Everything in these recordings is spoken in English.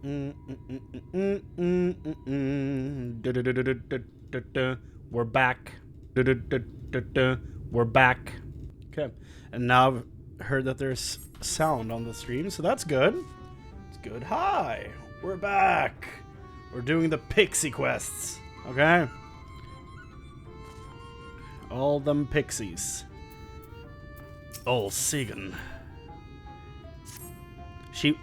We're back. We're back. Okay. And now I've heard that there's sound on the stream, so that's good. It's good. Hi. We're back. We're doing the pixie quests. Okay. All them pixies. Old Segan. She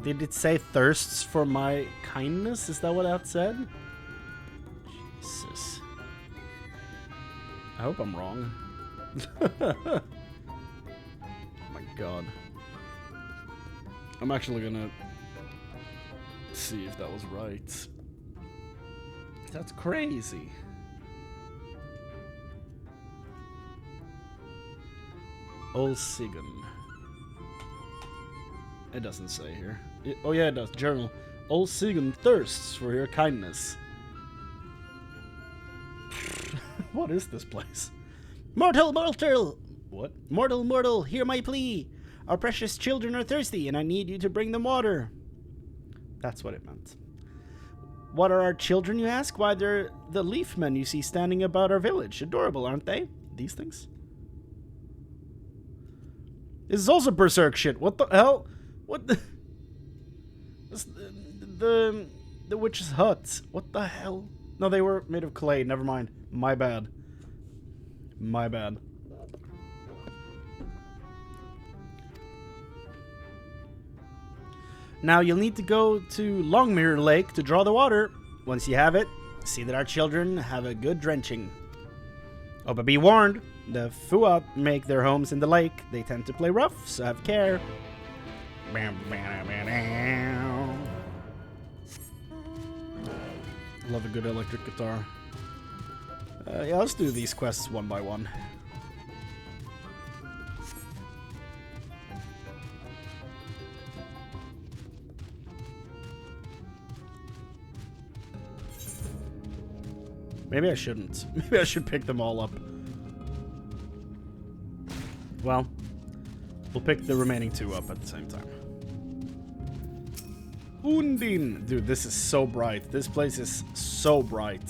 did it say thirsts for my kindness? Is that what that said? Jesus. I hope I'm wrong. Oh my god. I'm actually gonna see if that was right. That's crazy. Old Sigan. It doesn't say here. Oh yeah, it does. Journal. Old Sigan thirsts for your kindness. What is this place? Mortal! What? Mortal, hear my plea. Our precious children are thirsty, and I need you to bring them water. That's what it meant. What are our children, you ask? Why, they're the leaf men you see standing about our village. Adorable, aren't they? These things? This is also berserk shit. What the hell? What the... This, the witch's hut. What the hell? No, they were made of clay. Never mind. My bad. My bad. Now you'll need to go to Longmere Lake to draw the water. Once you have it, see that our children have a good drenching. Oh, but be warned, the Fua make their homes in the lake. They tend to play rough, so have care. Love a good electric guitar. Yeah, let's do these quests one by one. Maybe I shouldn't. Maybe I should pick them all up. Well, we'll pick the remaining two up at the same time. Undine! Dude, this is so bright. This place is so bright.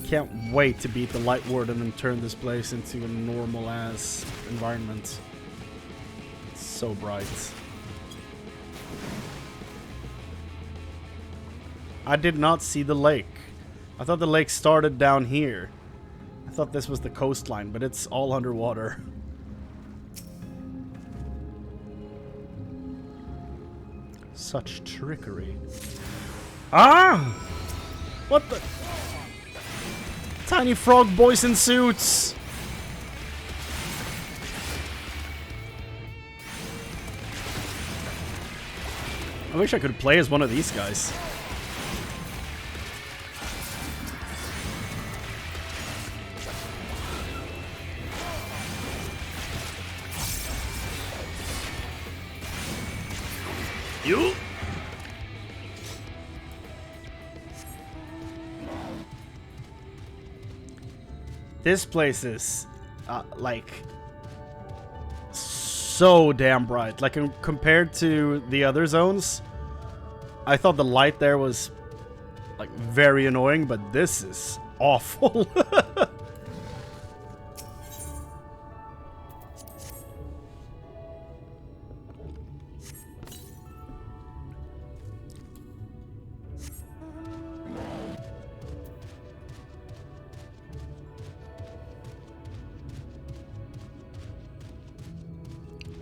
Can't wait to beat the Light Warden and turn this place into a normal-ass environment. It's so bright. I did not see the lake. I thought the lake started down here. I thought this was the coastline, but it's all underwater. Such trickery. Ah! What the? Tiny frog boys in suits! I wish I could play as one of these guys. You? This place is, like, so damn bright. Like, compared to the other zones, I thought the light there was, like, very annoying, but this is awful.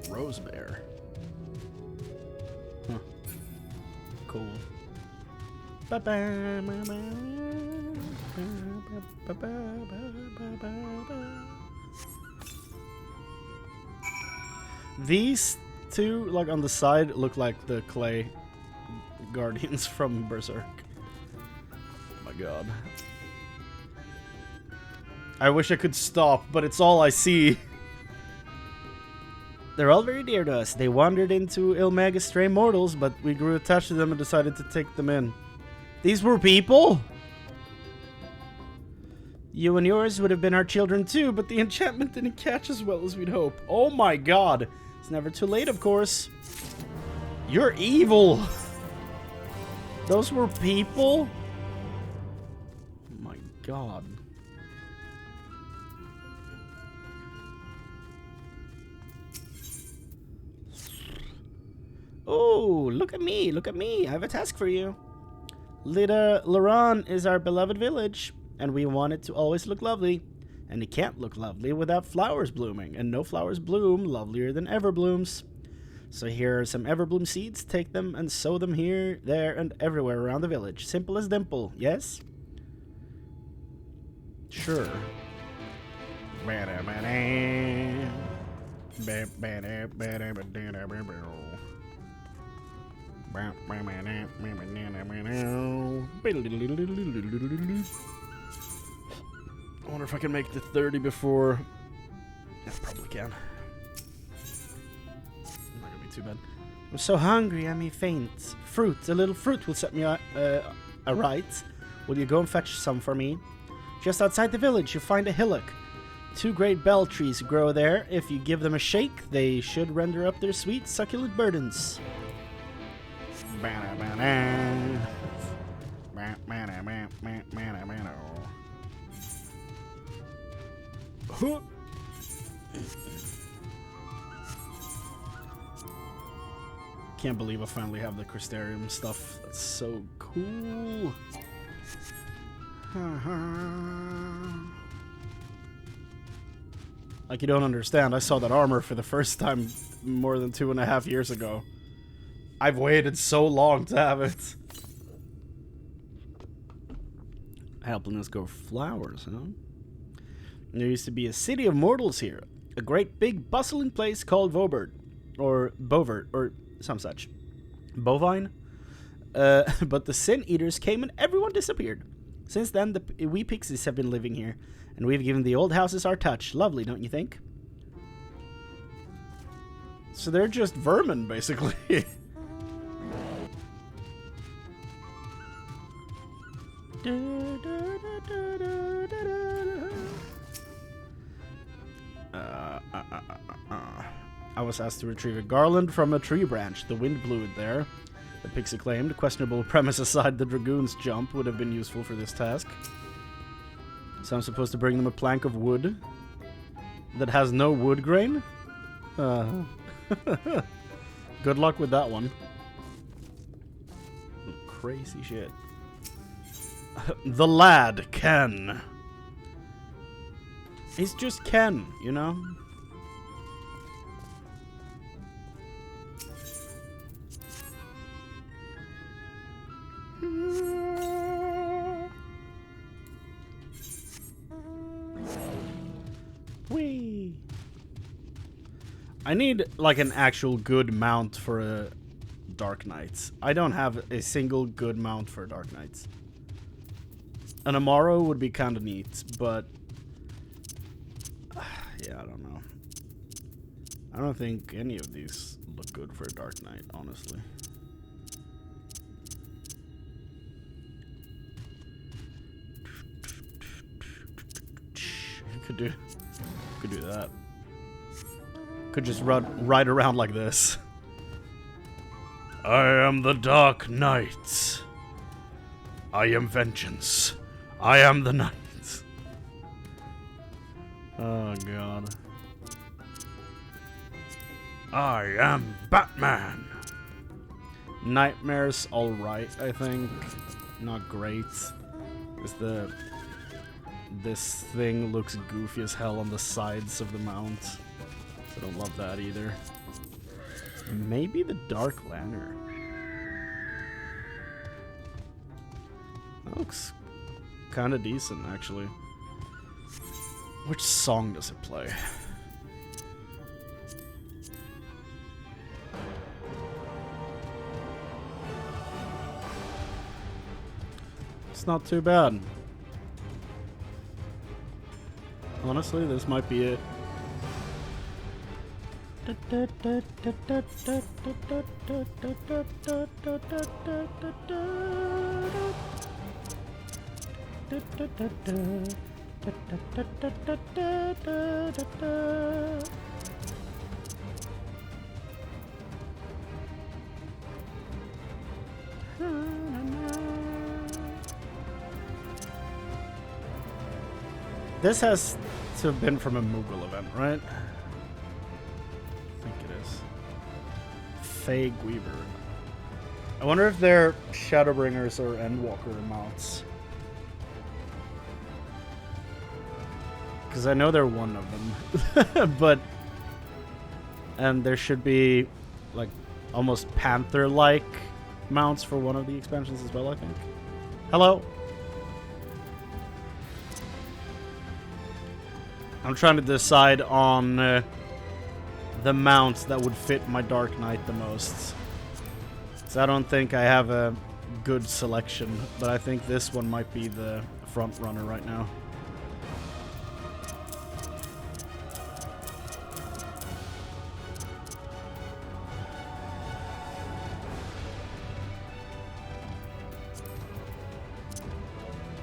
Rose bear. Huh. Cool. These two, like on the side, look like the clay guardians from Berserk. Oh my god. I wish I could stop, but it's all I see. They're all very dear to us. They wandered into Ilmeg as stray mortals, but we grew attached to them and decided to take them in. These were people? You and yours would have been our children too, but the enchantment didn't catch as well as we'd hope. Oh my god. It's never too late, of course. You're evil. Those were people? Oh my god. Oh, look at me, look at me. I have a task for you. Laran is our beloved village, and we want it to always look lovely. And it can't look lovely without flowers blooming, and no flowers bloom lovelier than everblooms. So here are some everbloom seeds. Take them and sow them here, there, and everywhere around the village. Simple as dimple, yes? Sure. I wonder if I can make the 30 before... I probably can. Not gonna be too bad. I'm so hungry, I may faint. Fruit, a little fruit will set me right. Will you go and fetch some for me? Just outside the village, you'll find a hillock. 2 great bell trees grow there. If you give them a shake, they should render up their sweet, succulent burdens. Can't believe I finally have the Crystarium stuff. That's so cool. Like, you don't understand. I saw that armor for the first time more than 2.5 years ago. I've waited so long to have it. Helping us grow flowers, huh? There used to be a city of mortals here. A great big bustling place called Vobert. Or Bovert, or some such. Bovine? But the Sin Eaters came and everyone disappeared. Since then, we pixies have been living here. And we've given the old houses our touch. Lovely, don't you think? So they're just vermin, basically. I was asked to retrieve a garland from a tree branch. The wind blew it there. The pixie claimed. Questionable premise aside, the dragoon's jump would have been useful for this task. So I'm supposed to bring them a plank of wood that has no wood grain? Good luck with that one. Crazy shit. The lad, Ken. He's just Ken, you know? Whee! I need, like, an actual good mount for a Dark Knights. I don't have a single good mount for Dark Knights. An Amaro would be kind of neat, but... yeah, I don't know. I don't think any of these look good for a Dark Knight, honestly. Could do that. Could just ride around like this. I am the Dark Knight. I am vengeance. I am the night. Oh god. I am Batman. Nightmare's alright, I think. Not great. Because this thing looks goofy as hell on the sides of the mount. I don't love that either. Maybe the Dark Lantern. That looks kind of decent, actually. Which song does it play? It's not too bad. Honestly, this might be it. This has to have been from a Moogle event, right? I think it is. Fae Weaver. I wonder if they're Shadowbringers or Endwalker mounts. Because I know they're one of them. But... And there should be, like, almost Panther-like mounts for one of the expansions as well, I think. Hello? I'm trying to decide on the mounts that would fit my Dark Knight the most. So I don't think I have a good selection, but I think this one might be the front runner right now.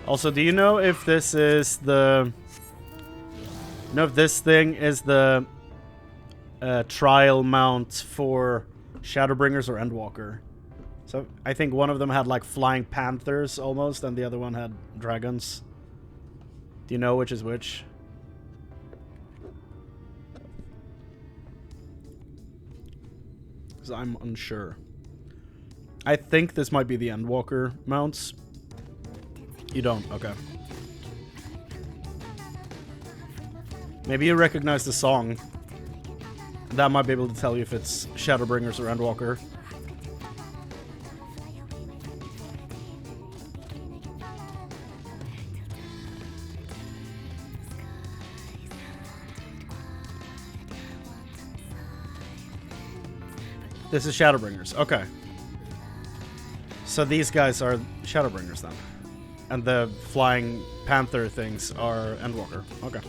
Also, do you know if this is the... You know if this thing is the trial mount for Shadowbringers or Endwalker? So I think one of them had like flying panthers almost, and the other one had dragons. Do you know which is which? Because I'm unsure. I think this might be the Endwalker mounts. You don't? Okay. Maybe you recognize the song. That might be able to tell you if it's Shadowbringers or Endwalker. This is Shadowbringers. Okay. So these guys are Shadowbringers then. And the flying panther things are Endwalker. Okay.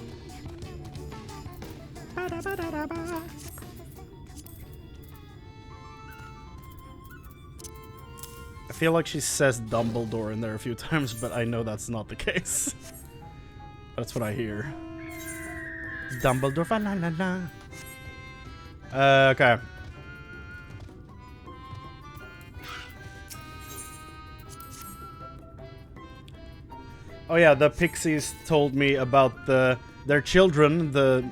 I feel like she says Dumbledore in there a few times, but I know that's not the case. That's what I hear. Dumbledore, fa la la la. Okay. Oh yeah, the pixies told me about their children, the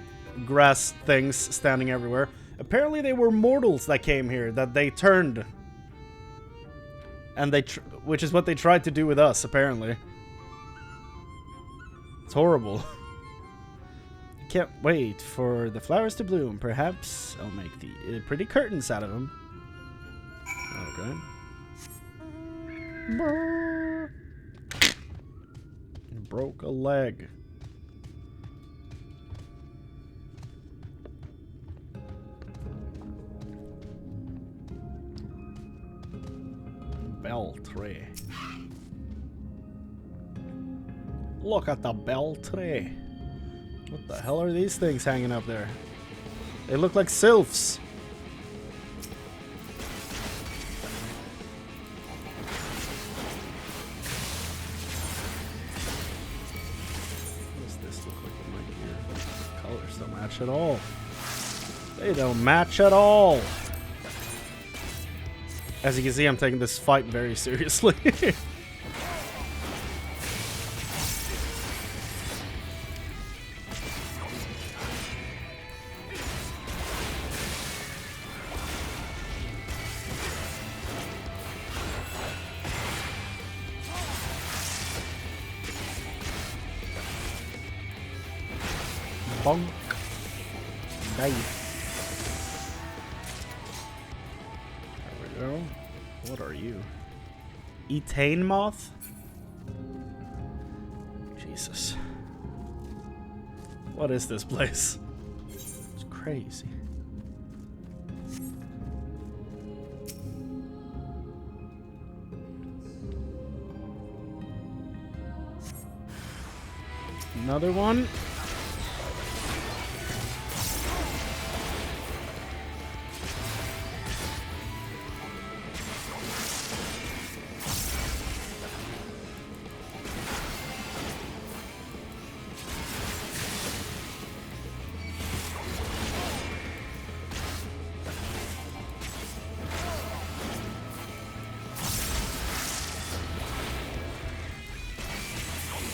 grass things standing everywhere. Apparently they were mortals that came here, that they turned. And which is what they tried to do with us, apparently. It's horrible. Can't wait for the flowers to bloom. Perhaps I'll make the pretty curtains out of them. Okay. Brrr. Broke a leg. Bell tree. Look at the bell tree. What the hell are these things hanging up there? They look like sylphs. Don't match at all. They don't match at all. As you can see, I'm taking this fight very seriously. Bonk. Nice. There we go. What are you? Etane moth? Jesus. What is this place? It's crazy. Another one.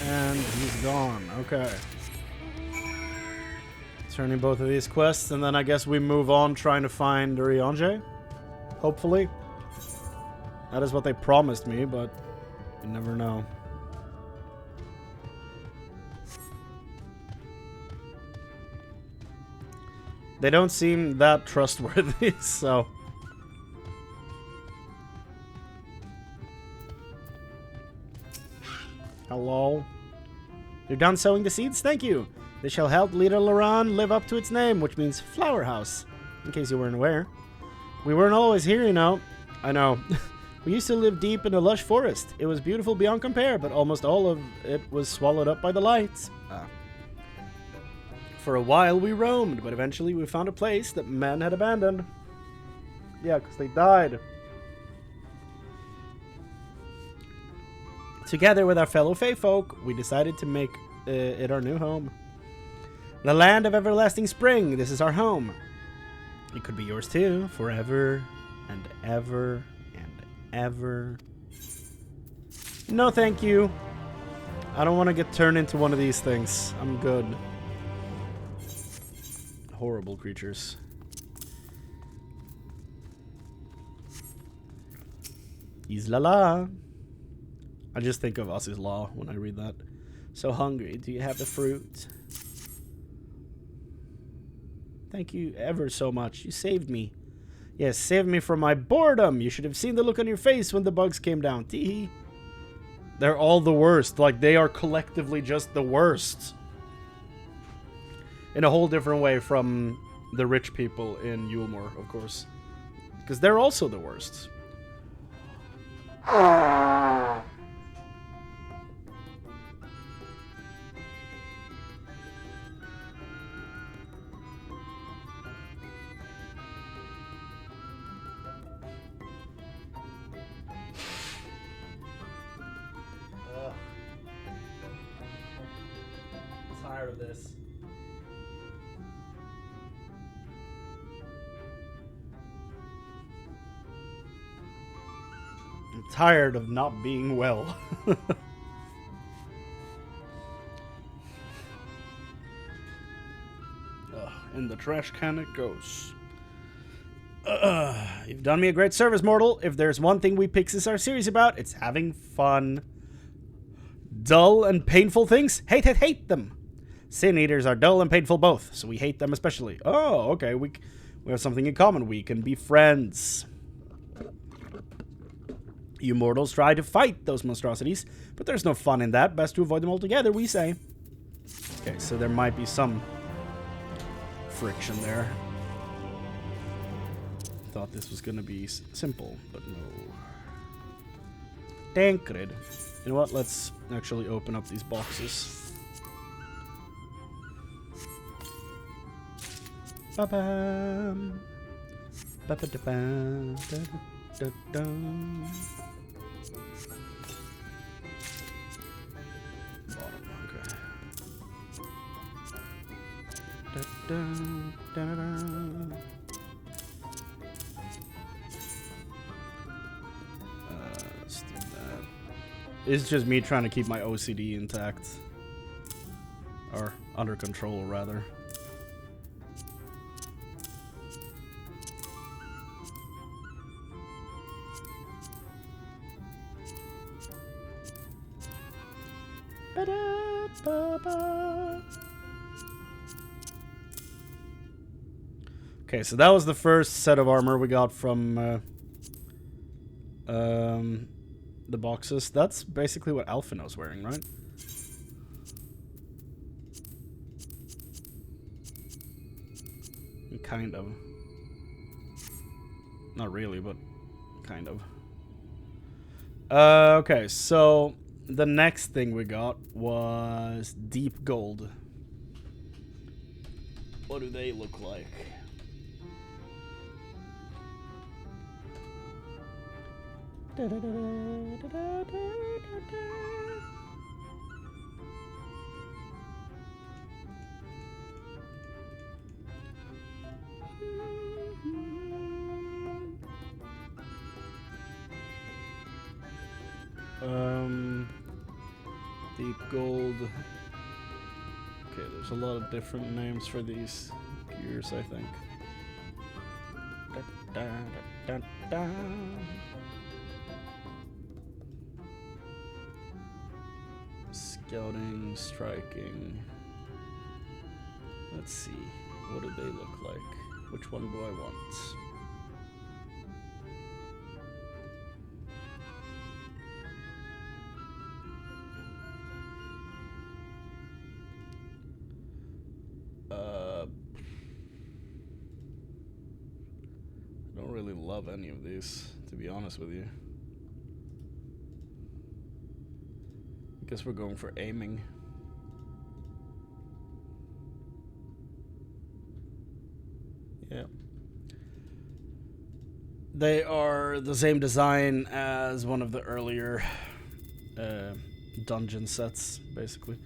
And he's gone. Okay. Turning both of these quests, and then I guess we move on trying to find Ryonje. Hopefully. That is what they promised me, but you never know. They don't seem that trustworthy, so... Hello? You're done sowing the seeds? Thank you! This shall help Little Laran live up to its name, which means flower house, in case you weren't aware. We weren't always here, you know. I know. We used to live deep in a lush forest. It was beautiful beyond compare, but almost all of it was swallowed up by the lights. For a while we roamed, but eventually we found a place that men had abandoned. Yeah, because they died. Together with our fellow Fae folk, we decided to make it our new home. The land of everlasting spring, this is our home. It could be yours too, forever and ever and ever. No thank you. I don't want to get turned into one of these things. I'm good. Horrible creatures. Isla La. I just think of Ozzy's Law when I read that. So hungry. Do you have the fruit? Thank you ever so much. You saved me. Yes, saved me from my boredom. You should have seen the look on your face when the bugs came down. Teehee. They're all the worst. Like, they are collectively just the worst. In a whole different way from the rich people in Yulmore, of course. Because they're also the worst. Tired of this. I'm tired of not being well. In the trash can it goes. You've done me a great service, mortal. If there's one thing we Pixies are serious about, it's having fun. Dull and painful things? Hate them. Sin Eaters are dull and painful both, so we hate them especially. Oh, okay. We have something in common. We can be friends. You mortals try to fight those monstrosities, but there's no fun in that. Best to avoid them altogether, we say. Okay, so there might be some friction there. Thought this was gonna be simple, but no. Tancred. You know what? Let's actually open up these boxes. Ba-bam. Ba-ba-da-bam. Da-da-da-dum. Bottom, okay. Da-da, da-da-da. Let's do that. It's just me trying to keep my OCD intact. Or under control, rather. Okay, so that was the first set of armor we got from the boxes. That's basically what Alphina's wearing, right? Kind of. Not really, but kind of. Okay, so the next thing we got was deep gold. What do they look like? Deep gold Okay, there's a lot of different names for these gears, I think. Da, da, da, da, da. Scouting, striking. Let's see. What do they look like? Which one do I want? I don't really love any of these, to be honest with you. I guess we're going for aiming. Yeah. They are the same design as one of the earlier dungeon sets, basically.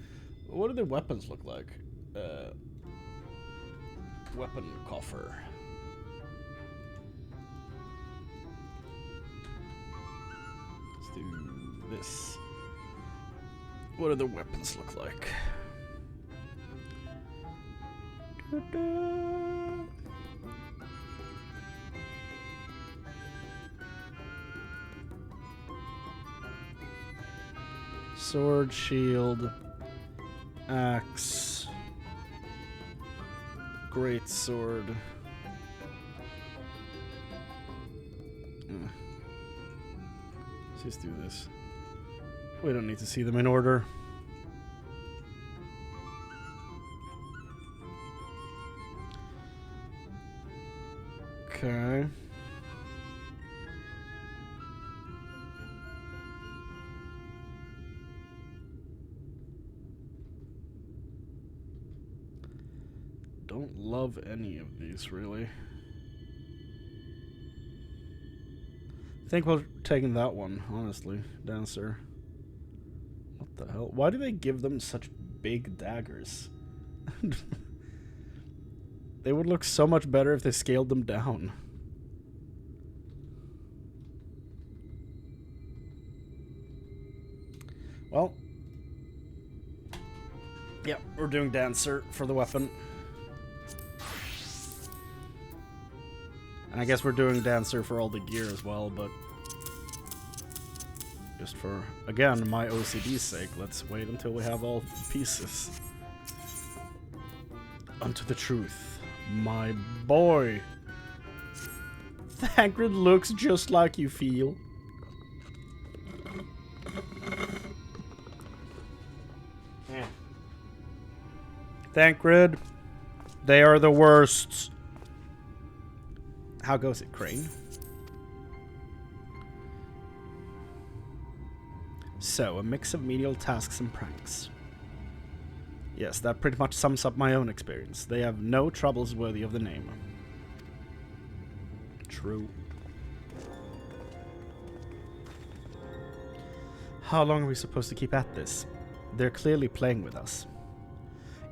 What do their weapons look like? Weapon coffer. Let's do this. What do the weapons look like? Sword, shield, axe, great sword. Let's just do this. We don't need to see them in order. Okay. Don't love any of these, really. I think we're taking that one, honestly, Dancer. What the hell? Why do they give them such big daggers? They would look so much better if they scaled them down. Well. Yeah, we're doing Dancer for the weapon. And I guess we're doing Dancer for all the gear as well, but just for, again, my OCD's sake, let's wait until we have all pieces. Unto the truth, my boy. Thancred looks just like you feel. Thancred, they are the worst. How goes it, Chrane? So, a mix of menial tasks and pranks. Yes, that pretty much sums up my own experience. They have no troubles worthy of the name. True. How long are we supposed to keep at this? They're clearly playing with us.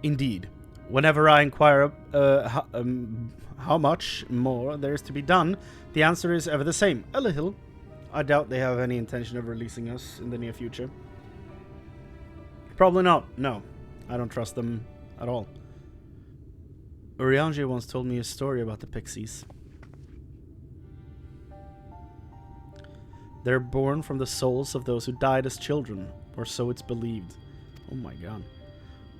Indeed. Whenever I inquire how much more there is to be done, the answer is ever the same. A little. I doubt they have any intention of releasing us in the near future. Probably not. No. I don't trust them at all. Urianger once told me a story about the pixies. They're born from the souls of those who died as children, or so it's believed. Oh my god.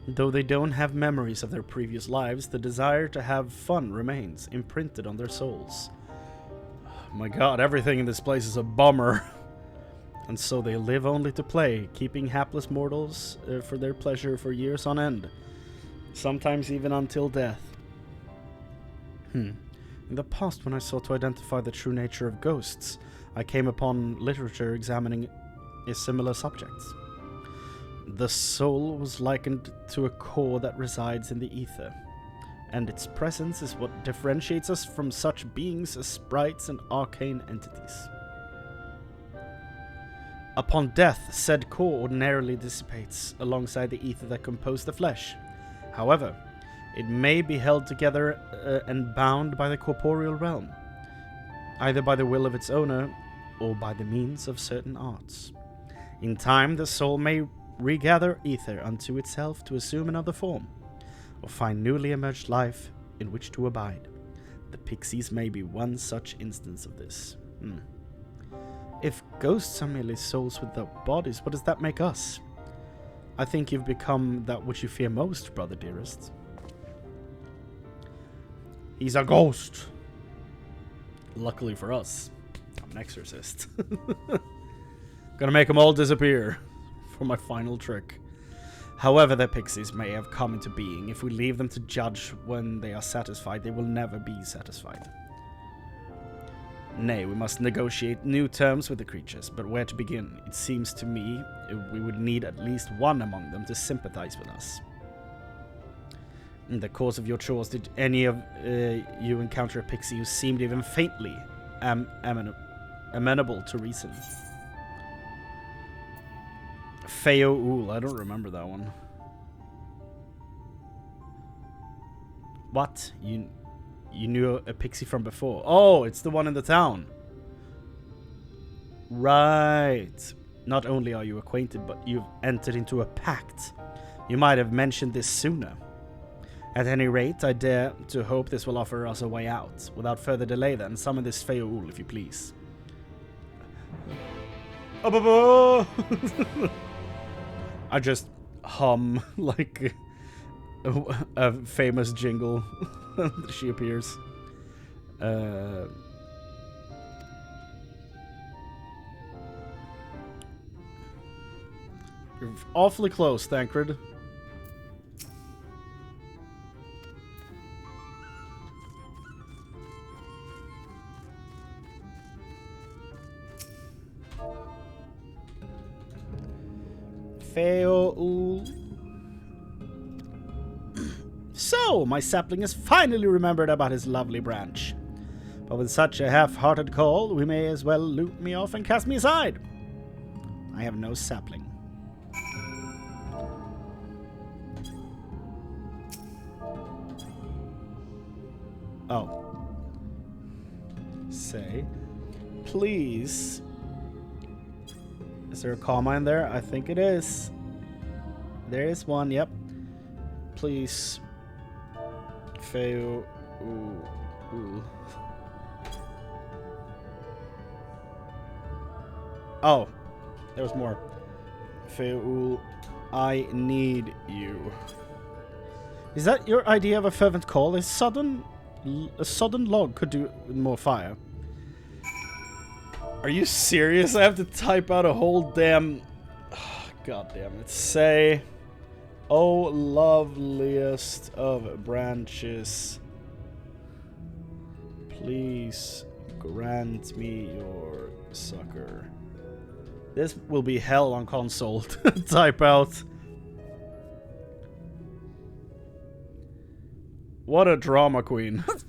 Though they don't have memories of their previous lives, the desire to have fun remains imprinted on their souls. Oh my god, everything in this place is a bummer. And so they live only to play, keeping hapless mortals for their pleasure for years on end. Sometimes even until death. In the past, when I sought to identify the true nature of ghosts, I came upon literature examining a similar subject. The soul was likened to a core that resides in the ether, and its presence is what differentiates us from such beings as sprites and arcane entities. Upon death, said core ordinarily dissipates alongside the ether that compose the flesh. However, it may be held together and bound by the corporeal realm, either by the will of its owner or by the means of certain arts. In time, the soul may regather ether unto itself to assume another form. or find newly emerged life in which to abide. The pixies may be one such instance of this. If ghosts are merely souls without bodies, what does that make us? I think you've become that which you fear most, brother dearest. He's a ghost. Luckily for us, I'm an exorcist. Gonna make them all disappear for my final trick. However the pixies may have come into being, if we leave them to judge when they are satisfied, they will never be satisfied. Nay, we must negotiate new terms with the creatures, but where to begin? It seems to me we would need at least one among them to sympathize with us. In the course of your chores, did any of you encounter a pixie who seemed even faintly amenable to reason? Feoul, I don't remember that one. What? You knew a pixie from before? Oh, it's the one in the town. Right. Not only are you acquainted, but you've entered into a pact. You might have mentioned this sooner. At any rate, I dare to hope this will offer us a way out. Without further delay then, summon this Feoul, if you please. I just hum like a famous jingle. She appears. You're awfully close, Thancred. Feoul. So, my sapling has finally remembered about his lovely branch. But with such a half-hearted call, we may as well loot me off and cast me aside. I have no sapling. Oh. Say, please. Is there a comma in there? I think it is. There is one, yep. Please. Feoul. Oh, there's more. Feoul, I need you. Is that your idea of a fervent call? A sudden log could do more fire. Are you serious? I have to type out a whole damn... God damn it. Say... Oh, loveliest of branches, please grant me your succor. This will be hell on console to type out. What a drama queen. What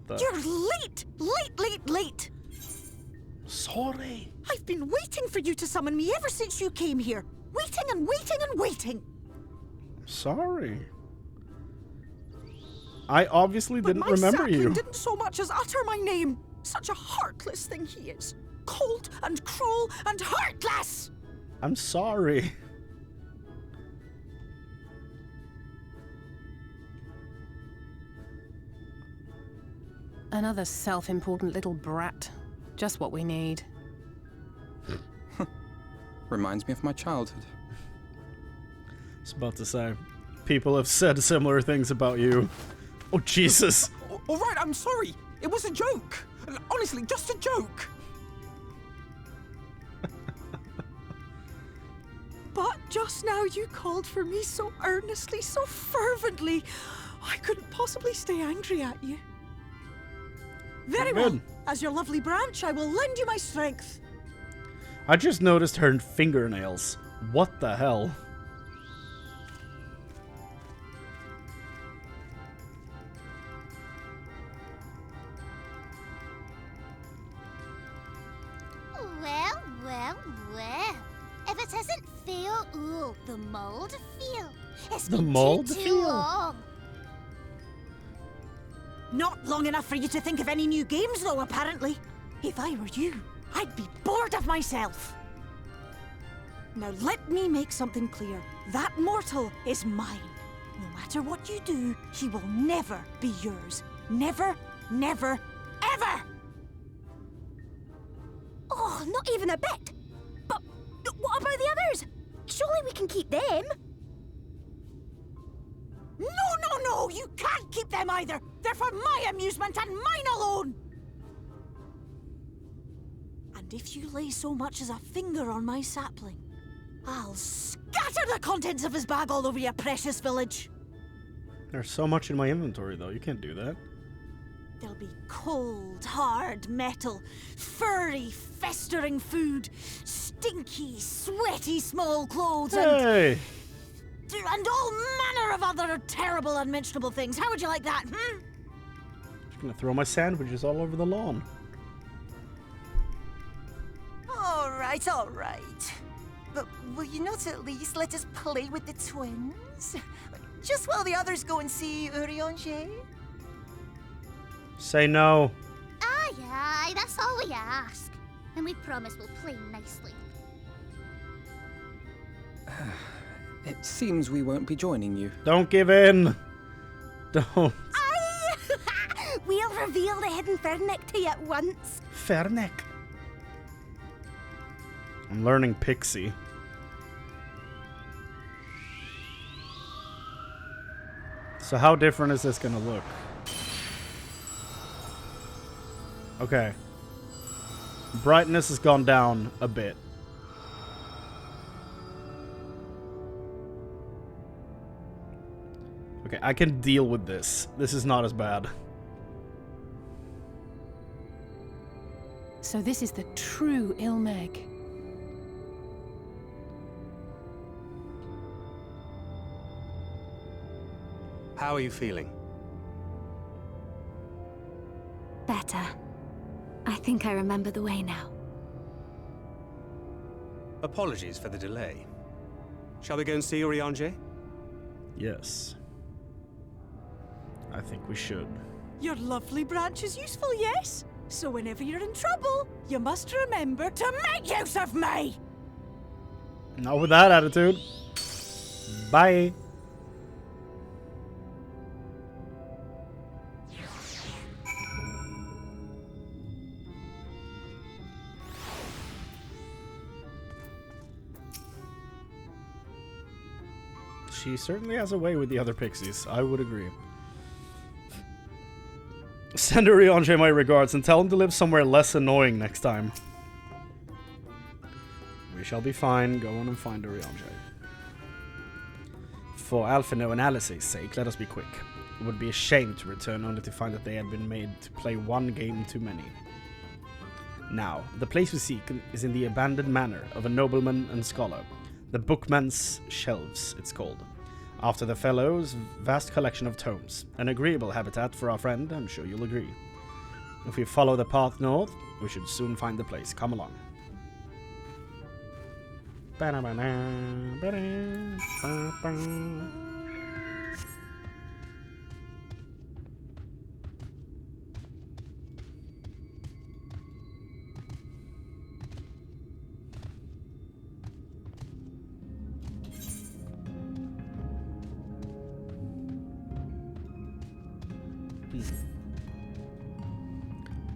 the? You're late! Late! Sorry. I've been waiting for you to summon me ever since you came here. Waiting and waiting and waiting. Sorry. I obviously didn't remember you. But my didn't so much as utter my name. Such a heartless thing he is. Cold and cruel and heartless. I'm sorry. Another self-important little brat. Just what we need. Reminds me of my childhood. I was about to say, people have said similar things about you. Oh, Jesus. All right, I'm sorry. It was a joke. Honestly, just a joke. But just now you called for me so earnestly, so fervently. I couldn't possibly stay angry at you. Very well. As your lovely branch, I will lend you my strength. I just noticed her fingernails. What the hell? Well. If it isn't Feoul, the mold feel. It's The been mold too feel? long. Not long enough for you to think of any new games, though, apparently. If I were you, I'd be bored of myself. Now let me make something clear. That mortal is mine. No matter what you do, he will never be yours. Never, never, ever! Oh, not even a bit. But what about the others? Surely we can keep them. No, you can't keep them either. They're for my amusement and mine alone. And if you lay so much as a finger on my sapling, I'll scatter the contents of his bag all over your precious village. There's so much in my inventory, though. You can't do that. There'll be cold, hard metal, furry, festering food, stinky, sweaty small clothes, Hey! and all manner of other terrible, unmentionable things. How would you like that, Just gonna throw my sandwiches all over the lawn. All right. But will you not at least let us play with the twins? Just while the others go and see Urianger? Say no. Aye, that's all we ask. And we promise we'll play nicely. It seems we won't be joining you. Don't give in. Don't. Aye! We'll reveal the hidden Fernic to you at once. Fernic. I'm learning Pixie. So how different is this gonna look? Okay. Brightness has gone down a bit. Okay, I can deal with this. This is not as bad. So this is the true Ilmeg. How are you feeling? Better. I think I remember the way now. Apologies for the delay. Shall we go and see Urianger? Yes. I think we should. Your lovely branch is useful, yes? So whenever you're in trouble, you must remember to make use of me! Not with that attitude. Bye. She certainly has a way with the other pixies. I would agree. Send Urianger my regards and tell him to live somewhere less annoying next time. We shall be fine. Go on and find Urianger. For Alphino and Alice's sake, let us be quick. It would be a shame to return only to find that they had been made to play one game too many. Now, the place we seek is in the abandoned manor of a nobleman and scholar. The Bookman's Shelves, it's called. After the fellow's vast collection of tomes. An agreeable habitat for our friend, I'm sure you'll agree. If we follow the path north, we should soon find the place. Come along.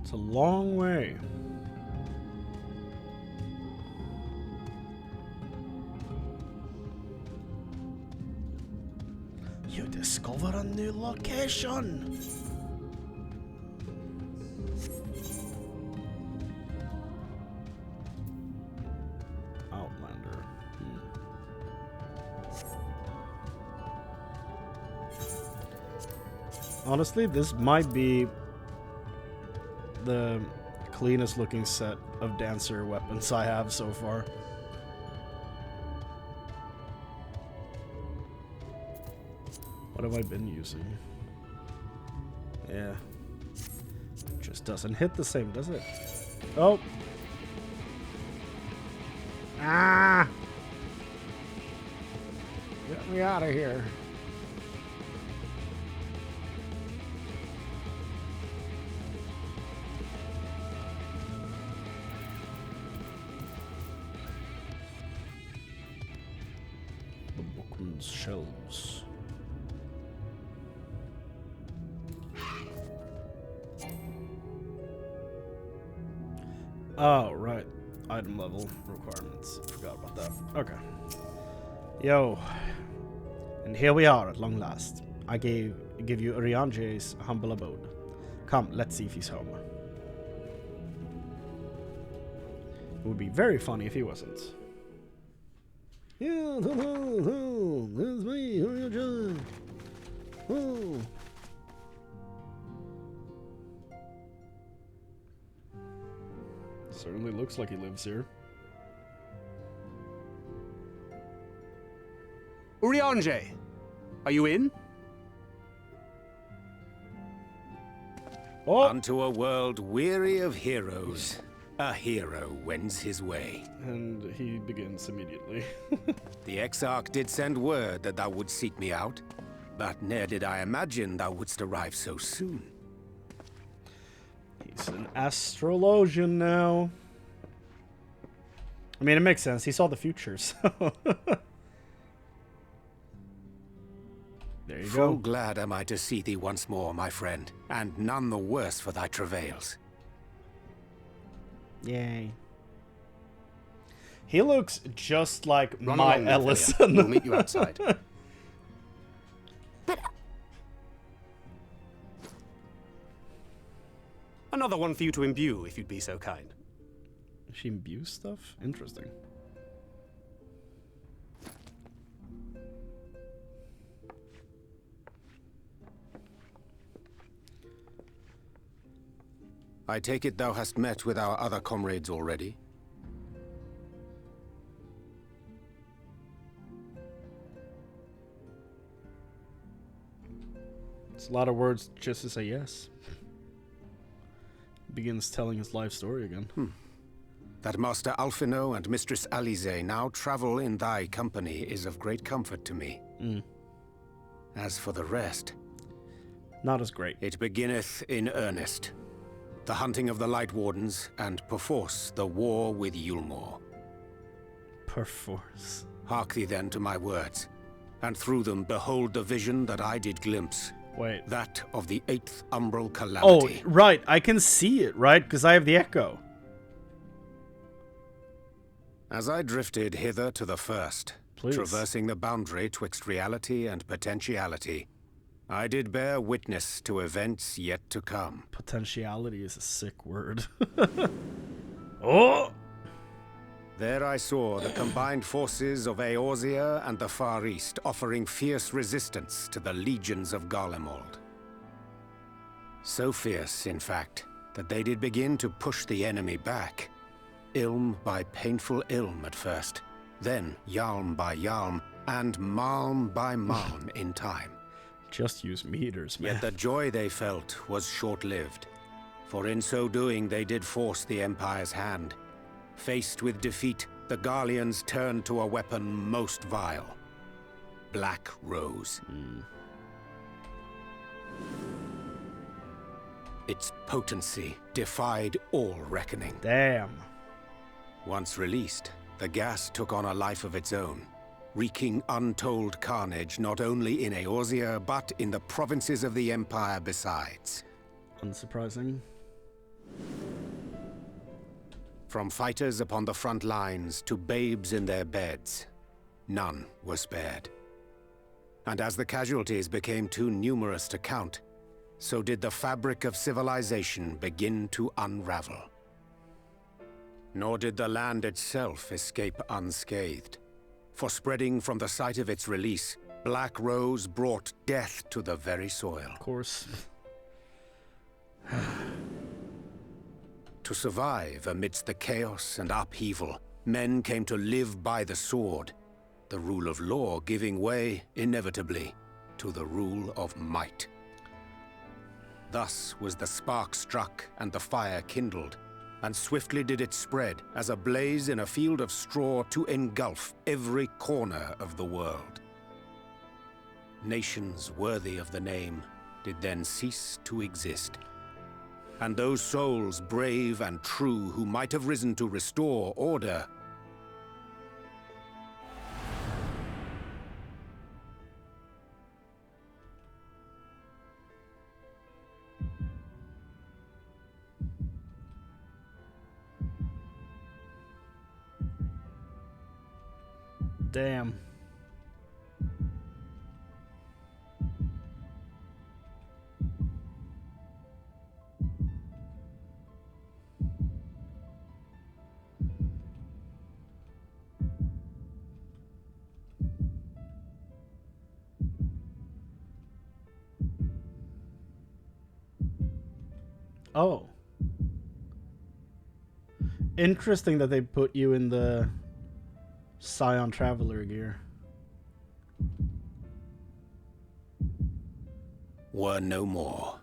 It's a long way. You discover a new location. Outlander. Honestly, this might be the cleanest looking set of dancer weapons I have so far. What have I been using? Yeah. Just doesn't hit the same, does it? Oh! Ah! Get me out of here. shelves. Oh, right. Item level requirements. Forgot about that. Okay. Yo. And here we are at long last. I give you Uriange's humble abode. Come, let's see if he's home. It would be very funny if he wasn't. Yeah, hello, it's me, Uriange. Oh. Certainly looks like he lives here. Uriange, are you in? Oh! Unto a world weary of heroes, a hero wends his way. And he begins immediately. The Exarch did send word that thou wouldst seek me out, but ne'er did I imagine thou wouldst arrive so soon. He's an astrologian now. I mean, it makes sense. He saw the future, so... There you Full go. glad am I to see thee once more, my friend, and none the worse for thy travails. Yay. He looks just like Run my along, Ellison. We'll meet you outside. But Another one for you to imbue, if you'd be so kind. She imbues stuff? Interesting. I take it thou hast met with our other comrades already? It's a lot of words just to say yes. Begins telling his life story again. That Master Alphino and Mistress Alize now travel in thy company is of great comfort to me. As for the rest, Not as great. it beginneth in earnest. The hunting of the Light Wardens, and perforce the war with Yulmore. Perforce. Hark thee then to my words, and through them behold the vision that I did glimpse, Wait. that of the 8th Umbral Oh, Calamity. right. I can see it, right? Because I have the echo. As I drifted hither to the first, Please. traversing the boundary twixt reality and potentiality, I did bear witness to events yet to come. Potentiality is a sick word. Oh! There I saw the combined forces of Eorzea and the Far East offering fierce resistance to the legions of Garlemald. So fierce, in fact, that they did begin to push the enemy back. Ilm by painful ilm at first, then Yalm by Yalm, and Malm by Malm in time. Just use meters, man. Yet the joy they felt was short-lived, for in so doing they did force the Empire's hand. Faced with defeat, the Garleans turned to a weapon most vile. Black Rose. Its potency defied all reckoning. Damn. Once released, the gas took on a life of its own, wreaking untold carnage not only in Eorzea, but in the provinces of the Empire besides. Unsurprising. From fighters upon the front lines to babes in their beds, none were spared. And as the casualties became too numerous to count, so did the fabric of civilization begin to unravel. Nor did the land itself escape unscathed. For spreading from the site of its release, Black Rose brought death to the very soil. Of course. To survive amidst the chaos and upheaval, men came to live by the sword, the rule of law giving way, inevitably, to the rule of might. Thus was the spark struck and the fire kindled, and swiftly did it spread as a blaze in a field of straw to engulf every corner of the world. Nations worthy of the name did then cease to exist. And those souls brave and true who might have risen to restore order Damn. Oh. Interesting that they put you in the Scion Traveler gear. Were no more.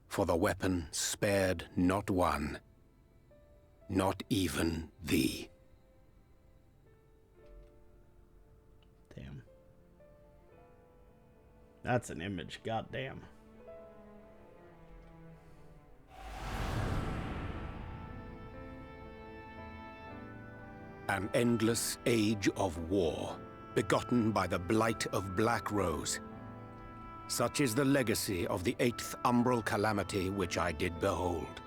For the weapon spared not one. Not even thee. Damn. That's an image, goddamn. An endless age of war, begotten by the blight of Black Rose. Such is the legacy of the 8th umbral calamity which I did behold.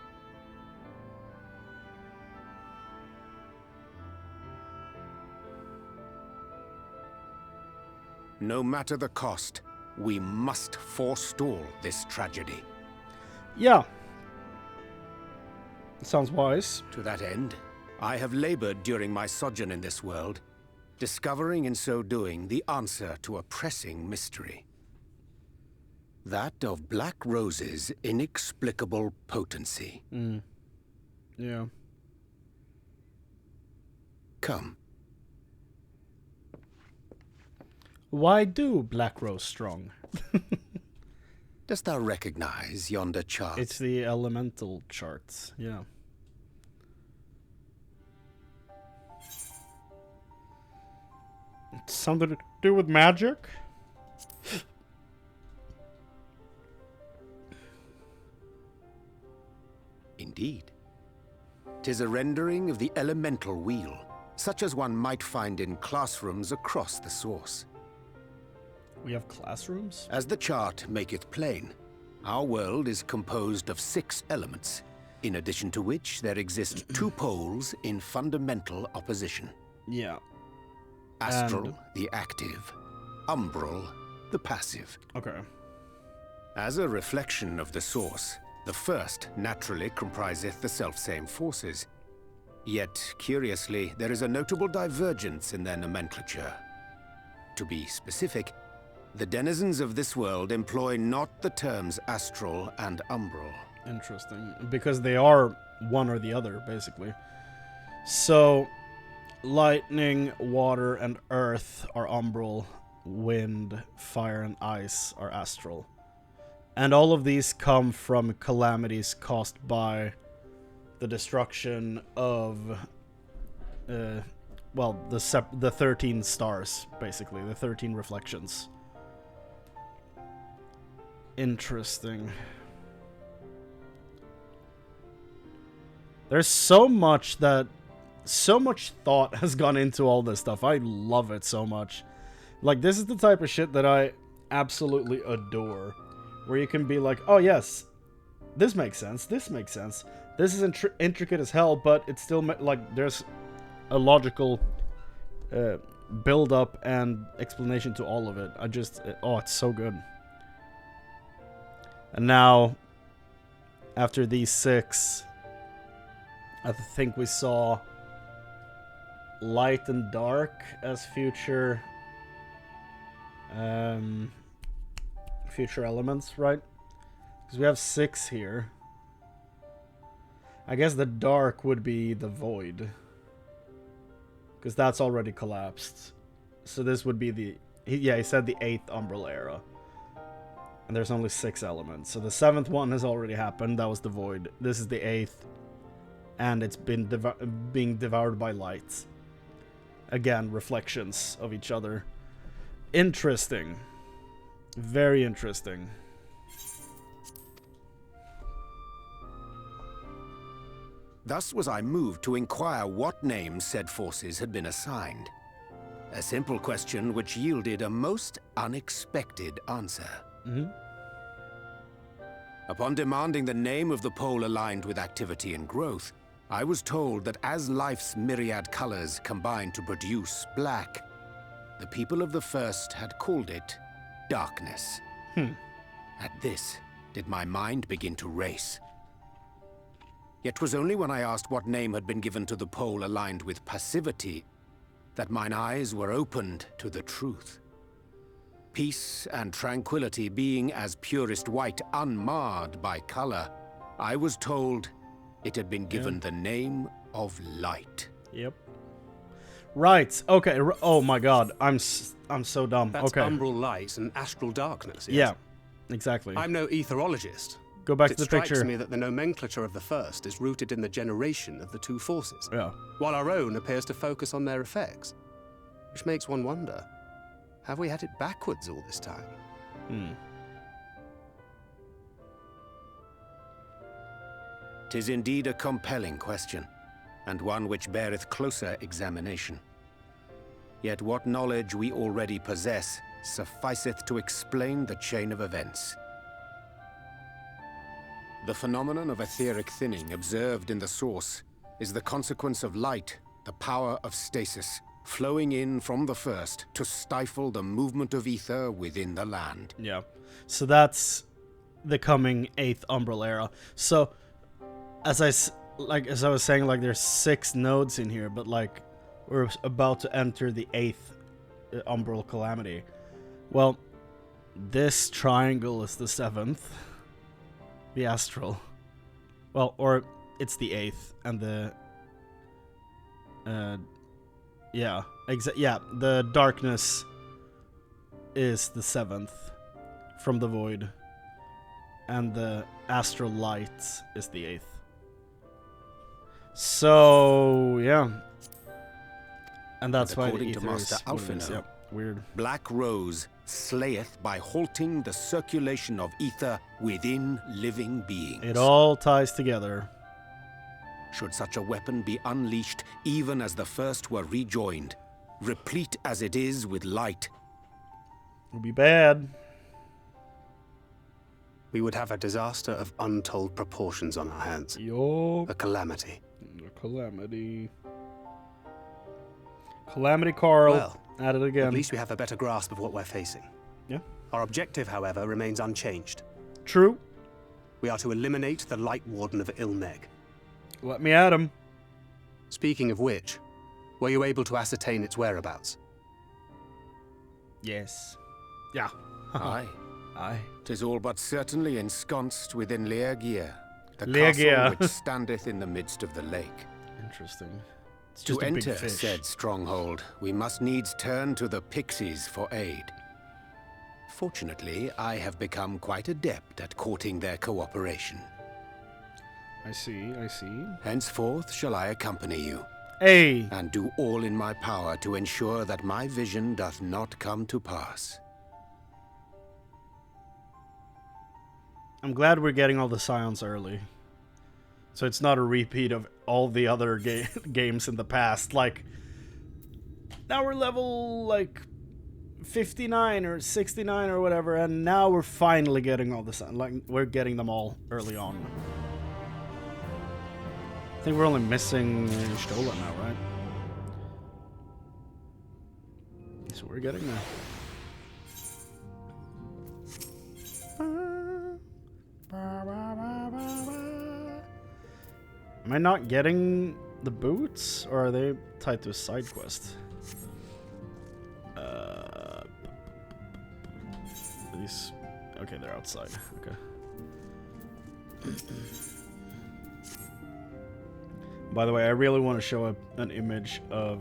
No matter the cost, we must forestall this tragedy. Yeah. Sounds wise. To that end, I have labored during my sojourn in this world, discovering in so doing the answer to a pressing mystery. That of Black Rose's inexplicable potency. Yeah. Come. Why do Black Rose strong? Dost thou recognize yonder chart? It's the elemental charts, yeah. It's something to do with magic? Indeed. 'Tis a rendering of the elemental wheel, such as one might find in classrooms across the source. We have classrooms? As the chart maketh plain, our world is composed of 6 elements, in addition to which there exist 2 poles in fundamental opposition. Yeah. Astral, And- the active. Umbral, the passive. Okay. As a reflection of the source, the first naturally compriseth the selfsame forces. Yet, curiously, there is a notable divergence in their nomenclature. To be specific, the denizens of this world employ not the terms astral and umbral. Interesting. Because they are one or the other, basically. So, lightning, water, and earth are umbral. Wind, fire, and ice are astral. And all of these come from calamities caused by the destruction of, well, the 13 stars, basically. The 13 reflections. Interesting. There's so much thought has gone into all this stuff. I love it so much. Like, this is the type of shit that I absolutely adore. Where you can be like, oh yes, this makes sense, this makes sense. This is intricate as hell, but it's still, like, there's a logical build-up and explanation to all of it. Oh, it's so good. And now, after these 6, I think we saw light and dark as future elements, right? Because we have 6 here. I guess the dark would be the void, because that's already collapsed. So this would be the... he said the 8th umbral era. And there's only 6 elements. So the 7th one has already happened. That was the void. This is the 8th. And it's been being devoured by light. Again, reflections of each other. Interesting. Very interesting. Thus was I moved to inquire what names said forces had been assigned. A simple question which yielded a most unexpected answer. Upon demanding the name of the pole aligned with activity and growth, I was told that as life's myriad colors combine to produce black, the people of the first had called it darkness. At this, did my mind begin to race. Yet 'twas only when I asked what name had been given to the pole aligned with passivity that mine eyes were opened to the truth. Peace and tranquility being as purest white, unmarred by color, I was told it had been given the name of light. Yep. Right. Okay. Oh my God. I'm so dumb. That's okay. umbral light and astral darkness, yes? Yeah. Exactly. I'm no etherologist. Go back to It the strikes picture. me that the nomenclature of the first is rooted in the generation of the two forces, Yeah. while our own appears to focus on their effects. Which makes one wonder, have we had it backwards all this time? Hmm. 'Tis indeed a compelling question, and one which beareth closer examination. Yet what knowledge we already possess sufficeth to explain the chain of events. The phenomenon of etheric thinning observed in the source is the consequence of light, the power of stasis, flowing in from the first to stifle the movement of ether within the land. Yeah. So that's the coming 8th Umbral era. So as I was saying, like, there's 6 nodes in here, but like we're about to enter the 8th Umbral Calamity. Well, this triangle is the 7th. The astral. Well, or it's the 8th and the yeah, the darkness is the 7th from the void, and the astral light is the 8th. So yeah, and that's And why according the to ether Master is what it is. Alphino, Yep. Weird. Black Rose slayeth by halting the circulation of ether within living beings. It all ties together. Should such a weapon be unleashed even as the first were rejoined, replete as it is with light, It'll be bad. We would have a disaster of untold proportions on our hands. Yo. A calamity. Calamity. Calamity Carl. Well, at it again. at least we have a better grasp of what we're facing. Yeah. Our objective, however, remains unchanged. True. We are to eliminate the Light Warden of Ilneg. Let me at him. Speaking of which, were you able to ascertain its whereabouts? Yes. Yeah. Aye. Aye. 'Tis all but certainly ensconced within Leargear, the Leargear. castle which standeth in the midst of the lake. Interesting. It's To just a big enter fish. said stronghold, we must needs turn to the pixies for aid. Fortunately, I have become quite adept at courting their cooperation. I see. Henceforth shall I accompany you, Hey. and do all in my power to ensure that my vision doth not come to pass. I'm glad we're getting all the scions early. So it's not a repeat of all the other games in the past. Like, now we're level, like, 59 or 69 or whatever, and now we're finally getting all the scions. Like, we're getting them all early on. I think we're only missing Stola now, right? So we're getting there. Am I not getting the boots, or are they tied to a side quest? These, okay, they're outside. Okay. By the way, I really want to show an image of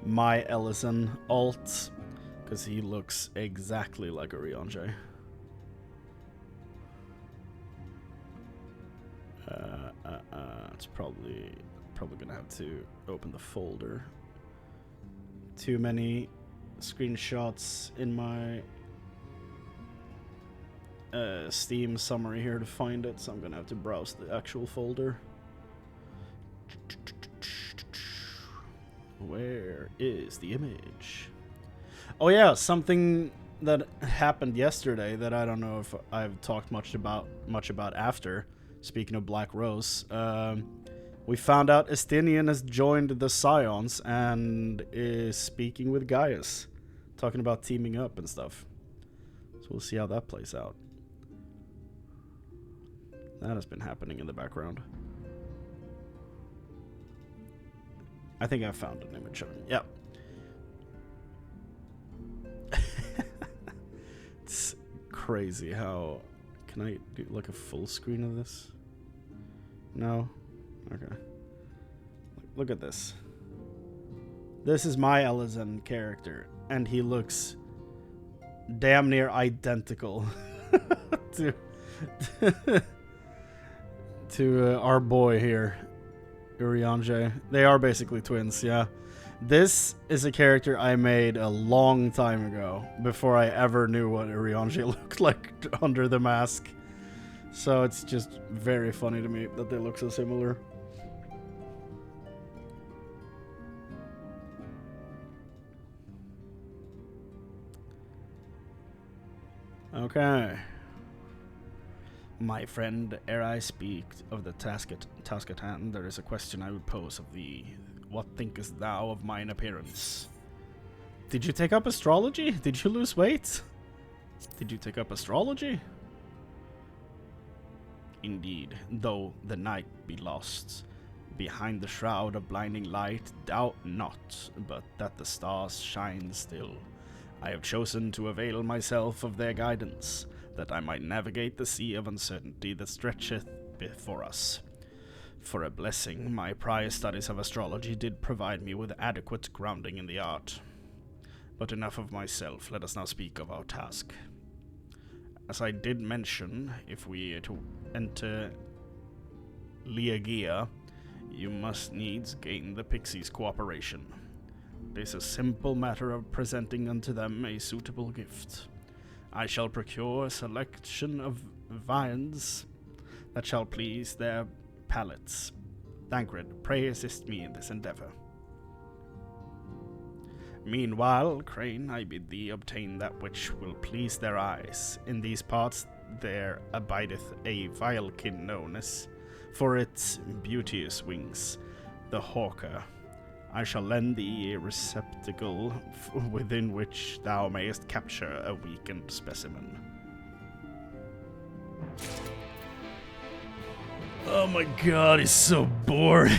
my Ellison alt, because he looks exactly like a Rionjay. It's probably gonna have to open the folder. Too many screenshots in my Steam summary here to find it, so I'm gonna have to browse the actual folder. Where is the image? Oh yeah, something that happened yesterday that I don't know if I've talked much about after. Speaking of Black Rose, We found out Estinian has joined the Scions and is speaking with Gaius, talking about teaming up and stuff. So we'll see how that plays out. That has been happening in the background. I think I found an image of him. Yep. It's crazy how... Can I do like a full screen of this? No? Okay. Look at this. This is my Elysian character, and he looks damn near identical to our boy here, Urianger. They are basically twins, yeah. This is a character I made a long time ago, before I ever knew what Urianger looked like under the mask. So it's just very funny to me that they look so similar. Okay. My friend, ere I speak of the task at hand, there is a question I would pose of thee. What thinkest thou of mine appearance? Did you take up astrology? Did you lose weight? Did you take up astrology? Indeed, though the night be lost, behind the shroud of blinding light, doubt not, but that the stars shine still. I have chosen to avail myself of their guidance, that I might navigate the sea of uncertainty that stretcheth before us. For a blessing, my prior studies of astrology did provide me with adequate grounding in the art. But enough of myself, let us now speak of our task. As I did mention, if we are to enter Liagia, you must needs gain the pixies' cooperation. It is a simple matter of presenting unto them a suitable gift. I shall procure a selection of viands that shall please their palates. Thancred, pray assist me in this endeavor. Meanwhile, Chrane, I bid thee obtain that which will please their eyes. In these parts there abideth a vilekin known as, for its beauteous wings, the hawker. I shall lend thee a receptacle within which thou mayest capture a weakened specimen. Oh my god, he's so boring.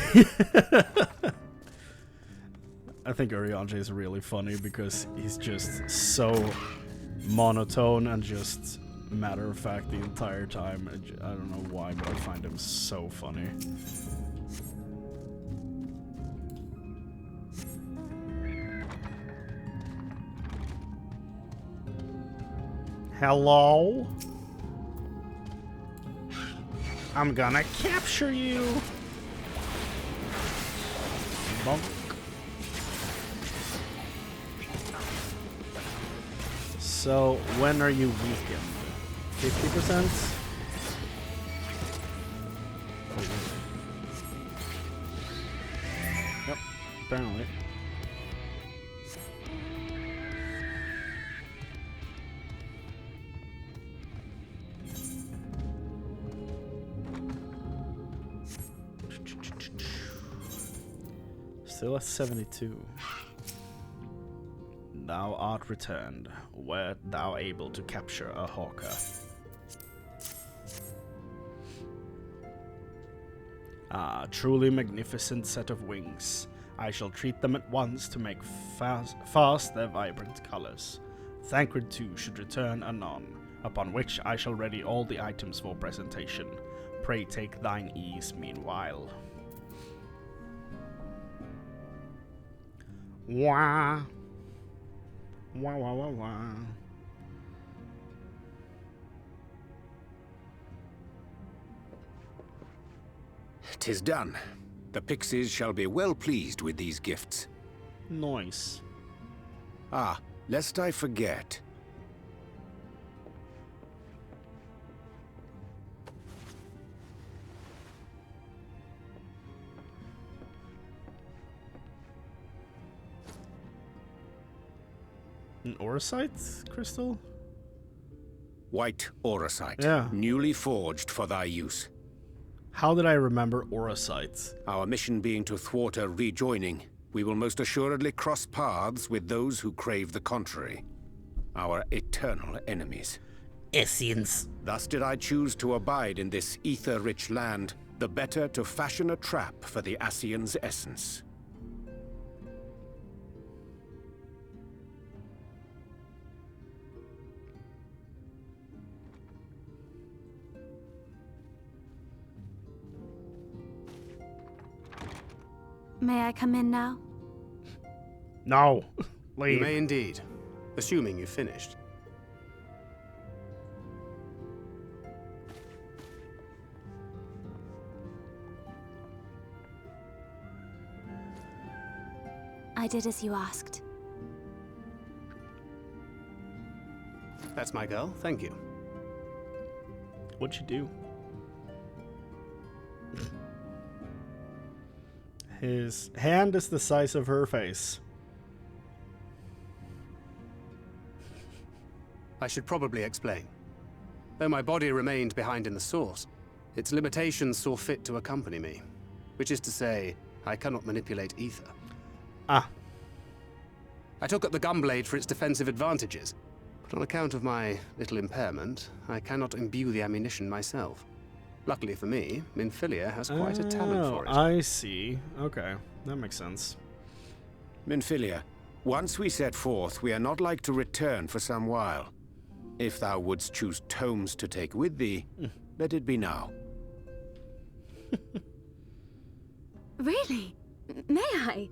I think Urianger is really funny because he's just so monotone and just matter of fact the entire time. I don't know why, but I find him so funny. Hello? I'm gonna capture you! Bonk. So, when are you weakened? 50%? Yep, apparently. Still at 72. Thou art returned. Wert thou able to capture a hawker? Ah, truly magnificent set of wings. I shall treat them at once to make fast their vibrant colors. Thancred too should return anon, upon which I shall ready all the items for presentation. Pray take thine ease meanwhile. Wah. Wah wah wah wah. 'Tis done. The pixies shall be well pleased with these gifts. Nice. Ah, lest I forget. An Orosite crystal? White Orosite, Yeah. newly forged for thy use. How did I remember Orosites? Our mission being to thwart a rejoining, we will most assuredly cross paths with those who crave the contrary. Our eternal enemies. Essenes. Thus did I choose to abide in this ether-rich land, the better to fashion a trap for the Ascian's essence. May I come in now? No. You Leave. may indeed, assuming you've finished. I did as you asked. That's my girl, thank you. What'd you do? His hand is the size of her face. I should probably explain. Though my body remained behind in the source, its limitations saw fit to accompany me. Which is to say, I cannot manipulate ether. Ah. I took up the gunblade for its defensive advantages, but on account of my little impairment, I cannot imbue the ammunition myself. Luckily for me, Minfilia has quite a talent for it. I see. Okay, that makes sense. Minfilia, once we set forth, we are not like to return for some while. If thou wouldst choose tomes to take with thee, let it be now. Really? May I?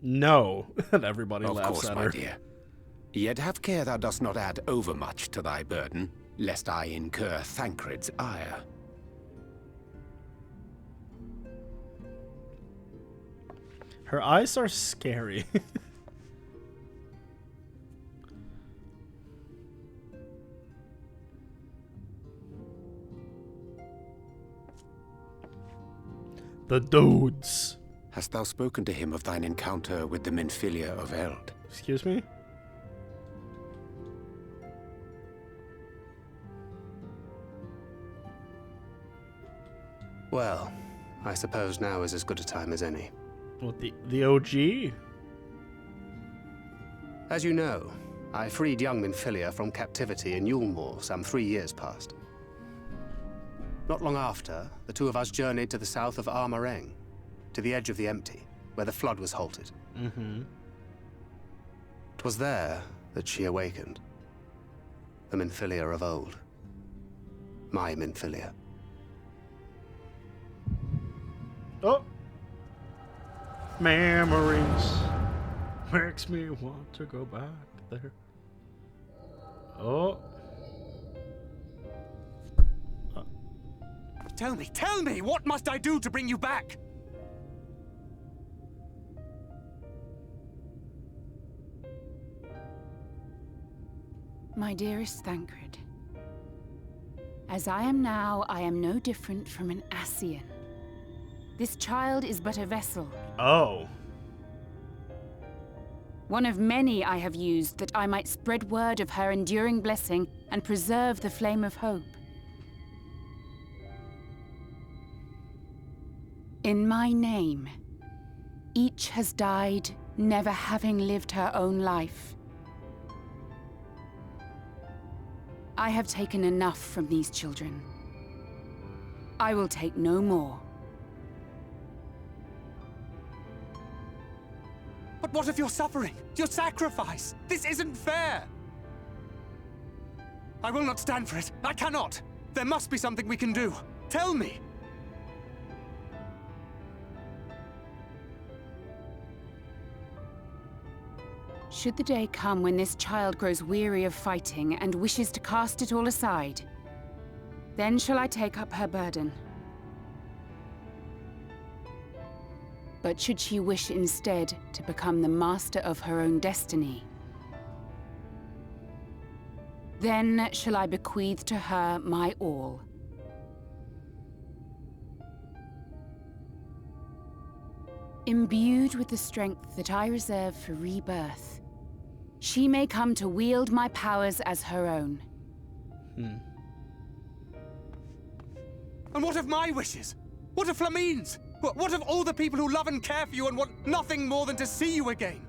No. And everybody Of laughs course, at my her. dear. Yet have care thou dost not add overmuch to thy burden, lest I incur Thancred's ire. Her eyes are scary. The dudes. Hast thou spoken to him of thine encounter with the Minfilia of Eld? Excuse me? Well, I suppose now is as good a time as any. What, the OG? As you know, I freed young Minfilia from captivity in Yulmore some 3 years past. Not long after, the two of us journeyed to the south of Armareng, to the edge of the Empty, where the flood was halted. Mm-hmm. 'Twas there that she awakened. The Minfilia of old. My Minfilia. Oh! Memories makes me want to go back there. Oh. Tell me, what must I do to bring you back? My dearest Thancred, as I am now, I am no different from an Ascian. This child is but a vessel. Oh. One of many I have used that I might spread word of her enduring blessing and preserve the flame of hope. In my name, each has died, never having lived her own life. I have taken enough from these children. I will take no more. But what of your suffering? Your sacrifice? This isn't fair! I will not stand for it. I cannot! There must be something we can do. Tell me! Should the day come when this child grows weary of fighting and wishes to cast it all aside, then shall I take up her burden. But should she wish instead to become the master of her own destiny, then shall I bequeath to her my all. Imbued with the strength that I reserve for rebirth, she may come to wield my powers as her own. And what of my wishes? What of Flamine's? What of all the people who love and care for you and want nothing more than to see you again?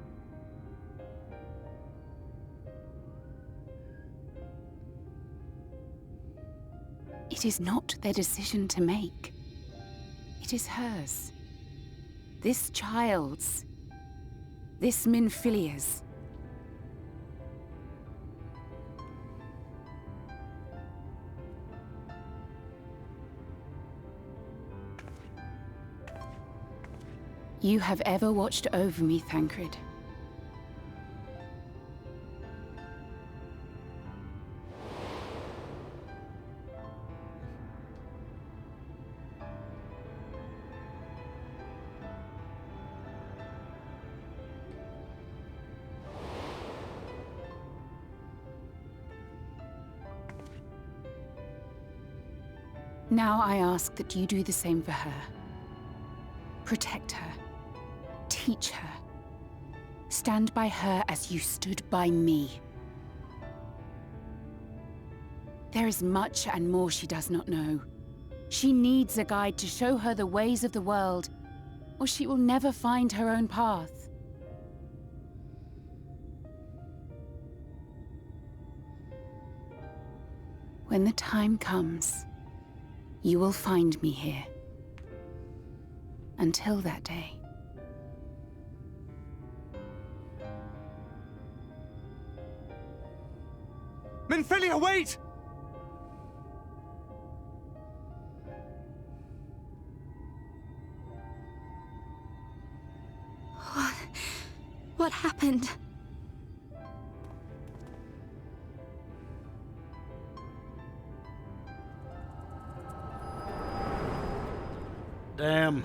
It is not their decision to make. It is hers. This child's. This Minfilia's. You have ever watched over me, Thancred. Now I ask that you do the same for her. Protect her. Teach her. Stand by her as you stood by me. There is much and more she does not know. She needs a guide to show her the ways of the world, or she will never find her own path. When the time comes, you will find me here. Until that day. Minfilia, wait! What happened? Damn.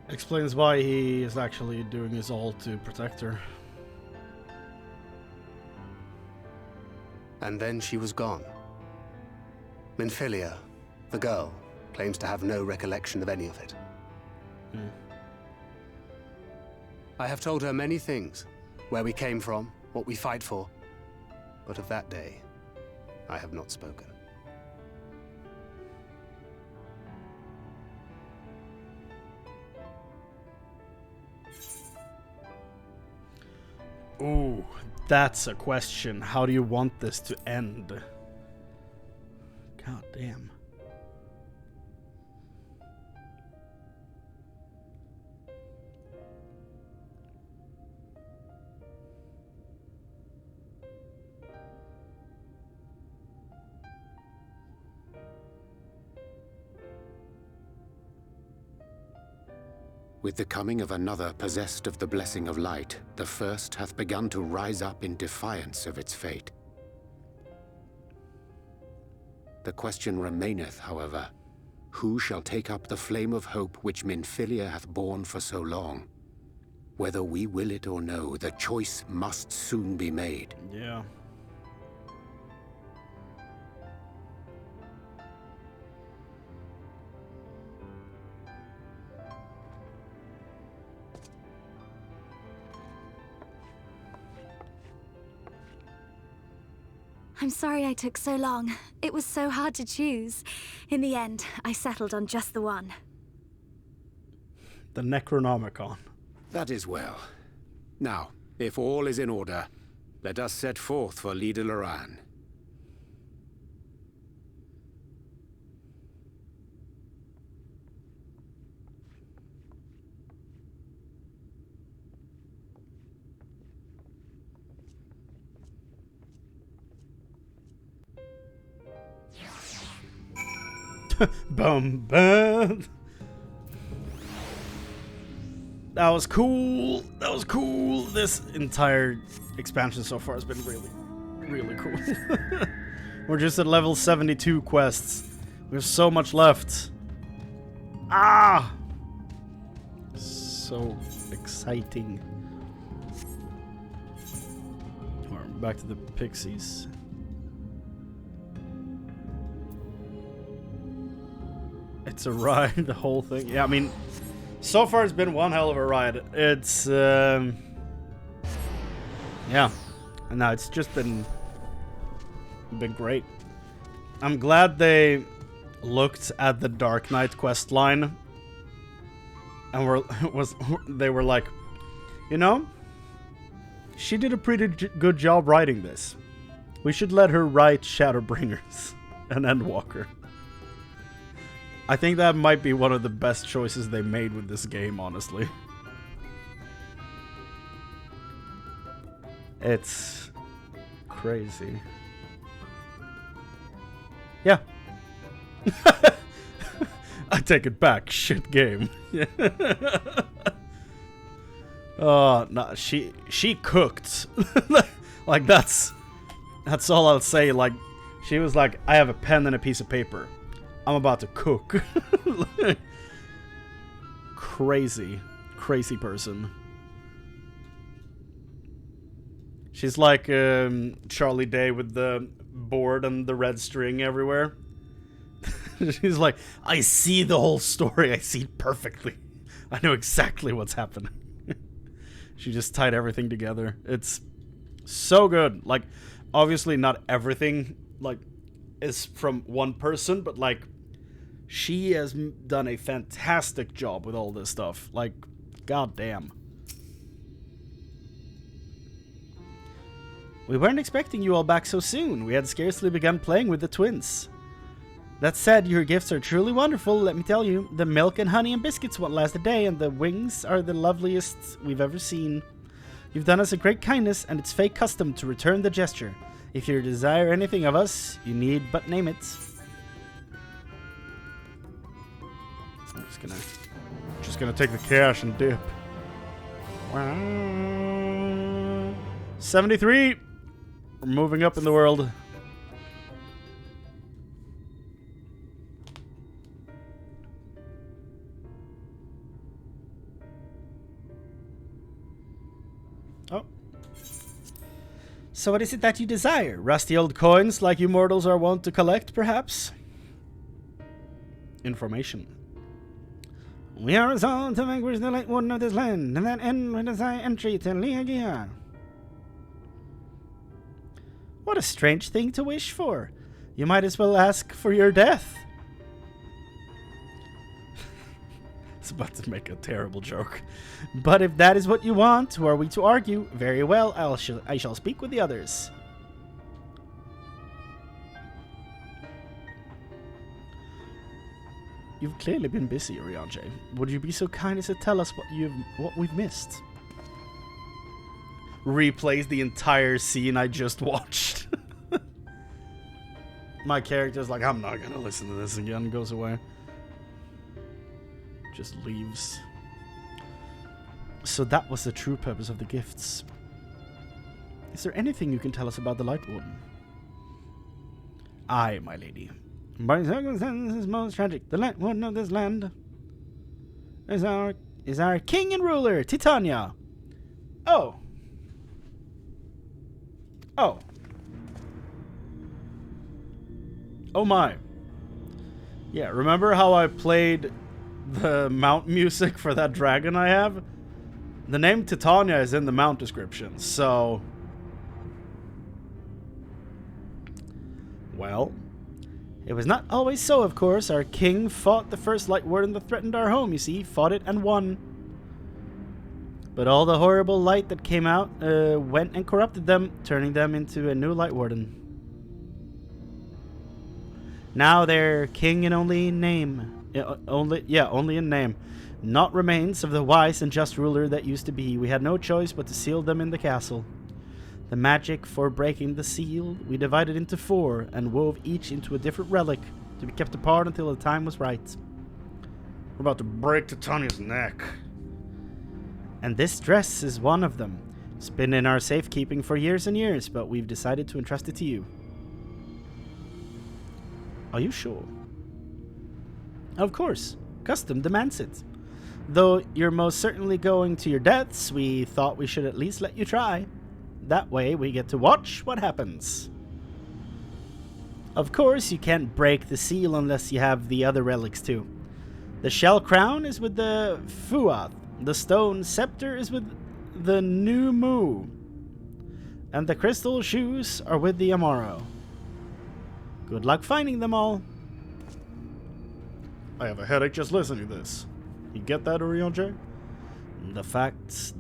Explains why he is actually doing his all to protect her. And then she was gone. Minfilia, the girl, claims to have no recollection of any of it. I have told her many things. Where we came from, what we fight for. But of that day, I have not spoken. Ooh, that's a question. How do you want this to end? God damn. With the coming of another possessed of the blessing of light, the first hath begun to rise up in defiance of its fate. The question remaineth, however, who shall take up the flame of hope which Minfilia hath borne for so long? Whether we will it or no, the choice must soon be made. Yeah. I'm sorry I took so long. It was so hard to choose. In the end, I settled on just the one. The Necronomicon. That is well. Now, if all is in order, let us set forth for Lida Loran. Boom, boom. That was cool. That was cool. This entire expansion so far has been really, really cool. We're just at level 72 quests. We have so much left. Ah! So exciting. Alright, back to the pixies. It's a ride, the whole thing. Yeah, I mean, so far it's been one hell of a ride. It's, yeah. And no, it's just been great. I'm glad they looked at the Dark Knight quest line and they were like, you know, she did a pretty good job writing this. We should let her write Shadowbringers and Endwalker. I think that might be one of the best choices they made with this game, honestly. It's crazy. Yeah. I take it back. Shit game. Oh, no, she cooked. Like that's all I'll say. Like, she was like, I have a pen and a piece of paper. I'm about to cook. Crazy person. She's like Charlie Day with the board and the red string everywhere. She's like, I see the whole story. I see it perfectly. I know exactly what's happening. She just tied everything together. It's so good. Like, obviously not everything like is from one person, but like she has done a fantastic job with all this stuff. Like, goddamn. We weren't expecting you all back so soon. We had scarcely begun playing with the twins. That said, your gifts are truly wonderful, let me tell you. The milk and honey and biscuits won't last a day, and the wings are the loveliest we've ever seen. You've done us a great kindness, and it's fake custom to return the gesture. If you desire anything of us, you need but name it. I'm just gonna take the cash and dip. 73. We're moving up in the world. Oh. So what is it that you desire? Rusty old coins like you mortals are wont to collect, perhaps? Information. We are resolved to vanquish the light warden of this land, and that end with thy entry to Liagia. What a strange thing to wish for. You might as well ask for your death. It's about to make a terrible joke. But if that is what you want, who are we to argue? Very well, I shall speak with the others. You've clearly been busy, Oriange. Would you be so kind as to tell us what we've missed? Replays the entire scene I just watched. My character's like, I'm not gonna listen to this again. Goes away. Just leaves. So that was the true purpose of the gifts. Is there anything you can tell us about the Light Warden? Aye, my lady. By circumstances most tragic, the Light Warden of this land is our king and ruler, Titania. Oh. Oh. Oh my. Yeah, remember how I played the mount music for that dragon I have? The name Titania is in the mount description, so... Well, it was not always so, of course. Our king fought the first Light Warden that threatened our home, you see. Fought it and won. But all the horrible light that came out went and corrupted them, turning them into a new Light Warden. Now they're king in only in name. Only in name. Not remains of the wise and just ruler that used to be. We had no choice but to seal them in the castle. The magic for breaking the seal we divided into 4 and wove each into a different relic to be kept apart until the time was right. We're about to break Titania's neck. And this dress is one of them. It's been in our safekeeping for years and years, but we've decided to entrust it to you. Are you sure? Of course. Custom demands it. Though you're most certainly going to your deaths, we thought we should at least let you try. That way we get to watch what happens. Of course, you can't break the seal unless you have the other relics too. The shell crown is with the Fuath. The stone scepter is with the New Mu. And the crystal shoes are with the Amaro. Good luck finding them all. I have a headache just listening to this. You get that, Orionje? The facts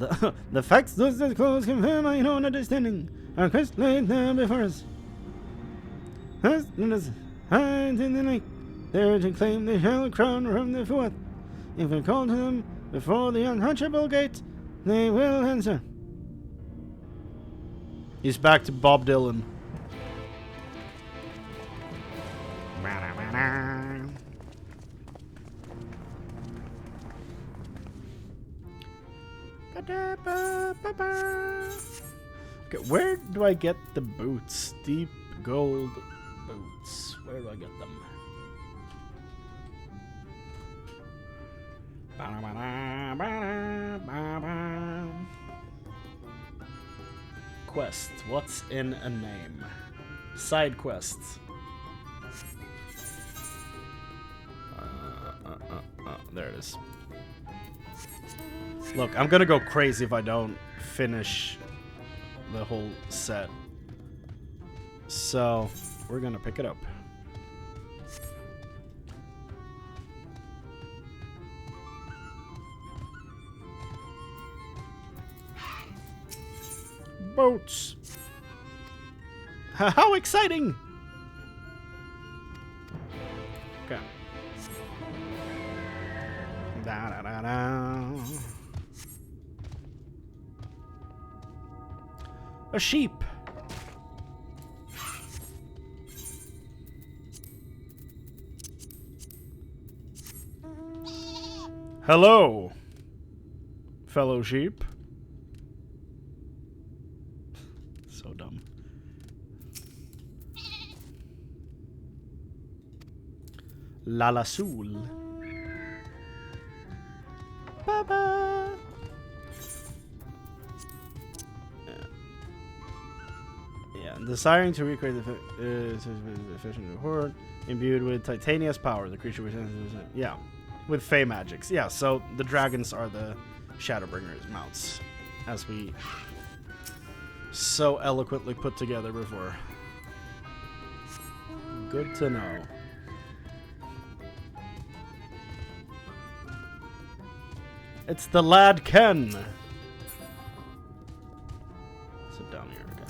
those disclosed confirm my own understanding. Our quest laid there before us. As hides in the night, there to claim the hell crown from the fourth. If we call to them before the untouchable gate, they will answer. He's back to Bob Dylan. Okay, where do I get the boots? Deep gold boots. Where do I get them? Quest. What's in a name? Side quests. There it is. Look, I'm gonna go crazy if I don't finish the whole set. So, we're gonna pick it up. Boats! How exciting! Okay. Da da da da. A sheep. Hello, fellow sheep. So dumb. Lala Sul. Baba. Yeah, desiring to recreate the efficient horde, imbued with titania's power, the creature which yeah, with fey magics. Yeah, so the dragons are the Shadowbringers mounts, as we so eloquently put together before. Good to know. It's the lad Ken. Sit down here, okay.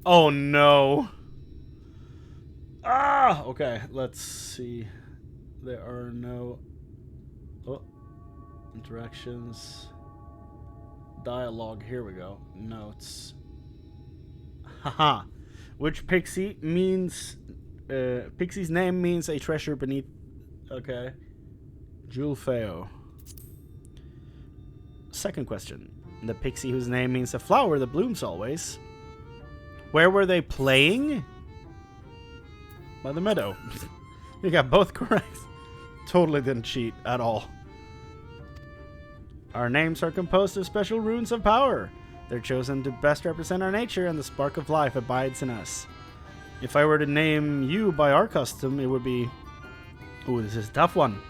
Oh no. Ah, okay, let's see. There are no interactions. Dialogue, here we go. Notes. Haha. Which pixie means pixie's name means a treasure beneath. Okay. Julfeo. Second question. The pixie whose name means a flower that blooms always. Where were they playing? By the meadow. You got both correct. Totally didn't cheat at all. Our names are composed of special runes of power. They're chosen to best represent our nature, and the spark of life abides in us. If I were to name you by our custom, it would be... Ooh, this is a tough one.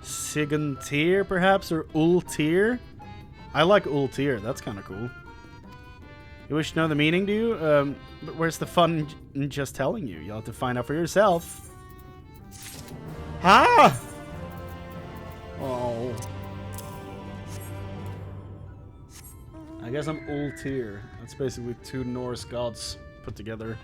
Siguntir, perhaps, or Ultir? I like Ultir, that's kind of cool. You wish to know the meaning, do you? But where's the fun in just telling you? You'll have to find out for yourself. Ah! Oh. I guess I'm Ultir. That's basically two Norse gods put together.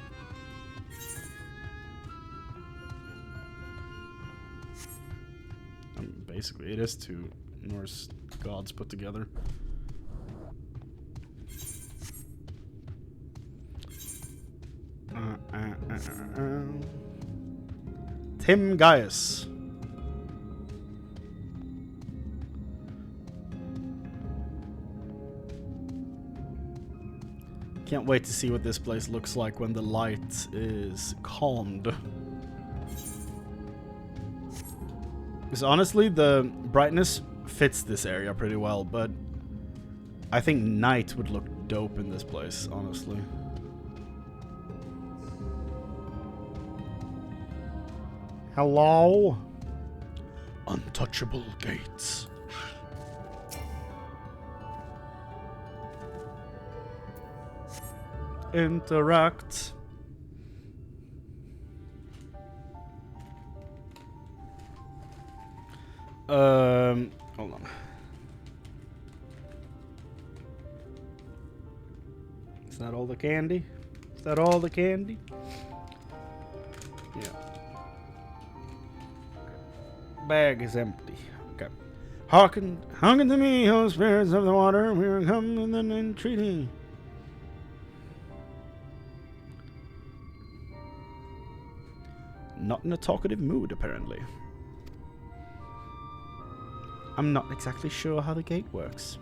Basically, it is two Norse gods put together. Tim Gaius. Can't wait to see what this place looks like when the light is calmed. Because honestly, the brightness fits this area pretty well, but I think night would look dope in this place, honestly. Hello? Untouchable gates. Interact. Hold on. Is that all the candy? Is that all the candy? Yeah. Bag is empty. Okay. Hearken to me, O spirits of the water. We are come with an entreaty. Not in a talkative mood, apparently. I'm not exactly sure how the gate works.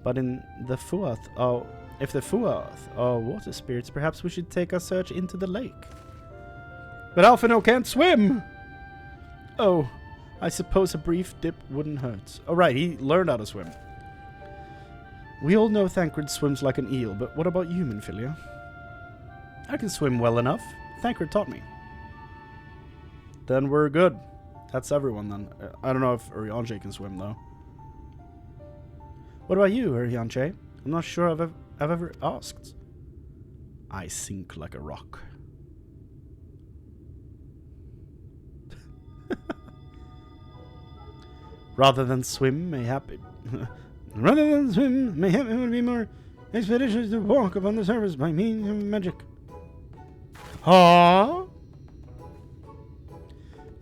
But in the Fuath, if the Fuath are water spirits, perhaps we should take our search into the lake. But Alphino can't swim! Oh, I suppose a brief dip wouldn't hurt. Oh right, he learned how to swim. We all know Thancred swims like an eel, but what about you, Minfilia? I can swim well enough. Thancred taught me. Then we're good. That's everyone then. I don't know if Urianger can swim though. What about you, Urianger? I'm not sure I've ever asked. I sink like a rock. Rather than swim, mayhap it would be more expeditious to walk upon the surface by means of magic. Huh?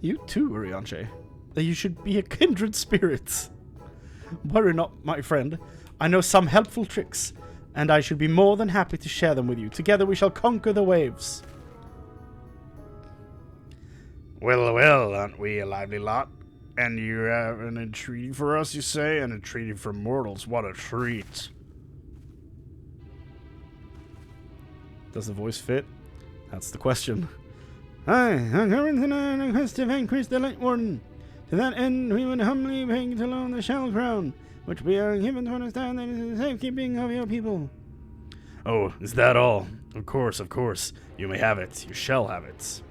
You too, Urianger. You should be a kindred spirit. Worry not, my friend. I know some helpful tricks, and I should be more than happy to share them with you. Together we shall conquer the waves. Well, well, aren't we a lively lot? And you have an entreaty for us, you say? An entreaty for mortals. What a treat. Does the voice fit? That's the question. Hi, I'm coming tonight on a quest to vanquish the Light Warden. To that end, we would humbly beg to loan the Shell Crown, which we are given to understand that it is the safekeeping of your people. Oh, is that all? Of course, of course. You may have it. You shall have it.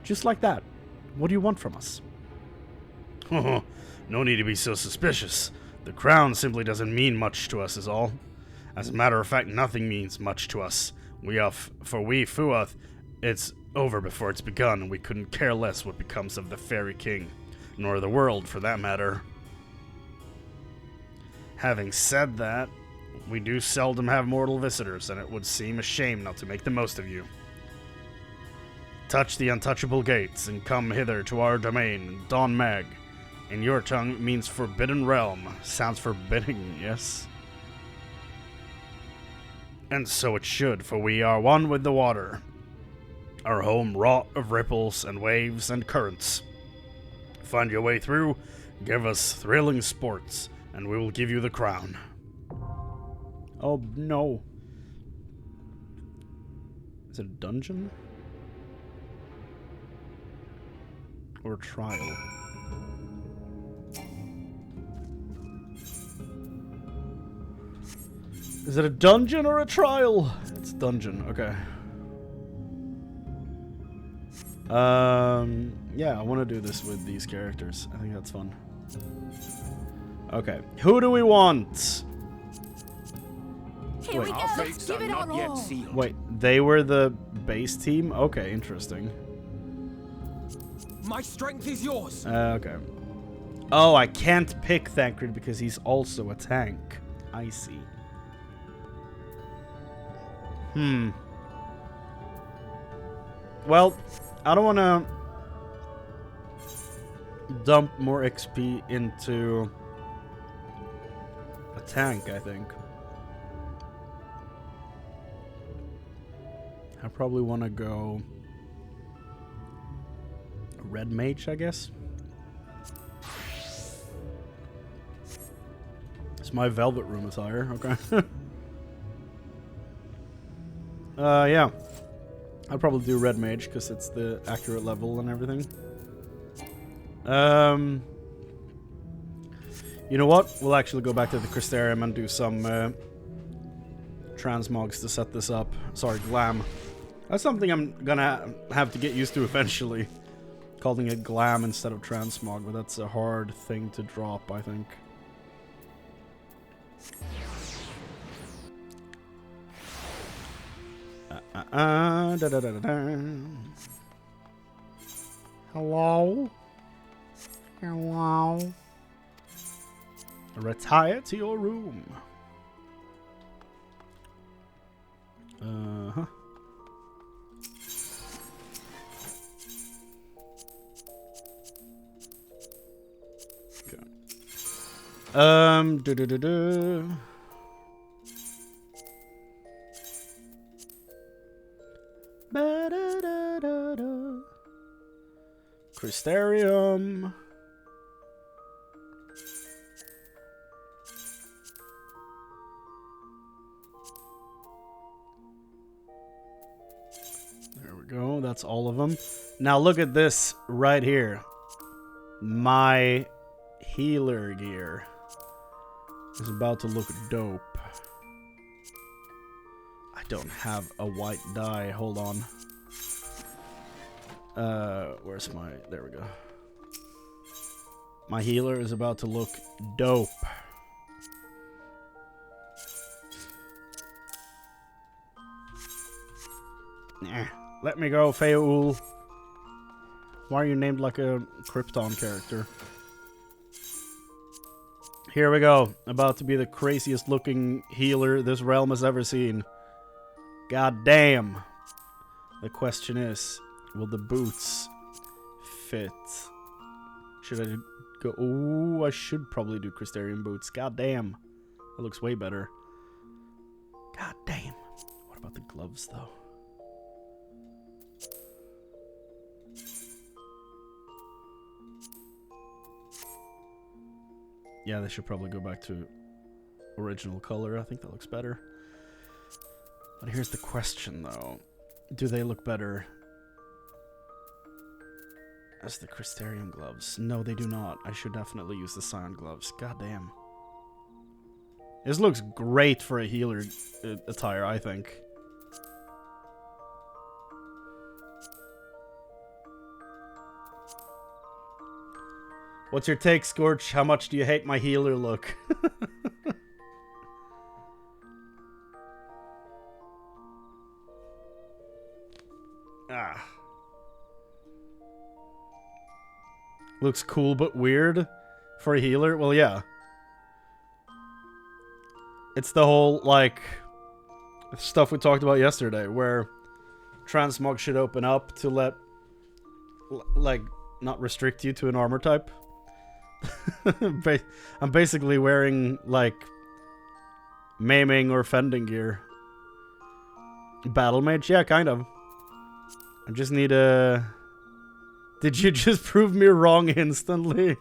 Just like that. What do you want from us? Oh, no need to be so suspicious. The crown simply doesn't mean much to us is all. As a matter of fact, nothing means much to us. We Fuath, it's over before it's begun, and we couldn't care less what becomes of the Fairy King, nor the world for that matter. Having said that, we do seldom have mortal visitors, and it would seem a shame not to make the most of you. Touch the untouchable gates, and come hither to our domain, Don Mag. In your tongue, it means forbidden realm. Sounds forbidding, yes? And so it should, for we are one with the water. Our home wrought of ripples and waves and currents. Find your way through, give us thrilling sports, and we will give you the crown. Oh no. Is it a dungeon? Or a trial? Is it a dungeon or a trial? It's dungeon, okay. Yeah, I want to do this with these characters. I think that's fun. Okay, who do we want? Here we go. Let's give it our all. Wait, they were the base team? Okay, interesting. My strength is yours. Okay. Oh, I can't pick Thancred because he's also a tank. I see. Well, I don't want to dump more XP into a tank, I think. I probably want to go Red Mage, I guess. It's my Velvet Room attire, okay. Yeah. I'd probably do Red Mage because it's the accurate level and everything. You know what? We'll actually go back to the Crystarium and do some transmogs to set this up. Sorry, glam. That's something I'm gonna have to get used to eventually. Calling it glam instead of transmog, but that's a hard thing to drop, I think. Da, da, da, da, da. Hello? Hello? Retire to your room. Uh-huh. Okay. Do-do-do-do. Ba-da-da-da-da. Crystarium. There we go. That's all of them. Now look at this right here. My healer gear is about to look dope. I don't have a white dye. Hold on. Where's my... There we go. My healer is about to look dope. Nah. Let me go, Feul. Why are you named like a Krypton character? Here we go. About to be the craziest looking healer this realm has ever seen. God damn. The question is, will the boots fit? Should I go... Ooh, I should probably do Crystarium boots. God damn. That looks way better. God damn. What about the gloves, though? Yeah, they should probably go back to original color. I think that looks better. But here's the question, though. Do they look better as the Crystarium gloves? No, they do not. I should definitely use the Scion gloves. God damn. This looks great for a healer attire, I think. What's your take, Scorch? How much do you hate my healer look? Ah. Looks cool but weird for a healer? Well, yeah. It's the whole, like, stuff we talked about yesterday, where transmog should open up to let, like, not restrict you to an armor type. I'm basically wearing, like, maiming or fending gear. Battle mage? Yeah, kind of. I just need a... Did you just prove me wrong instantly?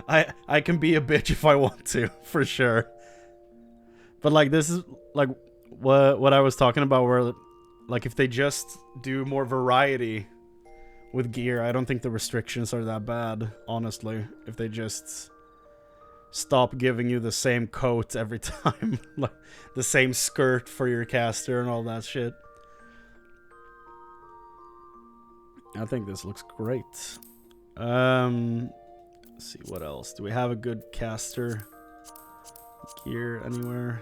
I can be a bitch if I want to, for sure. But, like, this is, like, what I was talking about, where, like, if they just do more variety with gear, I don't think the restrictions are that bad, honestly. If they just stop giving you the same coat every time. Like, the same skirt for your caster and all that shit. I think this looks great. Let's see, what else? Do we have a good caster gear anywhere?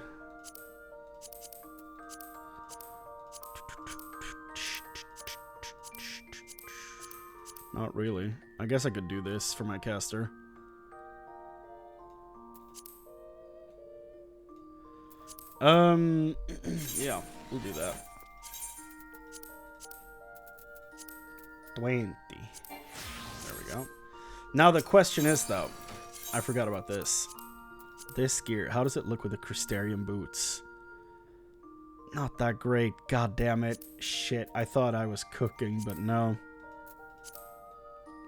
Not really. I guess I could do this for my caster. Yeah, we'll do that. 20. There we go. Now the question is, though, I forgot about this. This gear, how does it look with the Crystarium boots? Not that great. God damn it. Shit, I thought I was cooking, but no.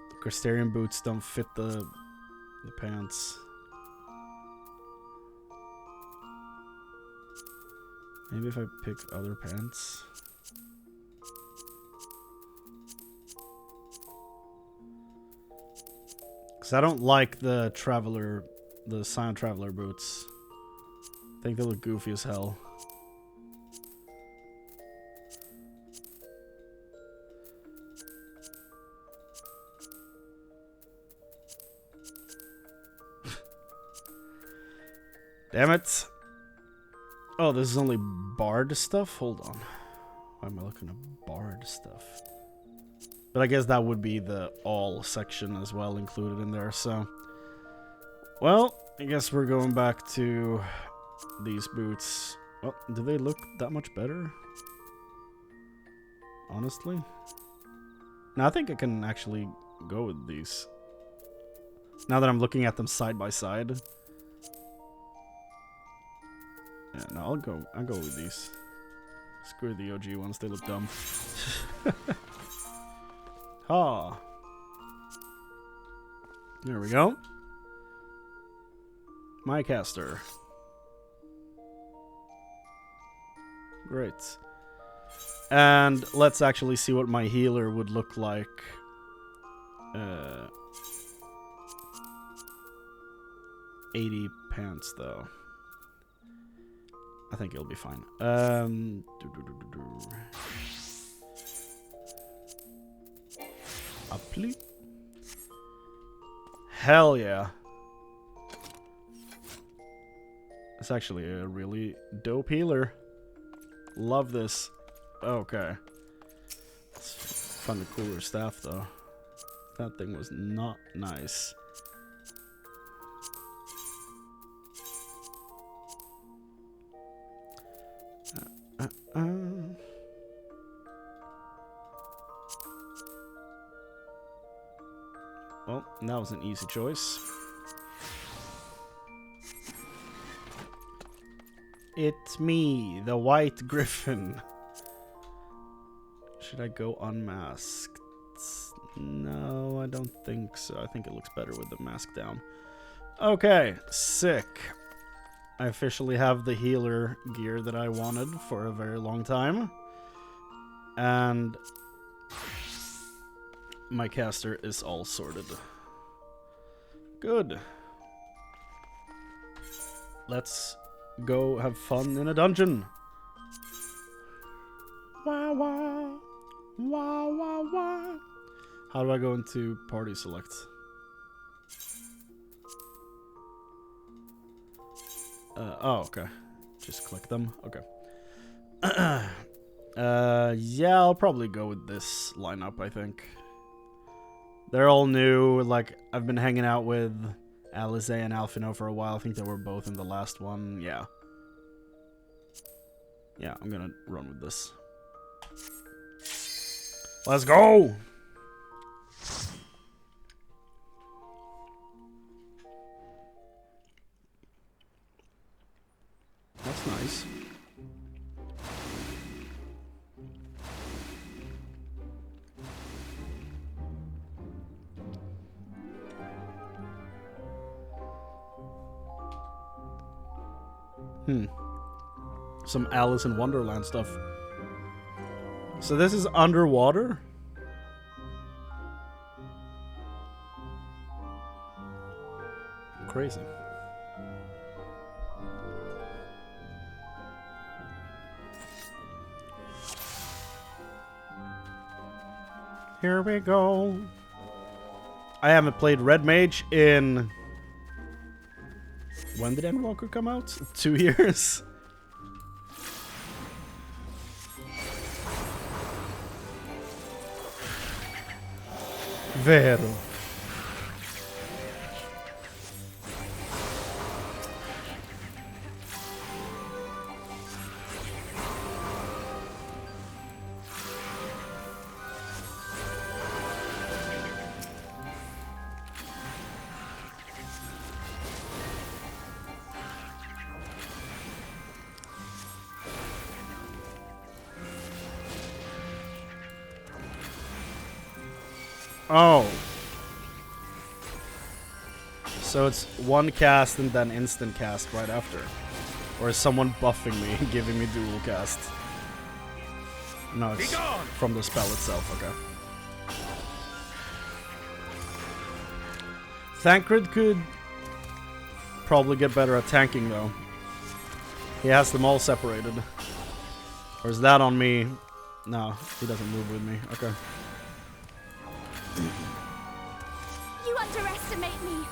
The Crystarium boots don't fit the pants. Maybe if I pick other pants. Because I don't like the Scion Traveler boots. I think they look goofy as hell. Damn it. Oh, this is only Bard stuff? Hold on. Why am I looking at Bard stuff? But I guess that would be the all section as well included in there, so... Well, I guess we're going back to these boots. Well, do they look that much better? Honestly? No, I think I can actually go with these. Now that I'm looking at them side by side. Yeah, no, I'll go with these. Screw the OG ones, they look dumb. Ha. There we go. My caster. Great. And let's actually see what my healer would look like. 80 pants though. I think it'll be fine. Apply. Hell yeah. It's actually a really dope healer. Love this. Okay. Let's find the cooler staff though. That thing was not nice. Well, that was an easy choice. It's me, the White Griffin. Should I go unmasked? No, I don't think so. I think it looks better with the mask down. Okay, sick. I officially have the healer gear that I wanted for a very long time. And my caster is all sorted. Good. Let's go have fun in a dungeon. Wah wah. Wah wah wah. How do I go into party select? Oh, okay. Just click them. Okay. Yeah, I'll probably go with this lineup, I think. They're all new. Like, I've been hanging out with Alize and Alphino for a while. I think they were both in the last one. Yeah. Yeah, I'm gonna run with this. Let's go! That's nice. Some Alice in Wonderland stuff. So this is underwater? Crazy. Here we go. I haven't played Red Mage in... When did Endwalker come out? 2 years? Vero. Oh. So it's one cast and then instant cast right after. Or is someone buffing me and giving me dual cast? No, it's from the spell itself, okay. Thancred could probably get better at tanking though. He has them all separated. Or is that on me? No, he doesn't move with me. Okay. You underestimate me.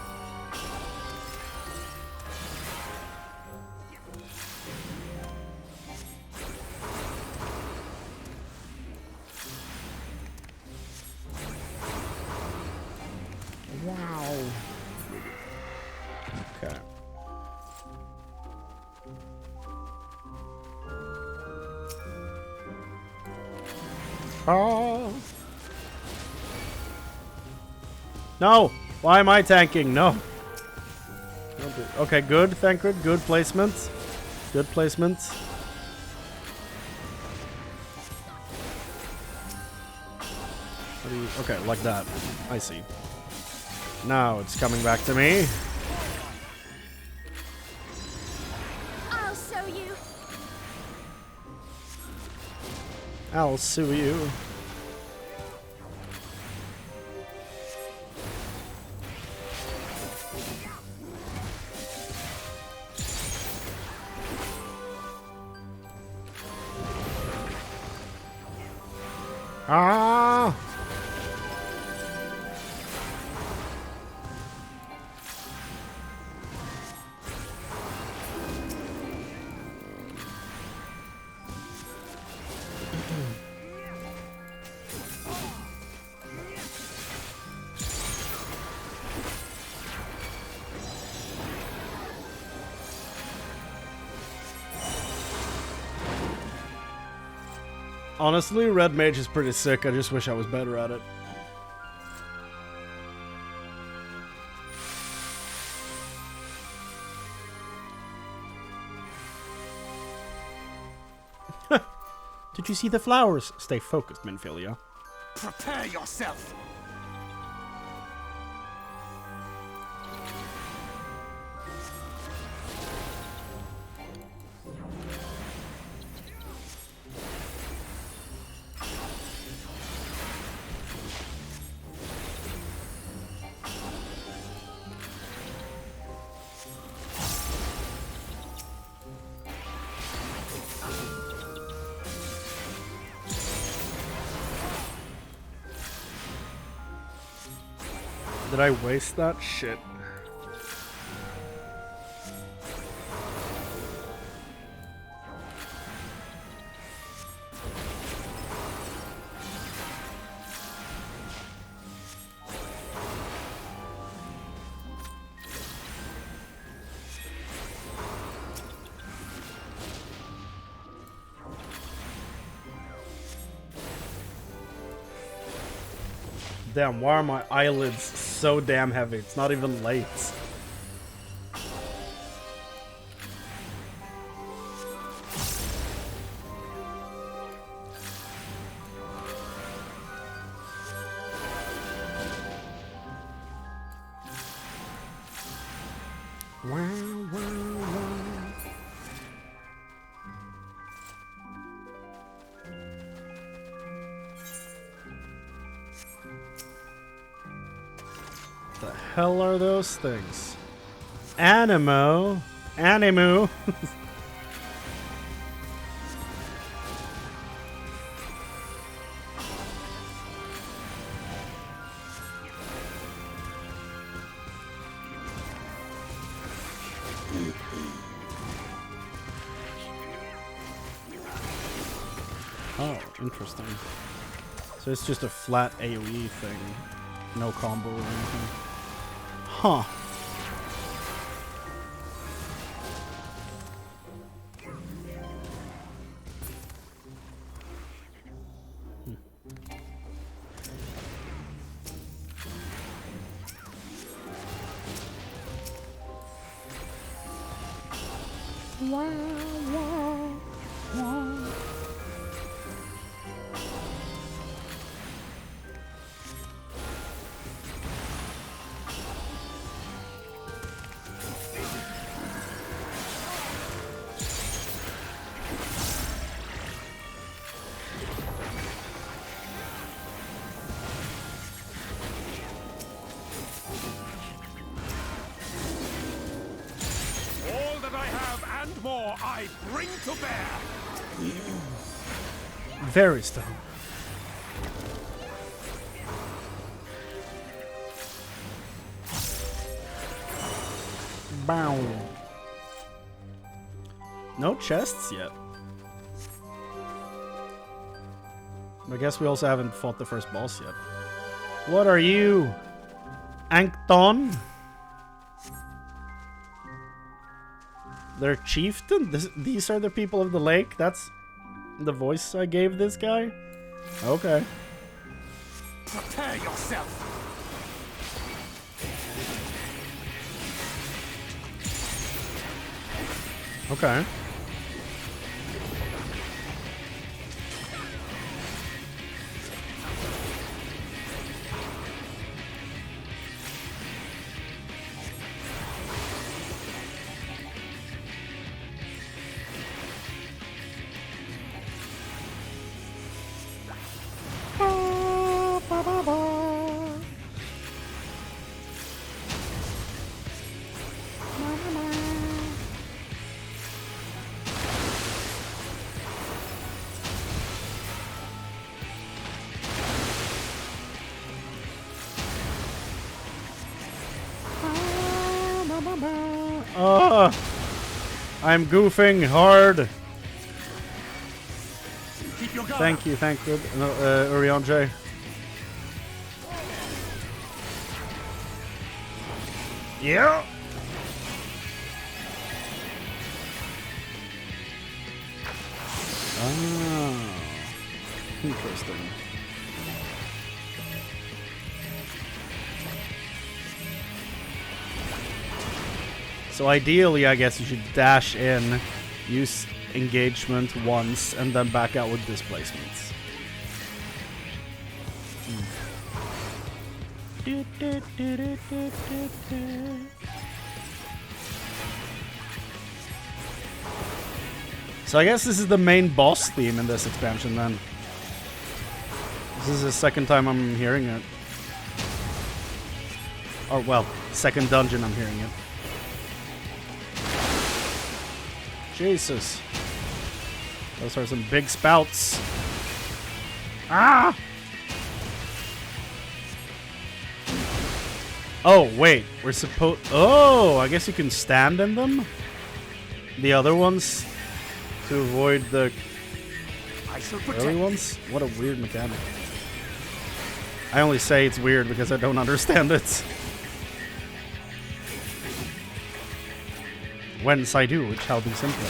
Wow. Okay. Oh. No! Why am I tanking? No. Okay, good, Thancred. Good placement. Good placement. What do you... Okay, like that. I see. Now it's coming back to me. I'll show you. I'll sue you. Ah! Honestly, Red Mage is pretty sick. I just wish I was better at it. Did you see the flowers? Stay focused, Minfilia. Prepare yourself! Did I waste that? Shit. Damn, why are my eyelids so damn heavy? It's not even late. The hell are those things? Animo. Animu. Oh, interesting. So it's just a flat AoE thing. No combo or anything. Huh. and more I bring to bear. Very stone. Bow. No chests yet. I guess we also haven't fought the first boss yet. What are you? Ankton? They're chieftain? These are the people of the lake? That's the voice I gave this guy? Okay. Prepare yourself. Okay. I'm goofing hard. Keep your guard. Thank you, Urianjay. Yeah. Ah, interesting. So ideally, I guess you should dash in, use engagement once, and then back out with displacements. So I guess this is the main boss theme in this expansion then. This is the second time I'm hearing it. Or well, second dungeon I'm hearing it. Jesus. Those are some big spouts. Ah! Oh, wait. We're supposed... Oh, I guess you can stand in them? The other ones? To avoid the early ones? What a weird mechanic. I only say it's weird because I don't understand it. Whence I do, it shall be simpler.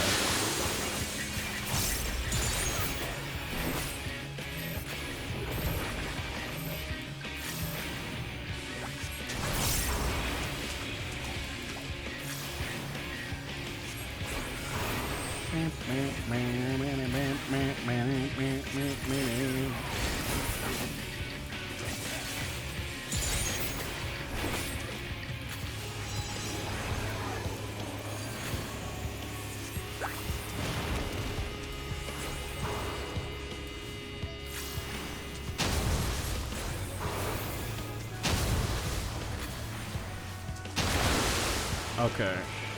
Okay,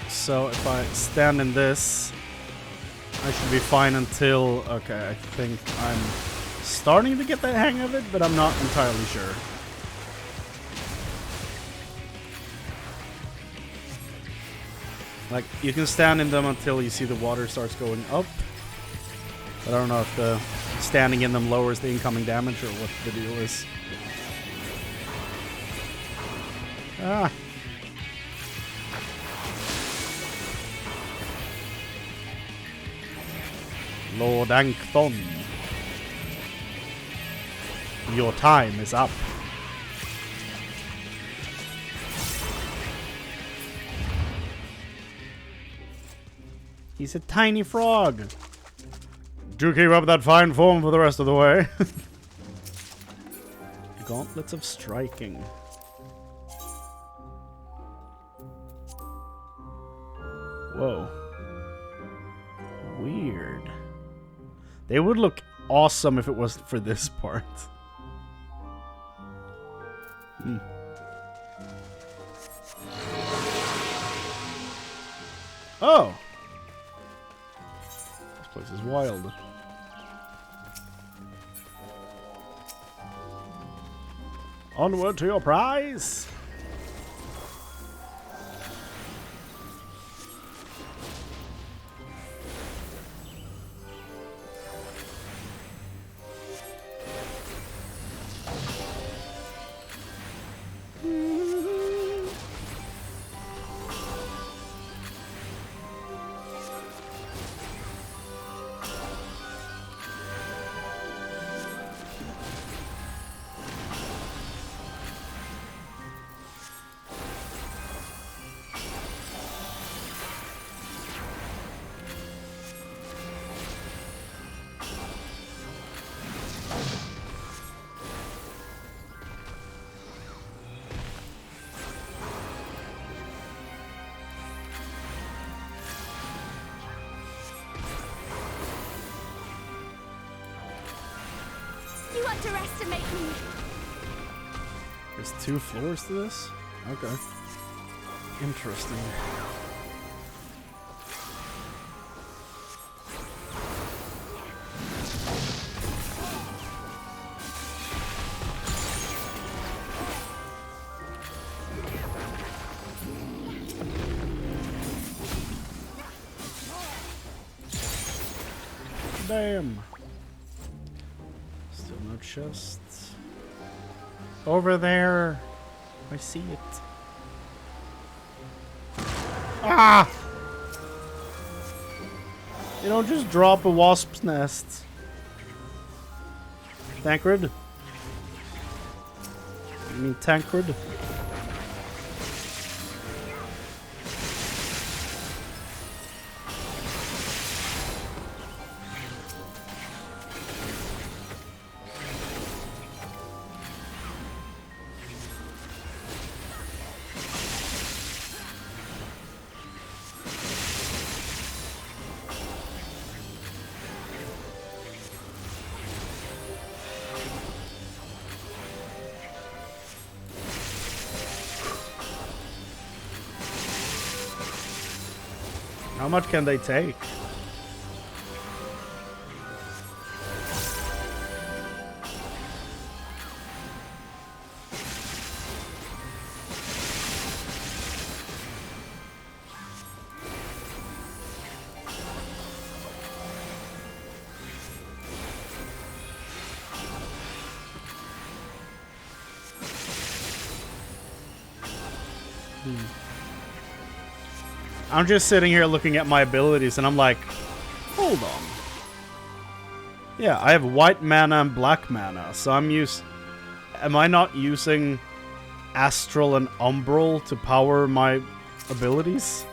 so if I stand in this, I should be fine until... Okay, I think I'm starting to get the hang of it, but I'm not entirely sure. Like, you can stand in them until you see the water starts going up. But I don't know if the standing in them lowers the incoming damage or what the deal is. Ah! Lord Ankthon, your time is up. He's a tiny frog. Do keep up that fine form for the rest of the way. Gauntlets of Striking. Whoa. Weird. They would look awesome if it wasn't for this part. Hmm. Oh! place is wild. Onward to your prize! You underestimate me. There's 2 floors to this? Okay. Interesting. Damn. Still no chests. Over there. I see it. Ah! You don't just drop a wasp's nest. Tancred? You mean Tancred? How much can they take? I'm just sitting here looking at my abilities and I'm like, hold on. Yeah, I have white mana and black mana, so am I not using Astral and Umbral to power my abilities?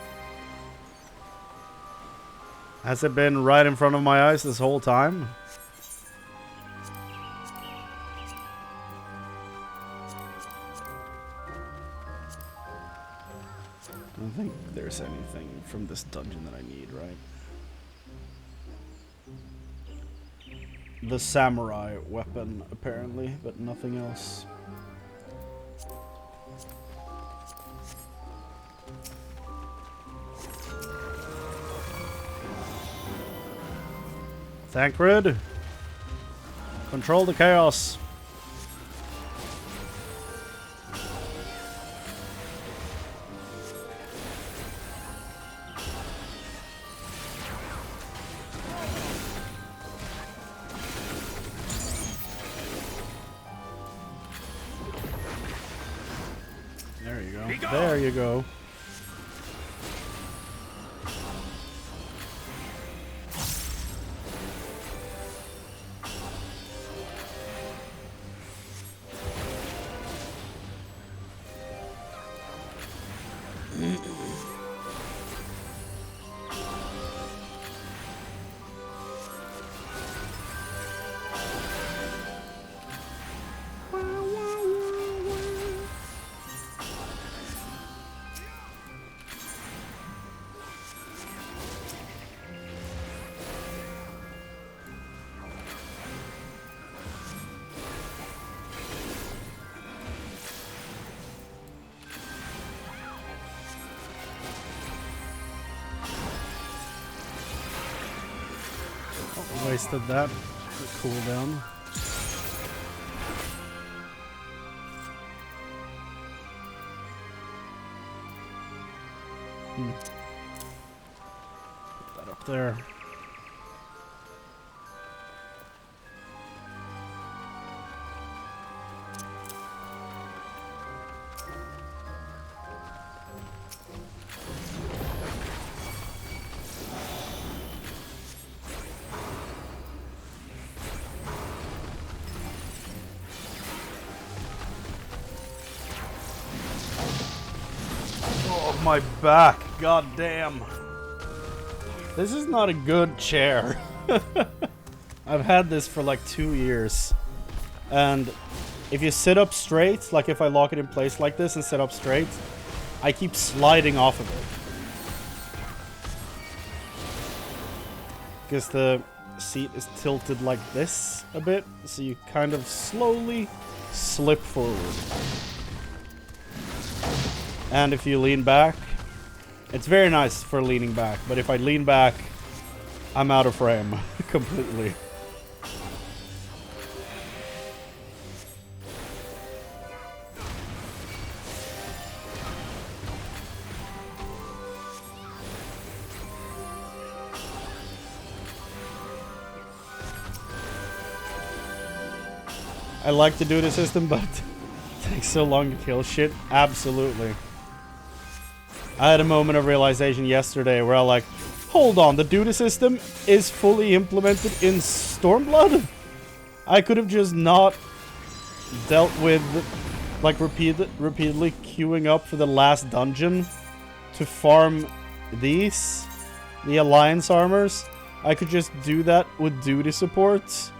Has it been right in front of my eyes this whole time? I don't think there's anything from this dungeon that I need, right? The samurai weapon, apparently, but nothing else. Tancred, control the chaos. There you go. There you go. Wasted that cooldown. Put that up there. Oh, my back. God damn. This is not a good chair. I've had this for like 2 years. And if you sit up straight, like if I lock it in place like this and sit up straight, I keep sliding off of it. Because the seat is tilted like this a bit, so you kind of slowly slip forward. And if you lean back, it's very nice for leaning back, but if I lean back, I'm out of frame completely. I like to do the system, but it takes so long to kill shit. Absolutely. I had a moment of realization yesterday where I like, hold on, the duty system is fully implemented in Stormblood? I could have just not dealt with, like, repeatedly queuing up for the last dungeon to farm these, the Alliance armors. I could just do that with duty support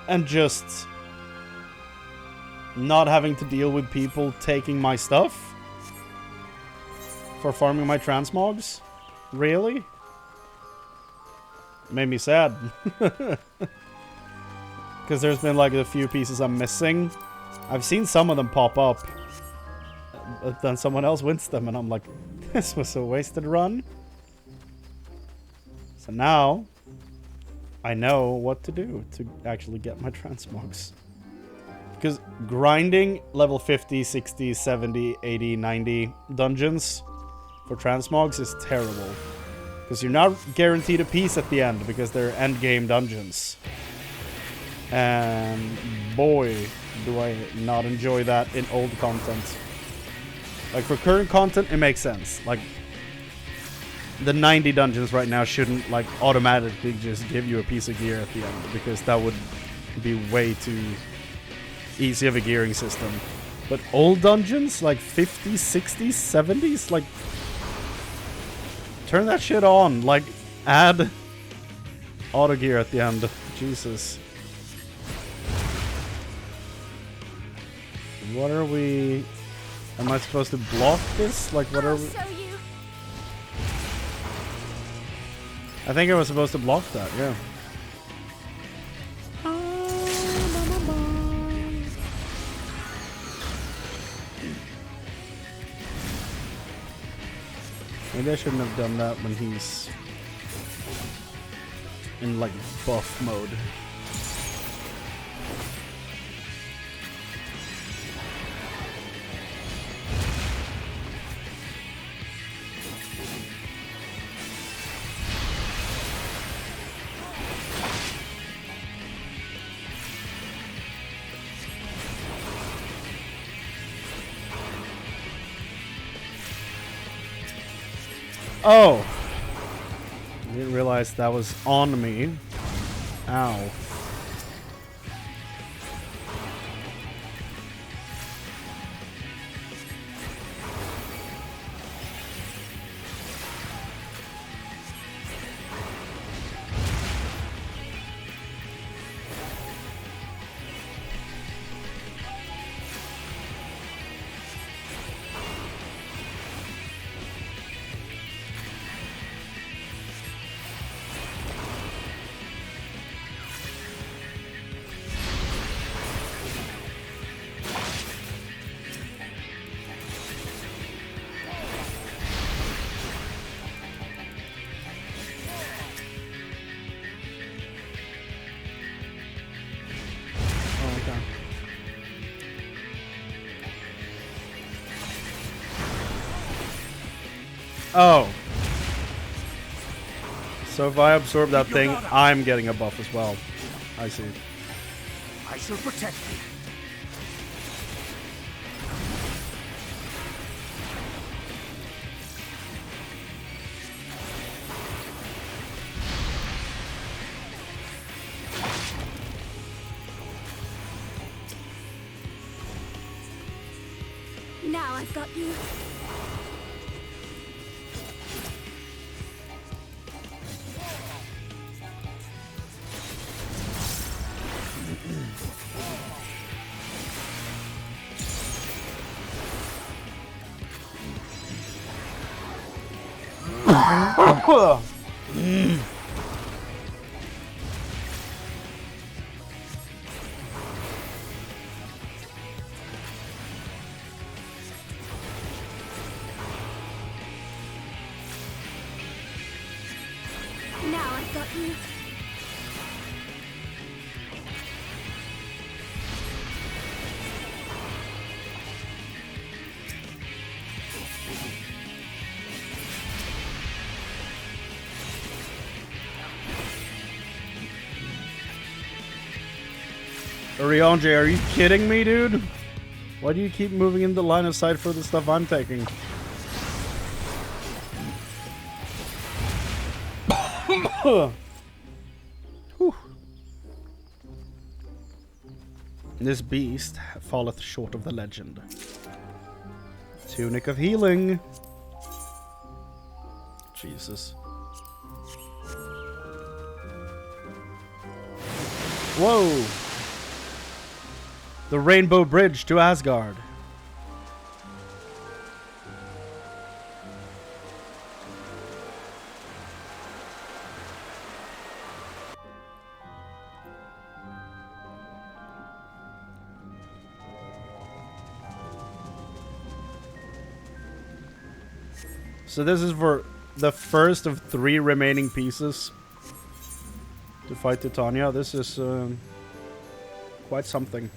and just not having to deal with people taking my stuff for farming my transmogs? Really? Made me sad. Because there's been like a few pieces I'm missing. I've seen some of them pop up, but then someone else wins them and I'm like, this was a wasted run. So now I know what to do to actually get my transmogs. Because grinding level 50, 60, 70, 80, 90 dungeons for transmogs is terrible. Because you're not guaranteed a piece at the end, because they're endgame dungeons. And boy, do I not enjoy that in old content. Like for current content, it makes sense. Like the 90 dungeons right now shouldn't like automatically just give you a piece of gear at the end, because that would be way too easy of a gearing system. But old dungeons, like 50s, 60s, 70s, like turn that shit on. Like add auto gear at the end. Jesus. What are we... Am I supposed to block this? Like what are we... I think I was supposed to block that, yeah. Maybe I shouldn't have done that when he's in like buff mode. Oh! I didn't realize that was on me. Ow. Oh. So if I absorb that thing, I'm getting a buff as well. I see. I shall protect you. Now I've got you. Now I've got you. Orionje, are you kidding me, dude? Why do you keep moving in the line of sight for the stuff I'm taking? Whew. This beast falleth short of the legend. Tunic of healing. Jesus. Whoa! The Rainbow Bridge to Asgard. So this is for the first of 3 remaining pieces to fight Titania. This is quite something.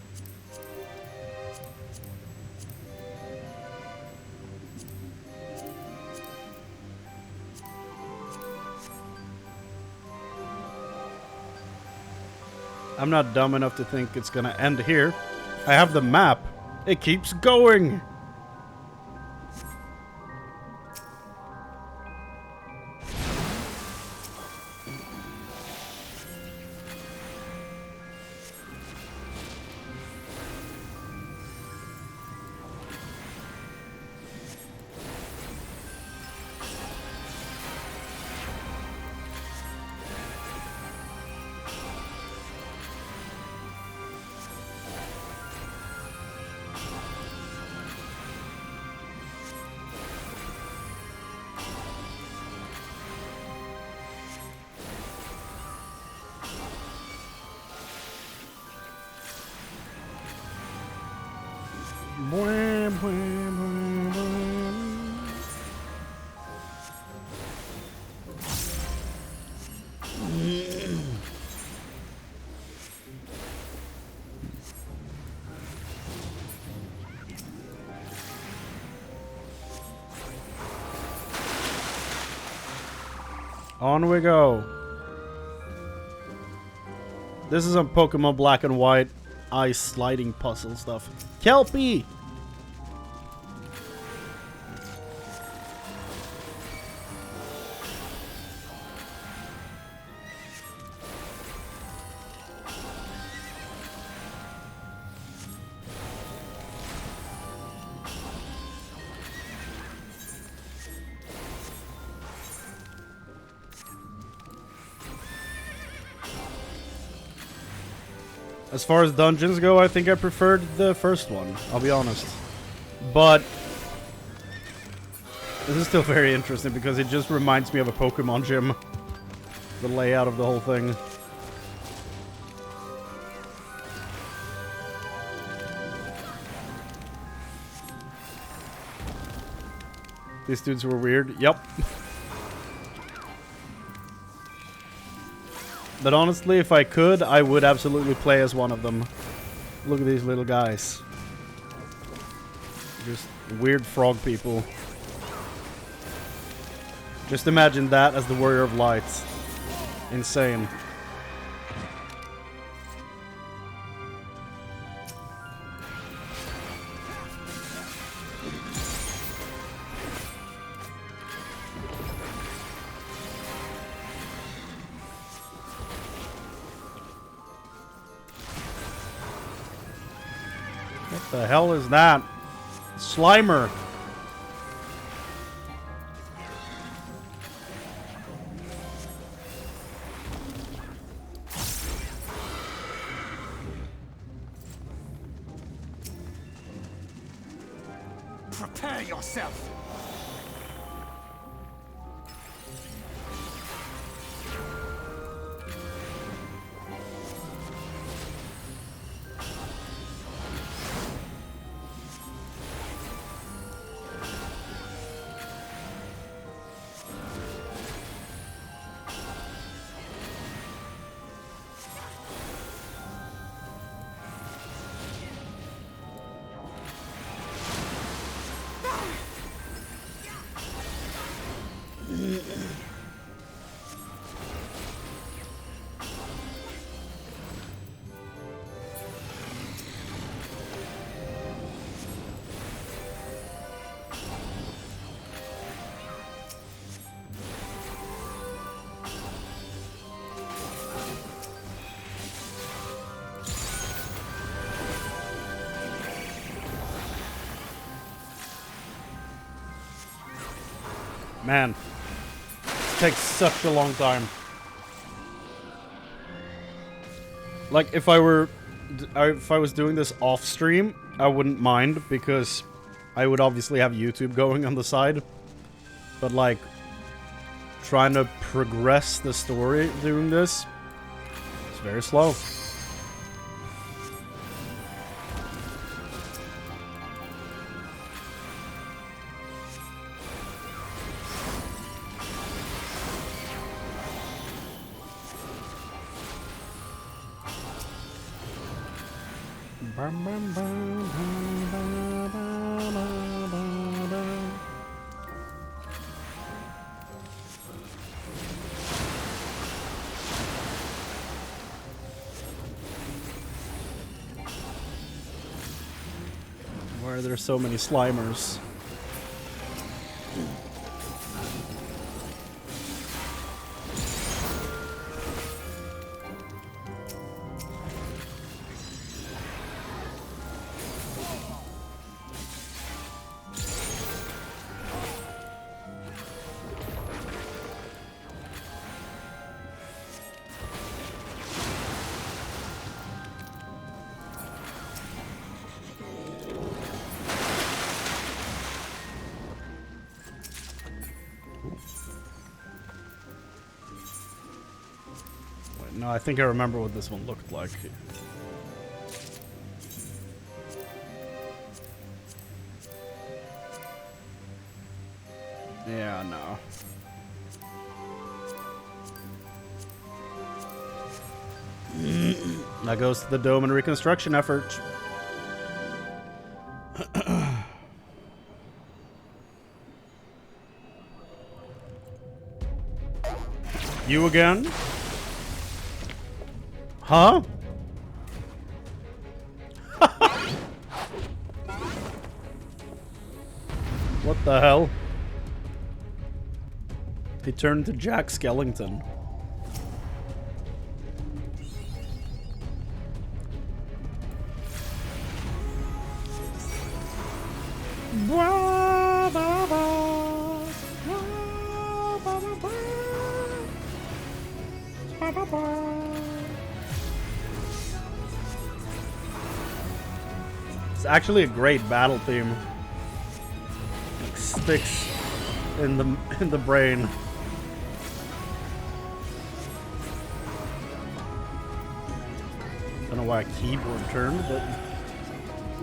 I'm not dumb enough to think it's gonna end here. I have the map. It keeps going. On we go. This is some Pokemon Black and White ice sliding puzzle stuff. Kelpie! As far as dungeons go, I think I preferred the first one, I'll be honest. But this is still very interesting because it just reminds me of a Pokemon gym. The layout of the whole thing. These dudes were weird. Yep. But honestly, if I could, I would absolutely play as one of them. Look at these little guys. Just weird frog people. Just imagine that as the Warrior of Lights. Insane. What the hell is that? Slimer. Prepare yourself! Man, it takes such a long time. Like, if I was doing this off stream, I wouldn't mind, because I would obviously have YouTube going on the side. But like, trying to progress the story doing this, it's very slow. Why are there so many Slimers? No, I think I remember what this one looked like. Yeah, no. That goes to the dome and reconstruction effort. You again? Huh? What the hell? He turned to Jack Skellington. It's actually a great battle theme. Like, sticks in the brain. Don't know why a keyboard turned, but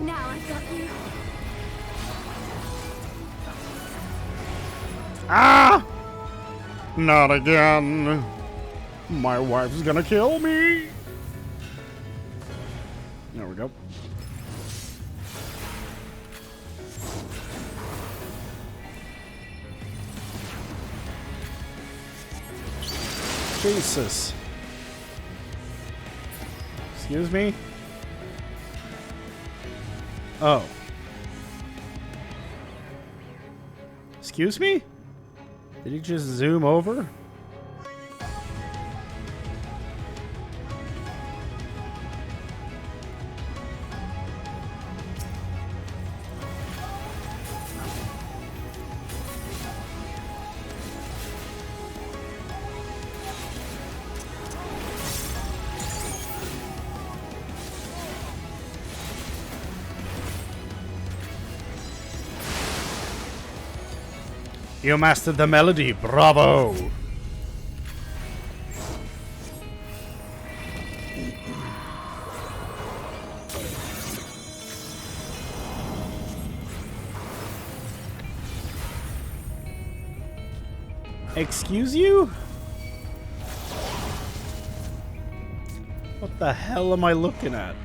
Now I've got you. ah! Not again. My wife's gonna kill me. There we go. Jesus. Excuse me? Oh. Excuse me? Did he just zoom over? You mastered the melody, bravo! Excuse you? What the hell am I looking at?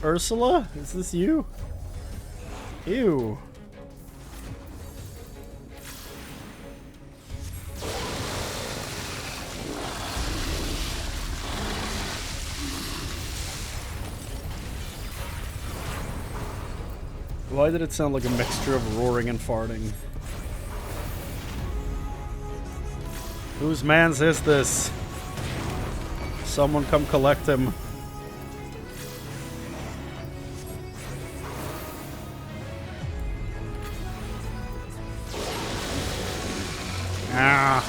Ursula? Is this you? Ew. Why did it sound like a mixture of roaring and farting? Whose man's is this? Someone come collect him. Ah.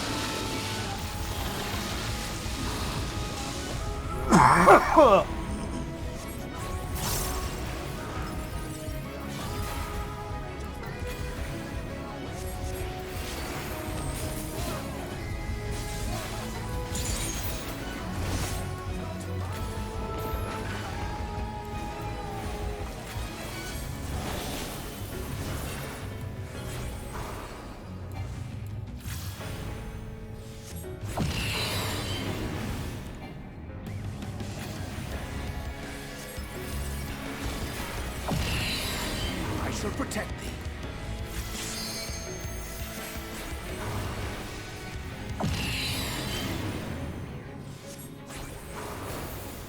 shall protect thee.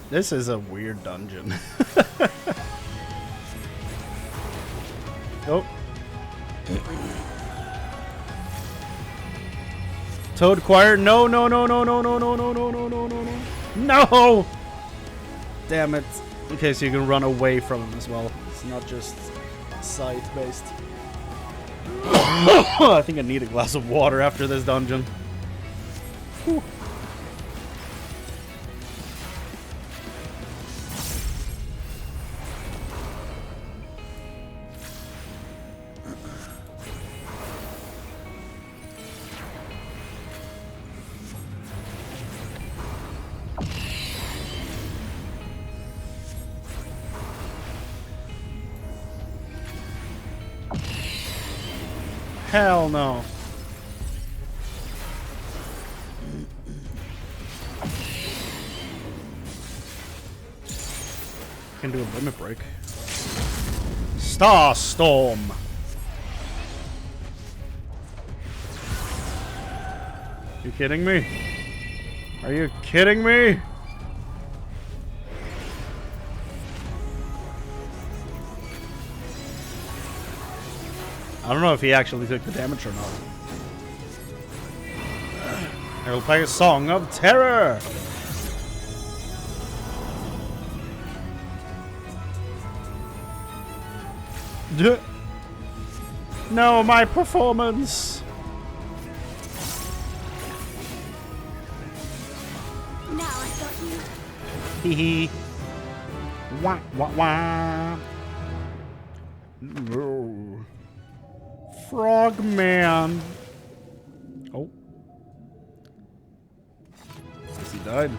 This is a weird dungeon. Oh. Toad Choir, no, no, no, no, no, no, no, no, no, no, no, no, no. No! Damn it. Okay, so you can run away from him as well. It's not just sight-based. I think I need a glass of water after this dungeon. Whew. Hell no. Can do a limit break. Starstorm. You kidding me? Are you kidding me? I don't know if he actually took the damage or not. I will play a song of terror. No, my performance. Now I got you. Hee hee. Wah wah wah. No. Frogman. Oh. Guess he died.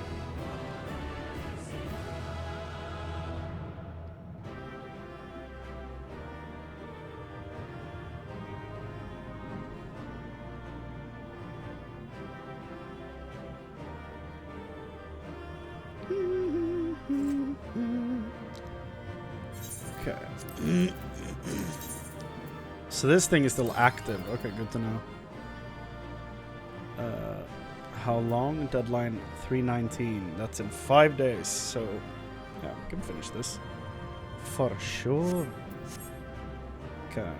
Okay. So this thing is still active. Okay, good to know. How long? Deadline 3/19. That's in 5 days, so yeah, we can finish this. For sure. Okay.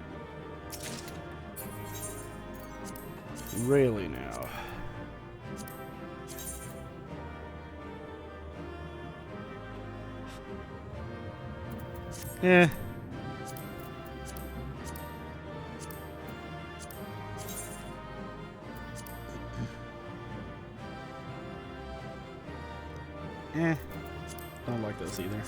Really now. Yeah. Don't like this either.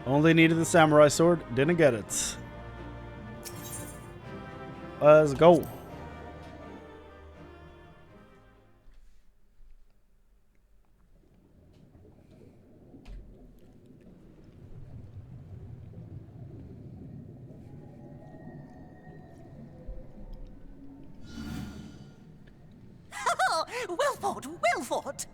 Only needed the samurai sword, didn't get it. Let's go. Well fought, well fought!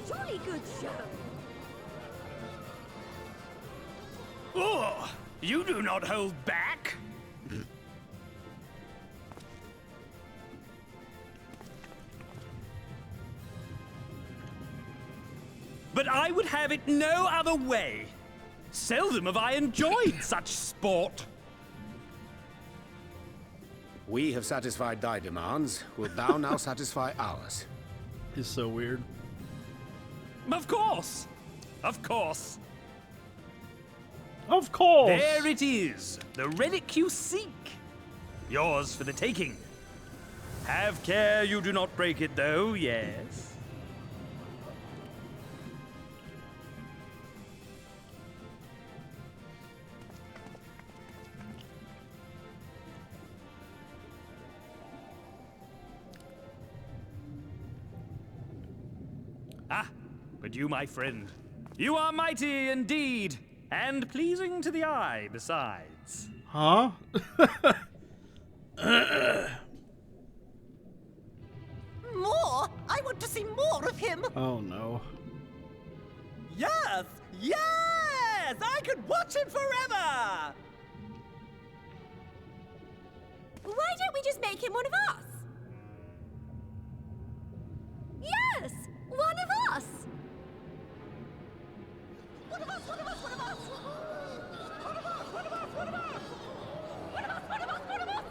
Jolly good show. Oh, you do not hold back. But I would have it no other way. Seldom have I enjoyed such sport. We have satisfied thy demands. Wilt thou now satisfy ours? He's so weird. Of course. Of course. Of course. There it is, the relic you seek. Yours for the taking. Have care you do not break it, though, yes. Ah, but you, my friend, you are mighty indeed. And pleasing to the eye, besides. Huh? More? I want to see more of him! Oh no. Yes! Yes! I could watch him forever! Why don't we just make him one of us? Yes! One of us! One of us, one of us, one of us! One of us, one of us, one of us! One of us, one of us, one of us!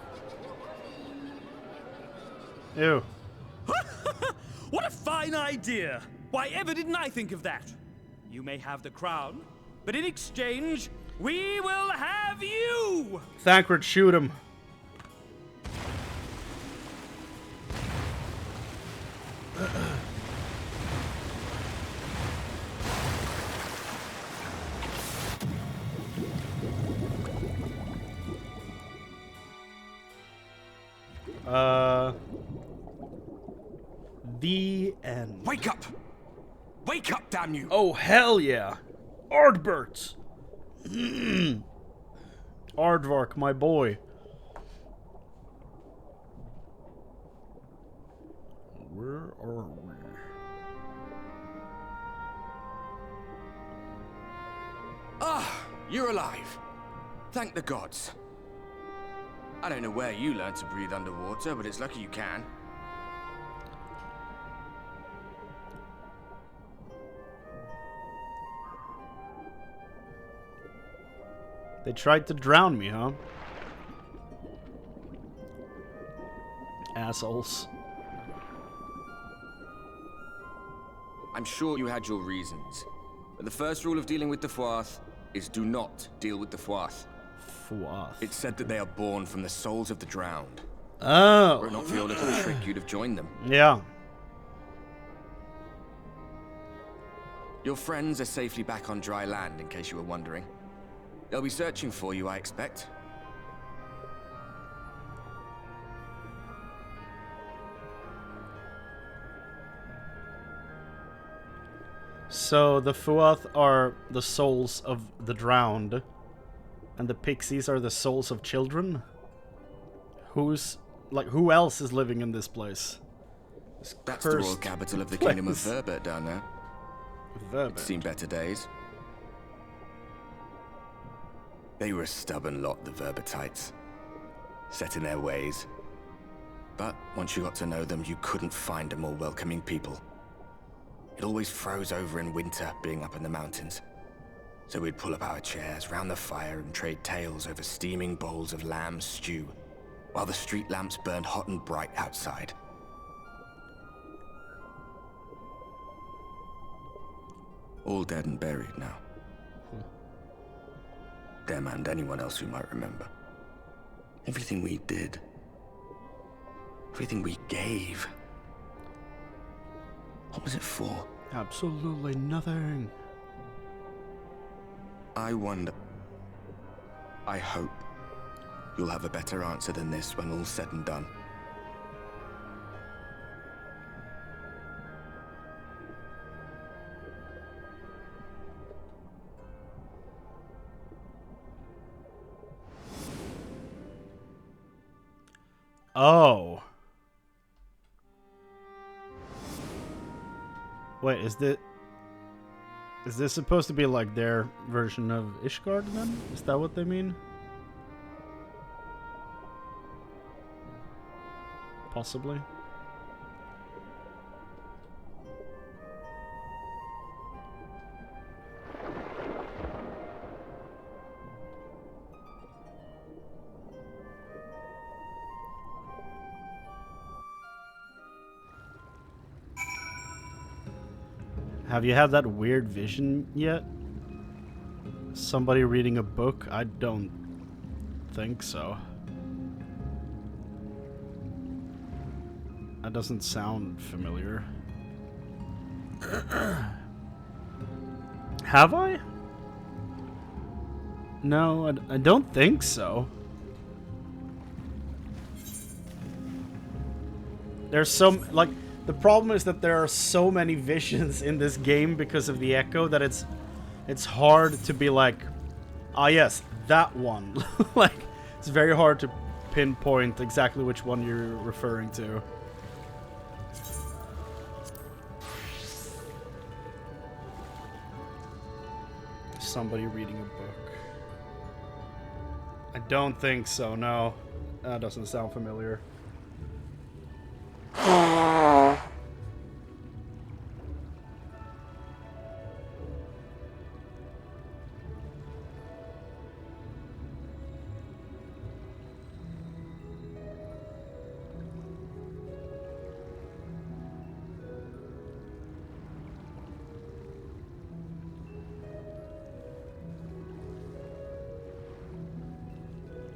Ew. What a fine idea! Why ever didn't I think of that? You may have the crown, but in exchange, we will have you! Thancred, shoot him. The end. Wake up! Wake up, damn you! Oh, hell yeah. Ardbert. Aardvark, my boy. Where are we? Ah, you're alive. Thank the gods. I don't know where you learned to breathe underwater, but it's lucky you can. They tried to drown me, huh? Assholes. I'm sure you had your reasons. But the first rule of dealing with the Fwath is do not deal with the Fwath. Fwath. It's said that they are born from the souls of the drowned. Oh. Were it not for your little trick, you'd have joined them. Yeah. Your friends are safely back on dry land, in case you were wondering. They'll be searching for you, I expect. So the Fuath are the souls of the drowned, and the pixies are the souls of children? Who else is living in this place? That's the royal capital of the kingdom of Verbert down there. Verbert. It's seen better days. They were a stubborn lot, the Verbertites. Set in their ways. But once you got to know them, you couldn't find a more welcoming people. It always froze over in winter, being up in the mountains. So we'd pull up our chairs round the fire and trade tales over steaming bowls of lamb stew, while the street lamps burned hot and bright outside. All dead and buried now. Them and anyone else who might remember. Everything we did. Everything we gave. What was it for? Absolutely nothing. I wonder... I hope you'll have a better answer than this when all's said and done. Oh. Wait, is this supposed to be like their version of Ishgard then? Is that what they mean? Possibly. Have you had that weird vision yet? Somebody reading a book? I don't think so. That doesn't sound familiar. Have I? No, I don't think so. There's some, like, the problem is that there are so many visions in this game because of the echo that it's hard to be like, ah yes, that one. Like, it's very hard to pinpoint exactly which one you're referring to. Somebody reading a book. I don't think so, no. That doesn't sound familiar.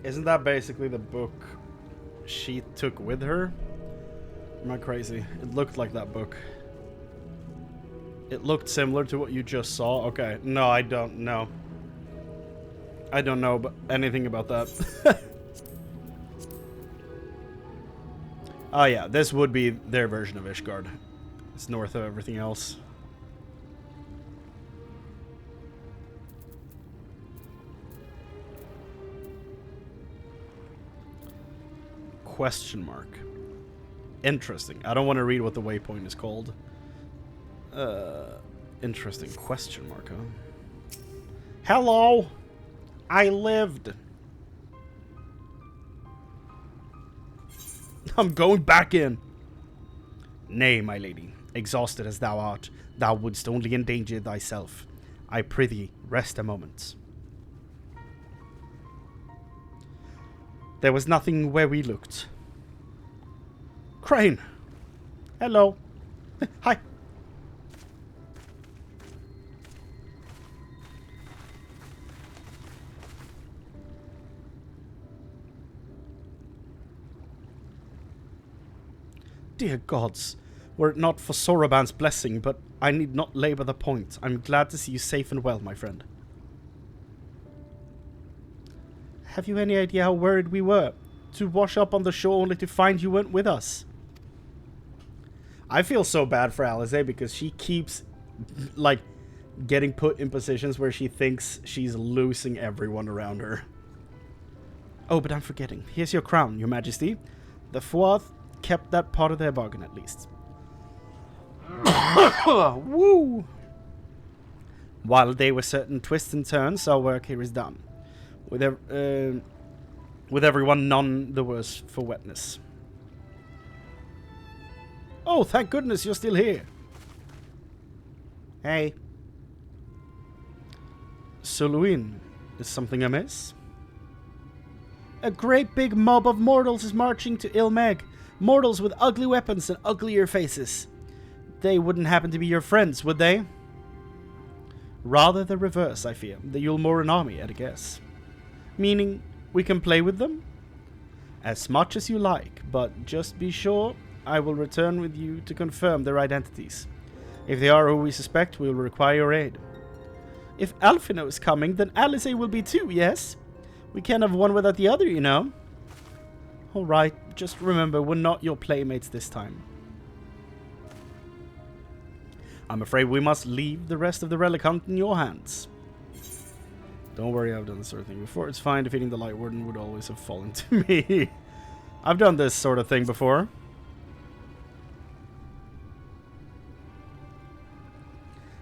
Isn't that basically the book she took with her? Am I crazy? It looked like that book. It looked similar to what you just saw. Okay, no, I don't know. I don't know anything about that. Oh yeah, this would be their version of Ishgard. It's north of everything else. Question mark. Interesting. I don't want to read what the waypoint is called. Interesting. Question mark, huh? Hello! I lived! I'm going back in! Nay, my lady. Exhausted as thou art, thou wouldst only endanger thyself. I prithee, rest a moment. There was nothing where we looked. Chrane! Hello! Hi! Dear gods, were it not for Soroban's blessing, but I need not labor the point. I'm glad to see you safe and well, my friend. Have you any idea how worried we were? To wash up on the shore only to find you weren't with us. I feel so bad for Alize because she keeps like, getting put in positions where she thinks she's losing everyone around her. Oh, but I'm forgetting. Here's your crown, your majesty. The Vods kept that part of their bargain, at least. Woo! While there were certain twists and turns, our work here is done. With everyone none the worse for wetness. Oh, thank goodness you're still here. Hey. Suluin, is something amiss? A great big mob of mortals is marching to Ilmeg. Mortals with ugly weapons and uglier faces. They wouldn't happen to be your friends, would they? Rather the reverse, I fear. The Yulmoran army, at a guess. Meaning, we can play with them? As much as you like, but just be sure I will return with you to confirm their identities. If they are who we suspect, we will require your aid. If Alphino is coming, then Alice will be too, yes? We can't have one without the other, you know. Alright, just remember, we're not your playmates this time. I'm afraid we must leave the rest of the relic hunt in your hands. Don't worry, I've done this sort of thing before. It's fine, defeating the Light Warden would always have fallen to me. I've done this sort of thing before.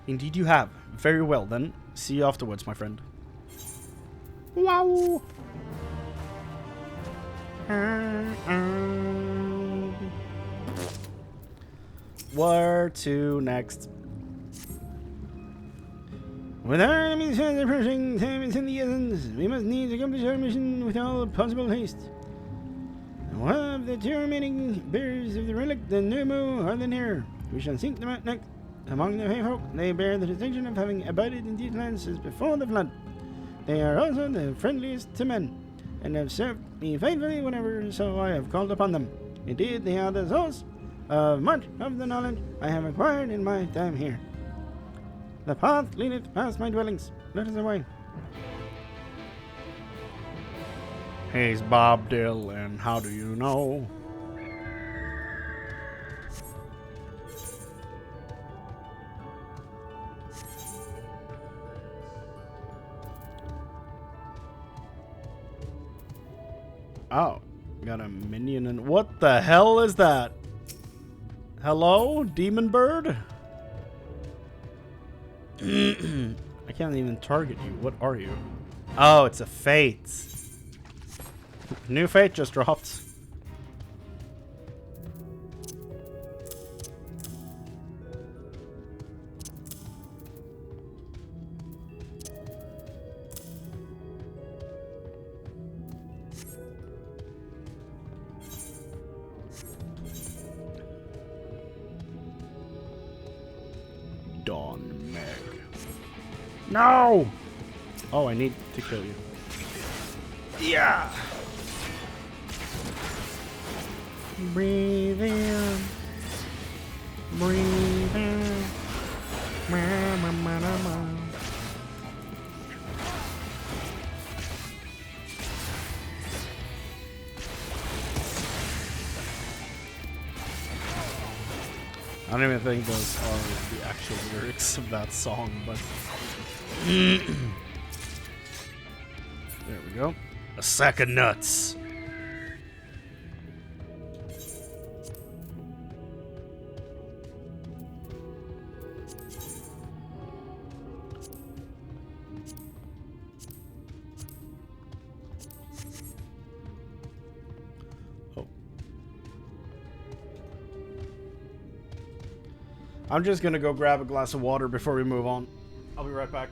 Indeed you have. Very well then. See you afterwards, my friend. Wow! Where to next? With our enemies approaching, time is in the essence. We must need to accomplish our mission with all possible haste. One of the two remaining bearers of the relic, the Numu, are the nearer. We shall seek them out next. Among the Hay folk, they bear the distinction of having abided in these lands since before the flood. They are also the friendliest to men, and have served me faithfully whenever so I have called upon them. Indeed, they are the source of much of the knowledge I have acquired in my time here. The path leadeth past my dwellings. Let us away. He's Bob Dylan. How do you know? Oh, got a minion and what the hell is that? Hello, demon bird? I can't even target you. What are you? Oh, it's a fate. New fate just dropped. Dawn Meg. No! Oh, I need to kill you. Yeah! Breathe in. Breathe in. Ma, ma, ma, ma, ma. I don't even think those are the actual lyrics of that song, but there we go. A sack of nuts. I'm just gonna go grab a glass of water before we move on. I'll be right back.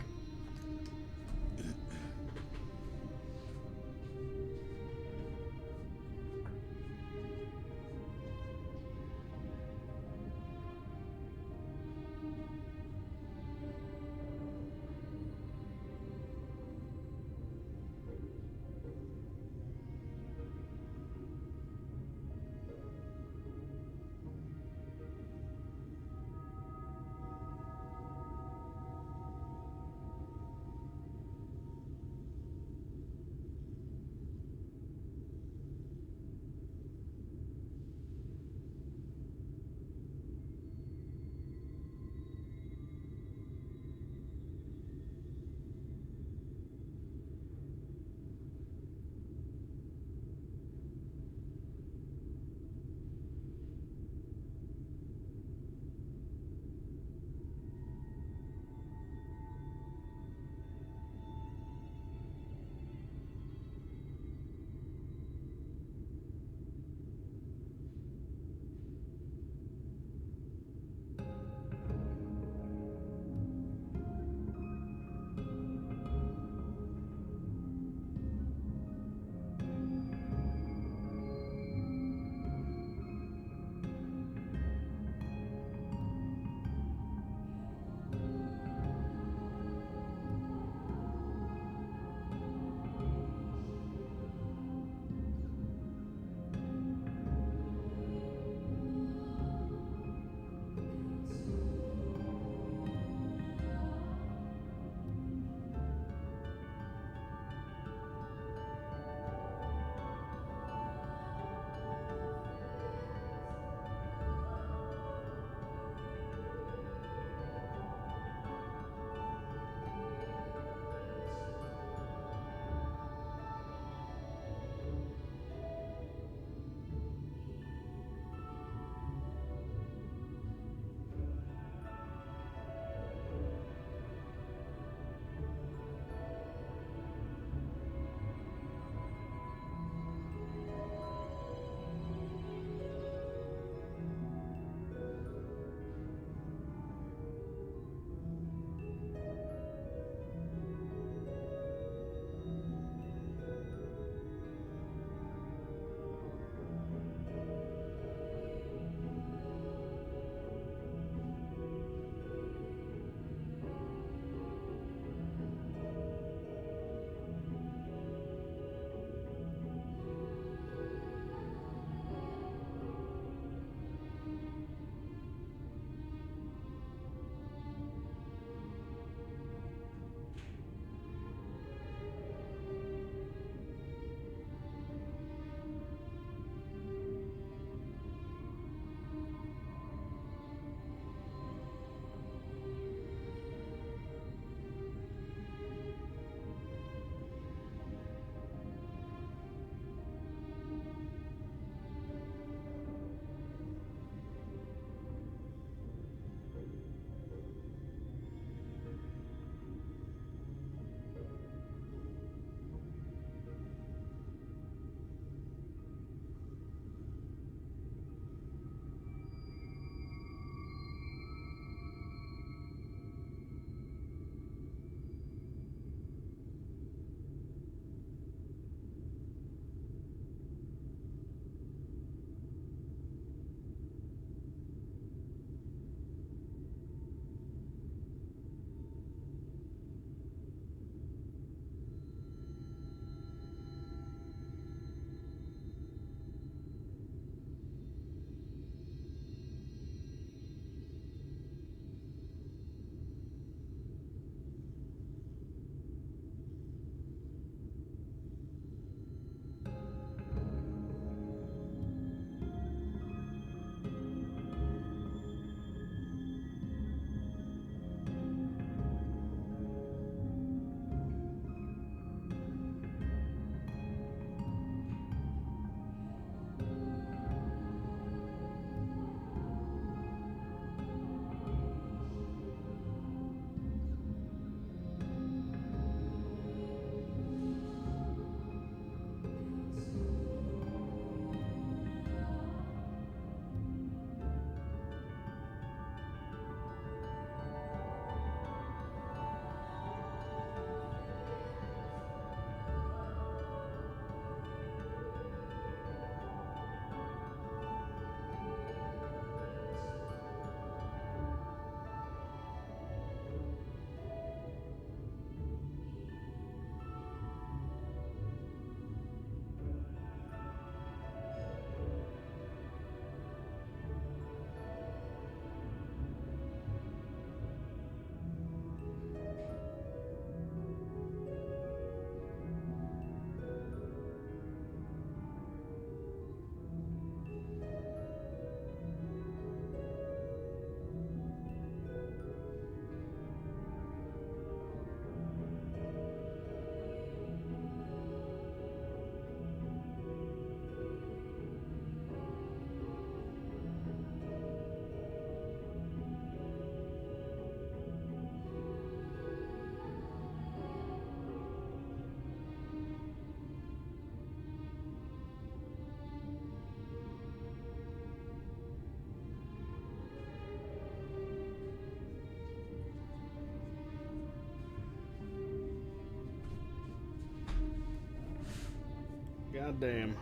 Goddamn.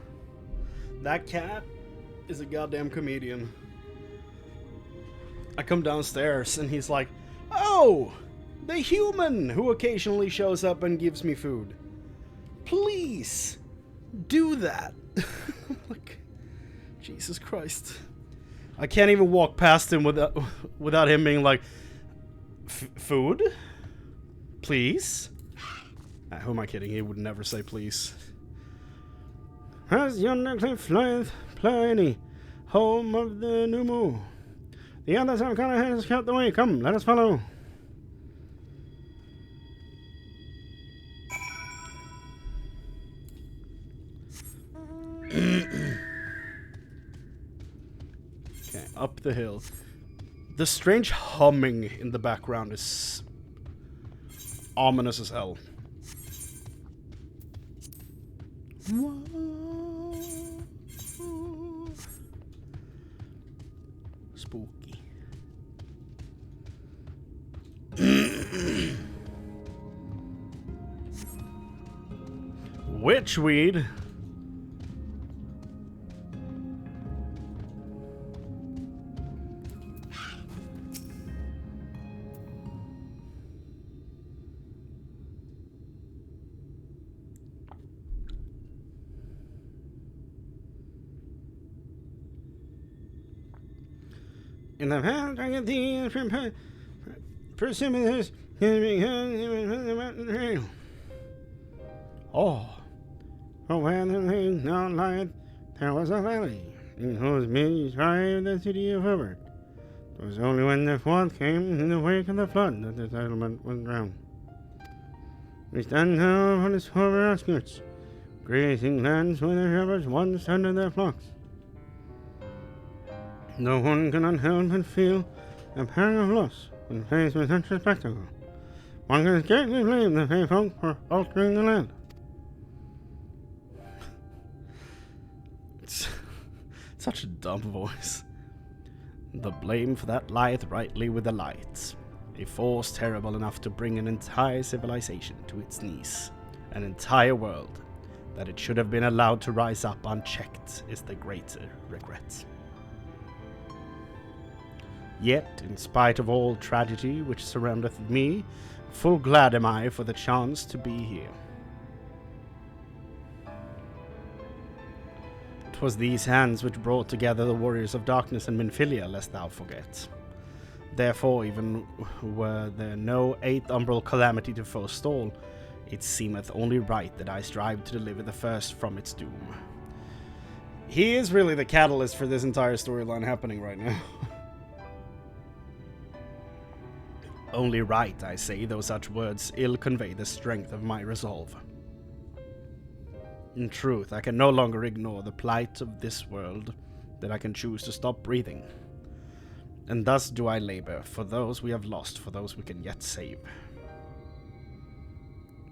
That cat is a goddamn comedian. I come downstairs and he's like, "Oh, the human who occasionally shows up and gives me food. Please do that." Like, Jesus Christ. I can't even walk past him without him being like, "Food? Please?" Who am I kidding? He would never say please. "As yonder cliff flieth Pliny, home of the new moon. The others have gone ahead and scout the way. Come, let us follow." Okay, up the hill. The strange humming in the background is ominous as hell. Spooky. Witchweed. In the past, I get the persimmons. Oh, when the thing not light, there was a valley in whose midst thrived the city of Herbert. It was only when the flood came in the wake of the flood that the settlement was drowned. We stand now on its former outskirts, grazing lands where the shepherds once tended their flocks. No one cannot help but feel a pang of loss when faced with such a spectacle. One can scarcely blame the fair folk for altering the land. It's such a dumb voice. The blame for that lieth rightly with the light. A force terrible enough to bring an entire civilization to its knees. An entire world. That it should have been allowed to rise up unchecked is the greater regret. Yet, in spite of all tragedy which surroundeth me, full glad am I for the chance to be here. 'Twas these hands which brought together the warriors of darkness and Minfilia, lest thou forget. Therefore, even were there no eighth umbral calamity to forestall, it seemeth only right that I strive to deliver the first from its doom. He is really the catalyst for this entire storyline happening right now. Only right, I say, though such words ill convey the strength of my resolve. In truth, I can no longer ignore the plight of this world, that I can choose to stop breathing. And thus do I labor, for those we have lost, for those we can yet save.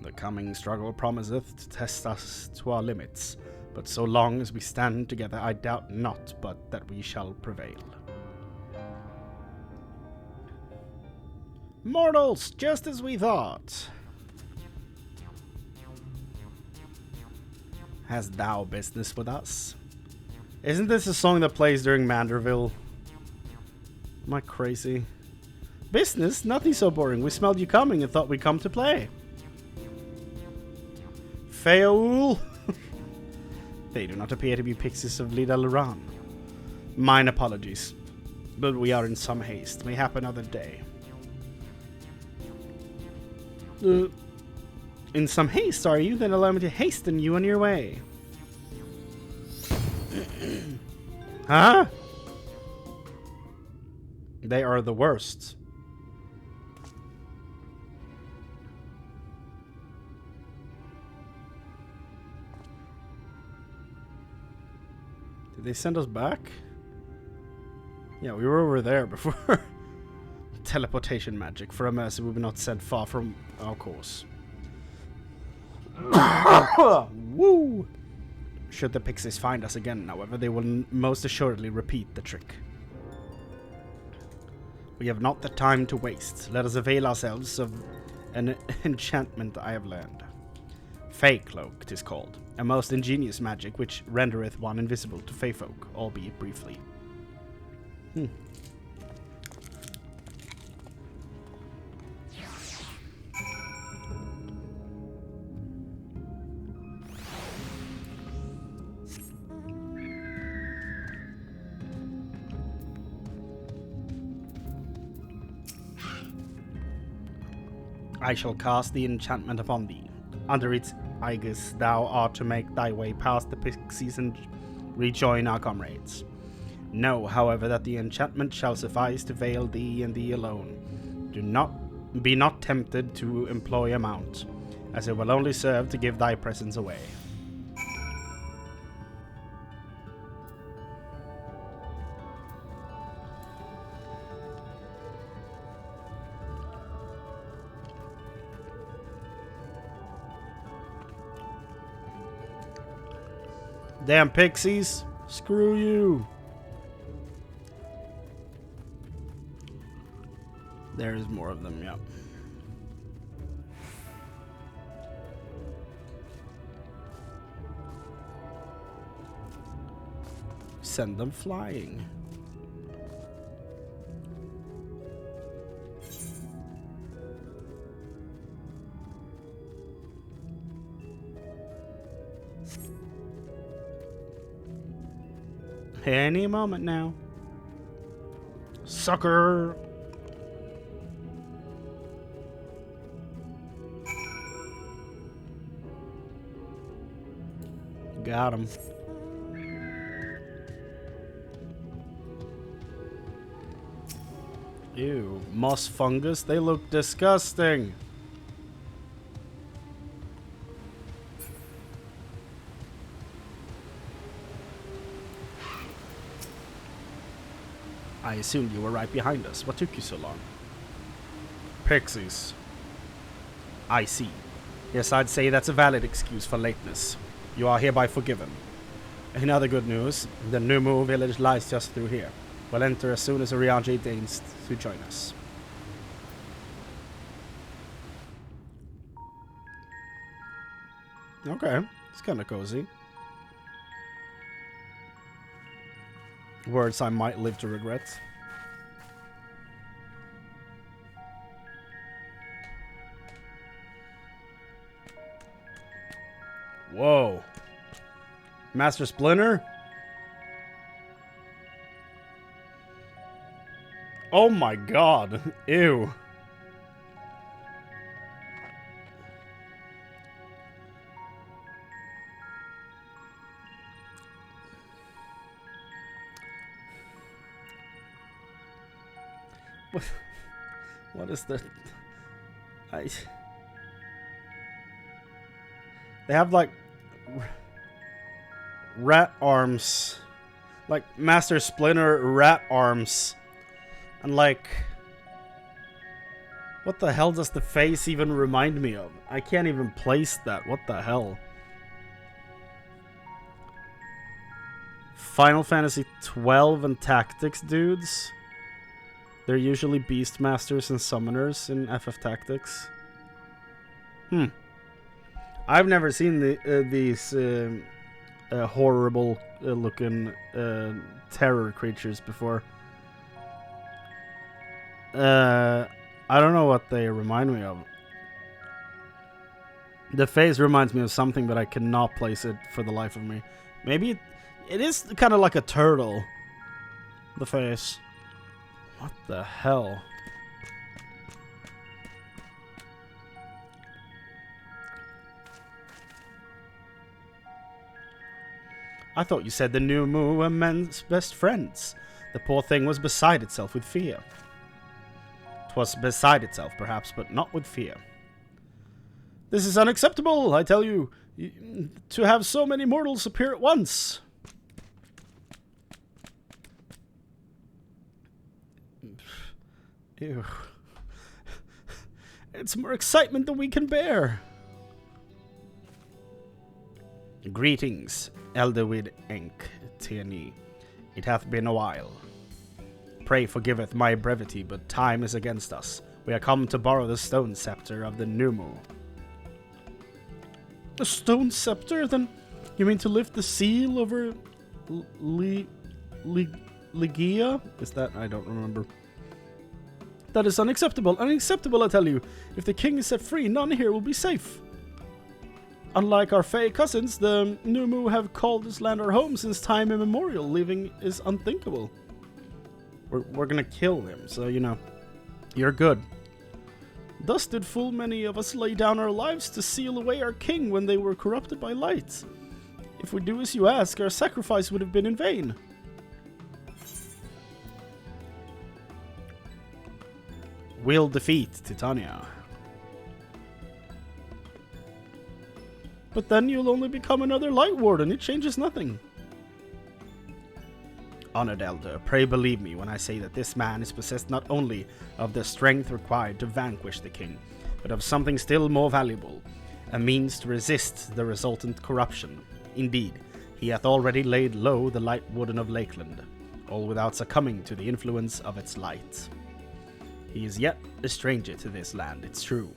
The coming struggle promiseth to test us to our limits, but so long as we stand together, I doubt not but that we shall prevail. Mortals, just as we thought. Hast thou business with us? Isn't this a song that plays during Manderville? Am I crazy? Business? Nothing so boring. We smelled you coming and thought we'd come to play. Feoul? They do not appear to be pixies of Lida Luran. Mine apologies. But we are in some haste. Mayhap another day. In some haste, are you? Then allow me to hasten you on your way. Huh? They are the worst. Did they send us back? Yeah, we were over there before. Teleportation magic. For a mercy, we were not sent far from our course. Woo! Should the pixies find us again, however, they will most assuredly repeat the trick. We have not the time to waste. Let us avail ourselves of an enchantment I have learned. Fey cloak, 'tis called. A most ingenious magic which rendereth one invisible to fey folk, albeit briefly. I shall cast the enchantment upon thee. Under its aegis thou art to make thy way past the pixies and rejoin our comrades. Know, however, that the enchantment shall suffice to veil thee and thee alone. Be not tempted to employ a mount, as it will only serve to give thy presence away. Damn pixies! Screw you! There's more of them, yep. Send them flying. Any moment now. Sucker! Got him. Ew, moss fungus? They look disgusting. I assumed you were right behind us. What took you so long? Pixies. I see. Yes, I'd say that's a valid excuse for lateness. You are hereby forgiven. In other good news, the Numu village lies just through here. We'll enter as soon as Arianji deigns to join us. Okay, it's kind of cozy. Words I might live to regret. Whoa. Master Splinter? Oh my god. Ew. What is the... They have like rat arms, like Master Splinter rat arms, and like, what the hell does the face even remind me of? I can't even place that. What the hell? Final Fantasy 12 and Tactics dudes. They're usually Beastmasters and Summoners in FF Tactics. I've never seen these horrible looking terror creatures before. I don't know what they remind me of. The face reminds me of something, but I cannot place it for the life of me. Maybe it is kind of like a turtle. The face. What the hell? I thought you said the Numu were men's best friends. The poor thing was beside itself with fear. 'Twas beside itself, perhaps, but not with fear. This is unacceptable, I tell you, to have so many mortals appear at once. Ew. It's more excitement than we can bear. Greetings, Elderwid Enk Tierney. It hath been a while. Pray forgiveth my brevity, but time is against us. We are come to borrow the stone scepter of the Numu. A stone scepter? Then you mean to lift the seal over Ligia? Is that? I don't remember. That is unacceptable. Unacceptable, I tell you. If the king is set free, none here will be safe. Unlike our Fey cousins, the Numu have called this land our home since time immemorial. Leaving is unthinkable. We're gonna kill him, so you know. You're good. Thus did full many of us lay down our lives to seal away our king when they were corrupted by light. If we do as you ask, our sacrifice would have been in vain. We'll defeat Titania. But then you'll only become another Light Warden. It changes nothing. Honored Elder, pray believe me when I say that this man is possessed not only of the strength required to vanquish the king, but of something still more valuable, a means to resist the resultant corruption. Indeed, he hath already laid low the Light Warden of Lakeland, all without succumbing to the influence of its light. He is yet a stranger to this land, it's true,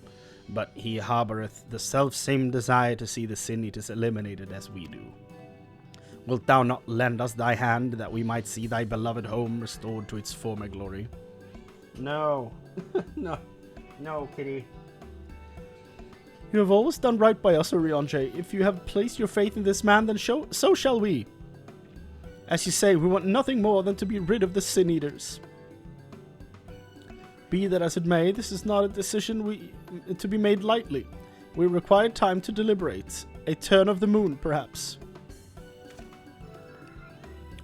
but he harboureth the self-same desire to see the Sin Eaters eliminated as we do. Wilt thou not lend us thy hand, that we might see thy beloved home restored to its former glory? No. No, kitty. You have always done right by us, Orionje. If you have placed your faith in this man, then so shall we. As you say, we want nothing more than to be rid of the Sin Eaters. Be that as it may, this is not a decision to be made lightly. We require time to deliberate. A turn of the moon, perhaps.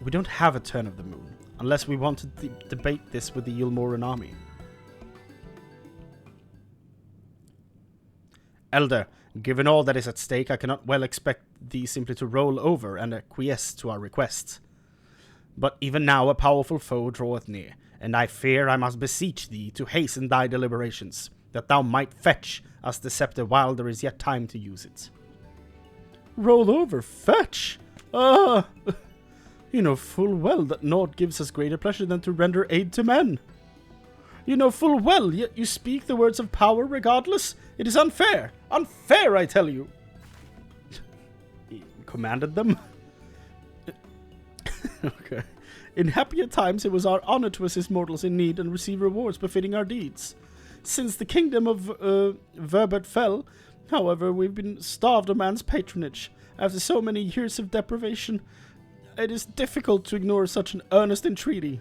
We don't have a turn of the moon, unless we want to debate this with the Ylmoran army. Elder, given all that is at stake, I cannot well expect thee simply to roll over and acquiesce to our request. But even now a powerful foe draweth near, and I fear I must beseech thee to hasten thy deliberations, that thou might fetch us the scepter while there is yet time to use it. Roll over? Fetch? You know full well that naught gives us greater pleasure than to render aid to men. You know full well, yet you speak the words of power regardless. It is unfair. Unfair, I tell you. He commanded them? Okay. In happier times it was our honor to assist mortals in need and receive rewards befitting our deeds. Since the kingdom of Verbert fell, however, we've been starved of man's patronage. After so many years of deprivation, it is difficult to ignore such an earnest entreaty.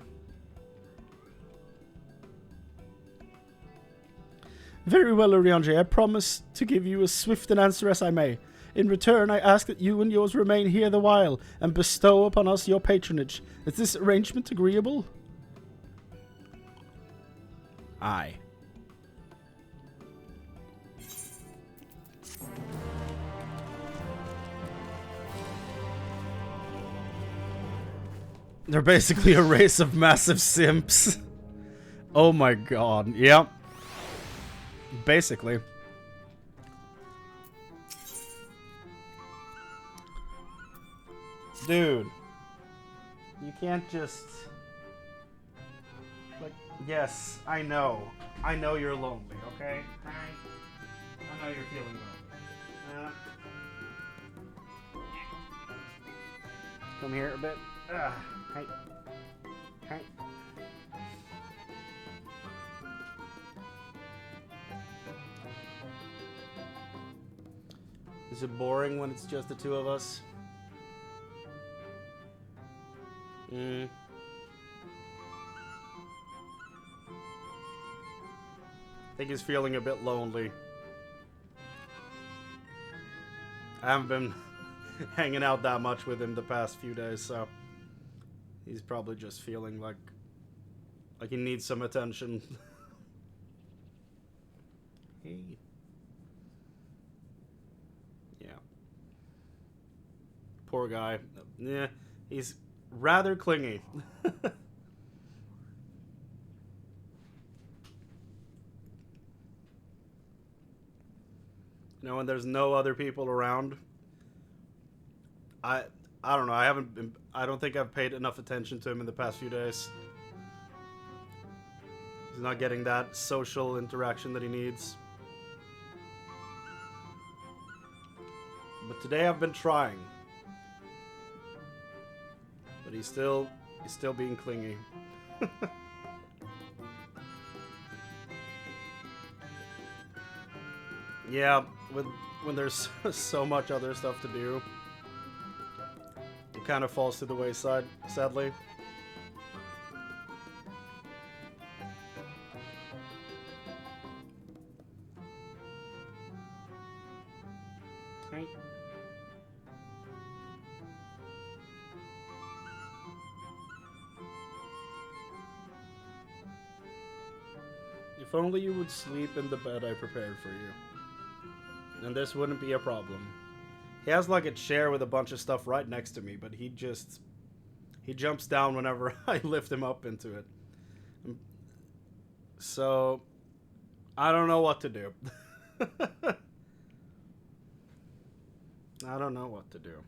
Very well, Orionje, I promise to give you as swift an answer as I may. In return, I ask that you and yours remain here the while, and bestow upon us your patronage. Is this arrangement agreeable? Aye. They're basically a race of massive simps. Oh my god, yep. Basically. Dude. You can't just... Like, yes, I know. I know you're lonely, okay? I know you're feeling lonely. Come here a bit. Hey. Hey. Is it boring when it's just the two of us? I think he's feeling a bit lonely. I haven't been hanging out that much with him the past few days, so he's probably just feeling like he needs some attention. Hey. Yeah. Poor guy. Yeah, he's rather clingy. You know, when there's no other people around, I don't know. I don't think I've paid enough attention to him in the past few days. He's not getting that social interaction that he needs. But today I've been trying. But he's still being clingy. Yeah, when there's so much other stuff to do, it kind of falls to the wayside, sadly. Right. If only you would sleep in the bed I prepared for you. Then this wouldn't be a problem. He has like a chair with a bunch of stuff right next to me, but he jumps down whenever I lift him up into it. So I don't know what to do. I don't know what to do.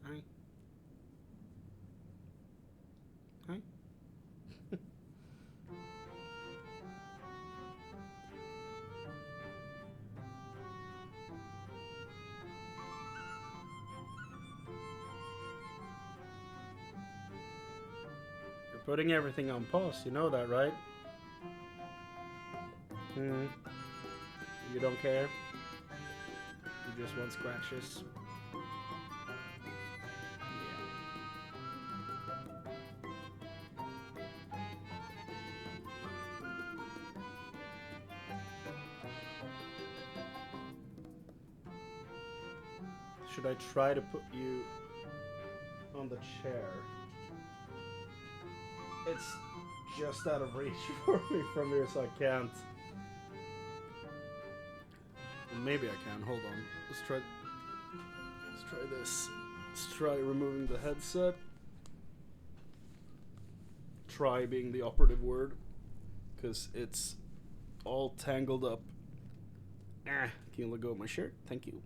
Hi. Hi. You're putting everything on pause, you know that, right? You don't care? You just want scratches? Should I try to put you on the chair? It's just out of reach for me from here, so I can't. Well, maybe I can. Hold on. Let's try this. Let's try removing the headset. Try being the operative word, because it's all tangled up. Can you let go of my shirt? Thank you.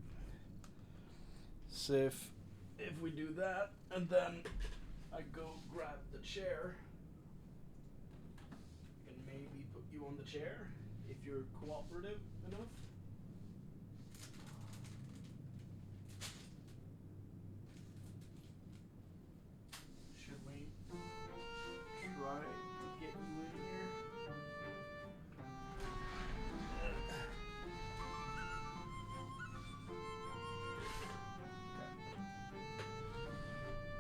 So if we do that, and then I go grab the chair, I can maybe put you on the chair if you're cooperative enough. Should we try to get you in here?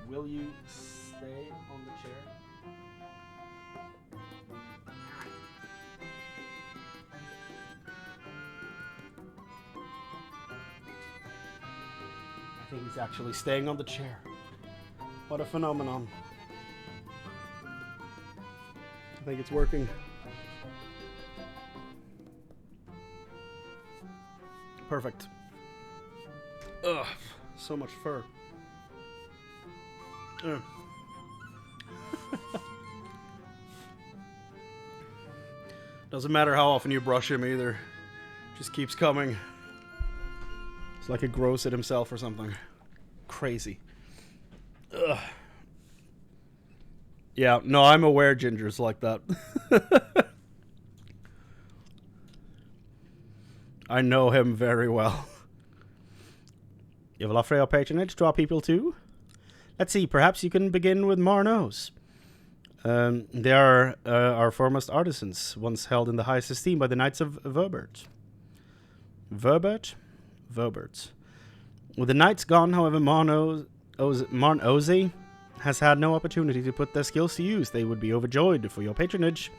Will you stay on the chair? I think he's actually staying on the chair. What a phenomenon. I think it's working. Perfect. Ugh, so much fur. Doesn't matter how often you brush him either. Just keeps coming. It's like he grows it himself or something. Crazy. Ugh. Yeah, no, I'm aware Ginger's like that. I know him very well. You will offer your patronage to our people too? Let's see, perhaps you can begin with Marnos. They are our foremost artisans, once held in the highest esteem by the Knights of Verbert. Verbert? Verbert. With the Knights gone, however, Marnoze has had no opportunity to put their skills to use. They would be overjoyed for your patronage.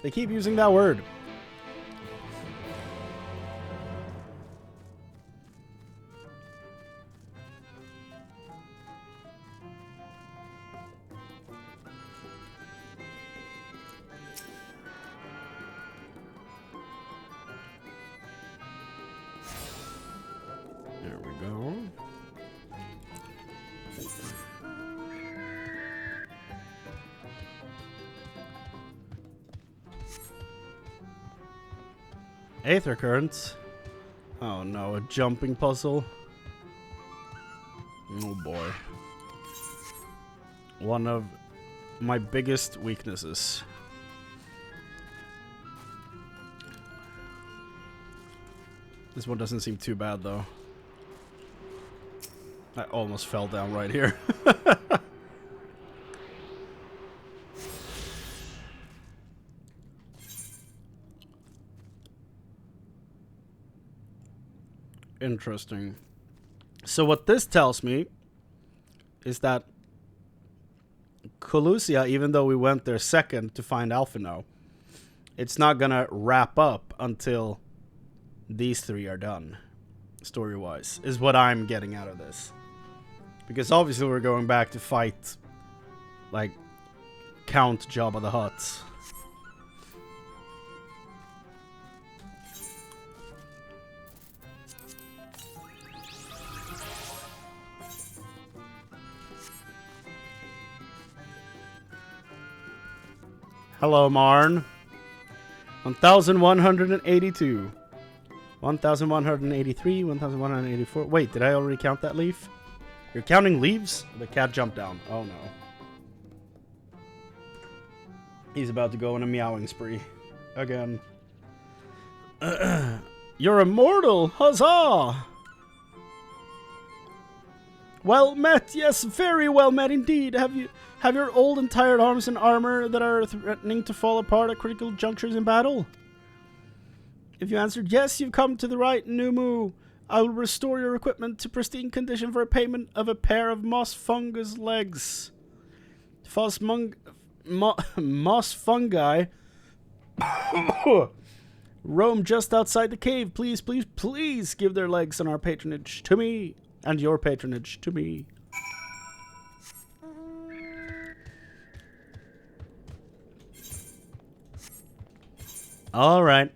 They keep using that word. There we go. Aether currents. Oh no, a jumping puzzle. Oh boy. One of my biggest weaknesses. This one doesn't seem too bad though. I almost fell down right here. Interesting. So what this tells me is that Colusia, even though we went there second to find Alphino, it's not gonna wrap up until these three are done, story-wise, is what I'm getting out of this. Because obviously we're going back to fight, like, Count Jabba the Hutt. Hello, Marn. 1182. 1183, 1184. Wait, did I already count that leaf? You're counting leaves? The cat jumped down. Oh no. He's about to go on a meowing spree. Again. You're immortal! Huzzah! Well met, yes, very well met indeed. Have your old and tired arms and armor that are threatening to fall apart at critical junctures in battle? If you answered yes, you've come to the right, Numu. I will restore your equipment to pristine condition for a payment of a pair of moss fungus legs. Moss fungi roam just outside the cave. Please, please, please give their legs and our patronage to me, and your patronage to me. All right.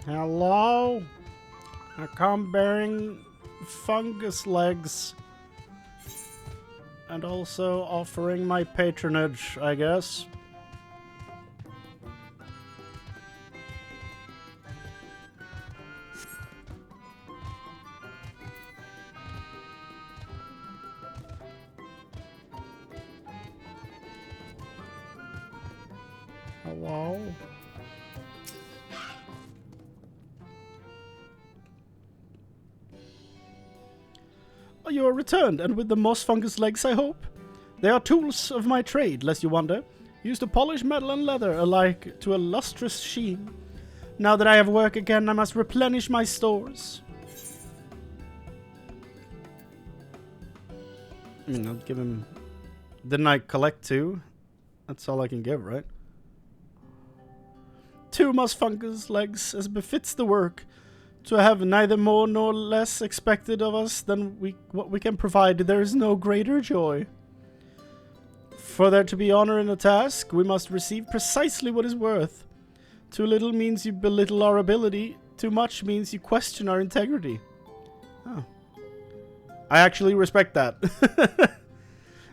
Hello? I come bearing fungus legs. And also offering my patronage, I guess. Hello? Oh, you are returned, and with the moss fungus legs, I hope? They are tools of my trade, lest you wonder, used to polish metal and leather alike to a lustrous sheen. Now that I have work again, I must replenish my stores. I'll give him... Didn't I collect 2? That's all I can give, right? 2 moss fungus legs, as befits the work, to have neither more nor less expected of us than what we can provide. There is no greater joy. For there to be honor in a task, we must receive precisely what is worth. Too little means you belittle our ability. Too much means you question our integrity. Oh. I actually respect that.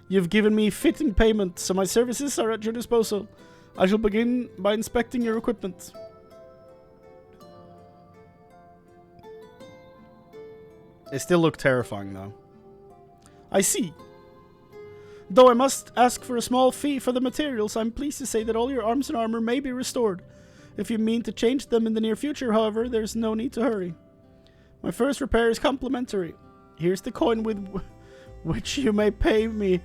You've given me fitting payment, so my services are at your disposal. I shall begin by inspecting your equipment. They still look terrifying, though. I see. Though I must ask for a small fee for the materials, I'm pleased to say that all your arms and armor may be restored. If you mean to change them in the near future, however, there's no need to hurry. My first repair is complimentary. Here's the coin with which you may pay me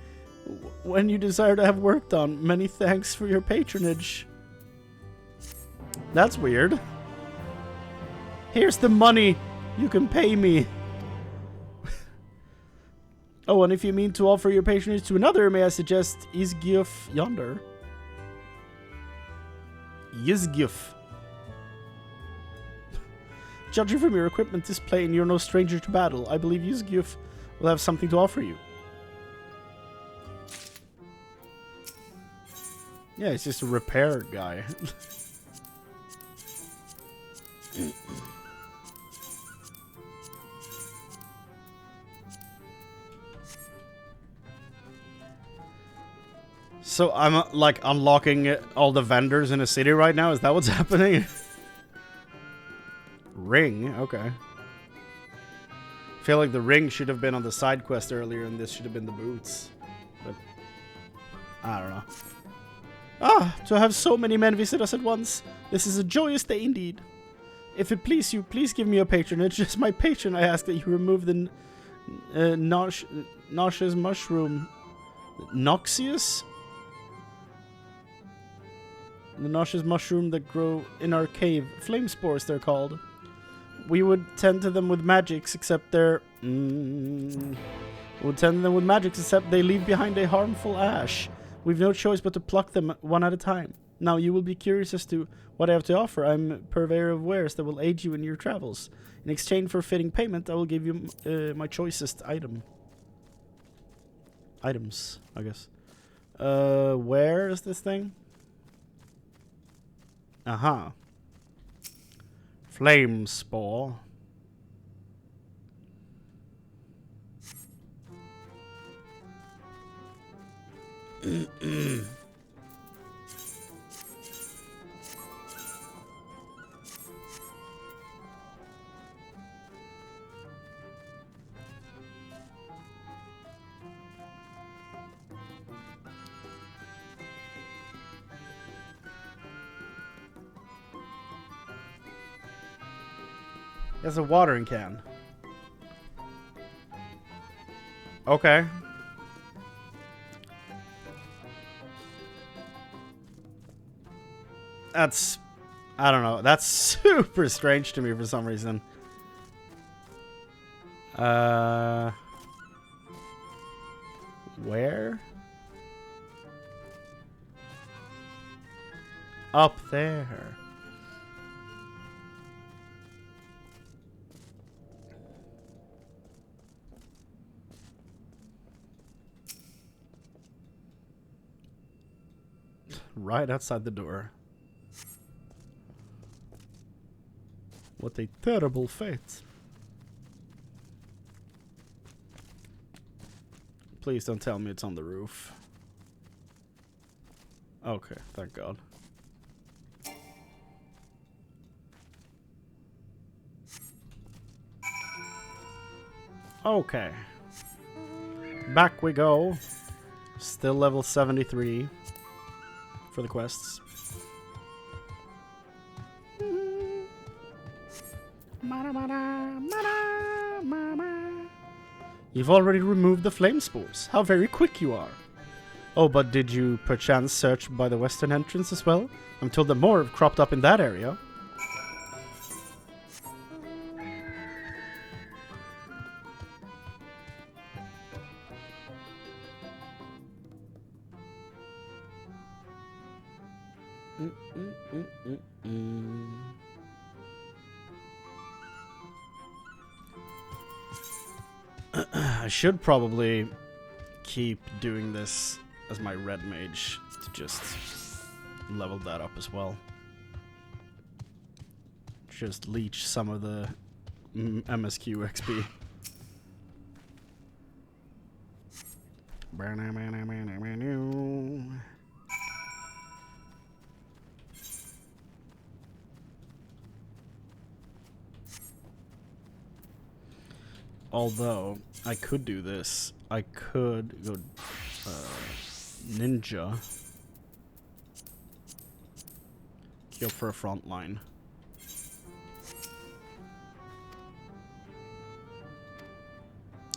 when you desire to have work done. Many thanks for your patronage. That's weird. Here's the money. You can pay me. Oh, and if you mean to offer your patronage to another, may I suggest Isgjöf yonder? Isgjöf. Judging from your equipment display, and you're no stranger to battle, I believe Isgjöf will have something to offer you. Yeah, he's just a repair guy. So I'm like unlocking all the vendors in a city right now? Is that what's happening? Ring? Okay. I feel like the ring should have been on the side quest earlier and this should have been the boots. But I don't know. Ah, to have so many men visit us at once. This is a joyous day indeed. If it please you, please give me your patronage. As my patron, I ask that you remove the nauseous mushroom. Noxious? The nauseous mushroom that grow in our cave. Flame spores, they're called. We would tend to them with magics, except they're... would tend to them with magics, except they leave behind a harmful ash. We've no choice but to pluck them one at a time. Now, you will be curious as to what I have to offer. I'm a purveyor of wares that will aid you in your travels. In exchange for fitting payment, I will give you my choicest items, I guess. Where is this thing? Aha. Flame spore. There's a watering can. Okay. That's... I don't know. That's super strange to me for some reason. Where? Up there. Right outside the door. What a terrible fate. Please don't tell me it's on the roof. Okay, thank God. Okay. Back we go. Still level 73 for the quests. You've already removed the flame spores. How very quick you are. Oh, but did you perchance search by the western entrance as well? I'm told that more have cropped up in that area. I should probably keep doing this as my red mage to just level that up as well. Just leech some of the MSQ XP. Although I could do this, I could go ninja, go for a front line.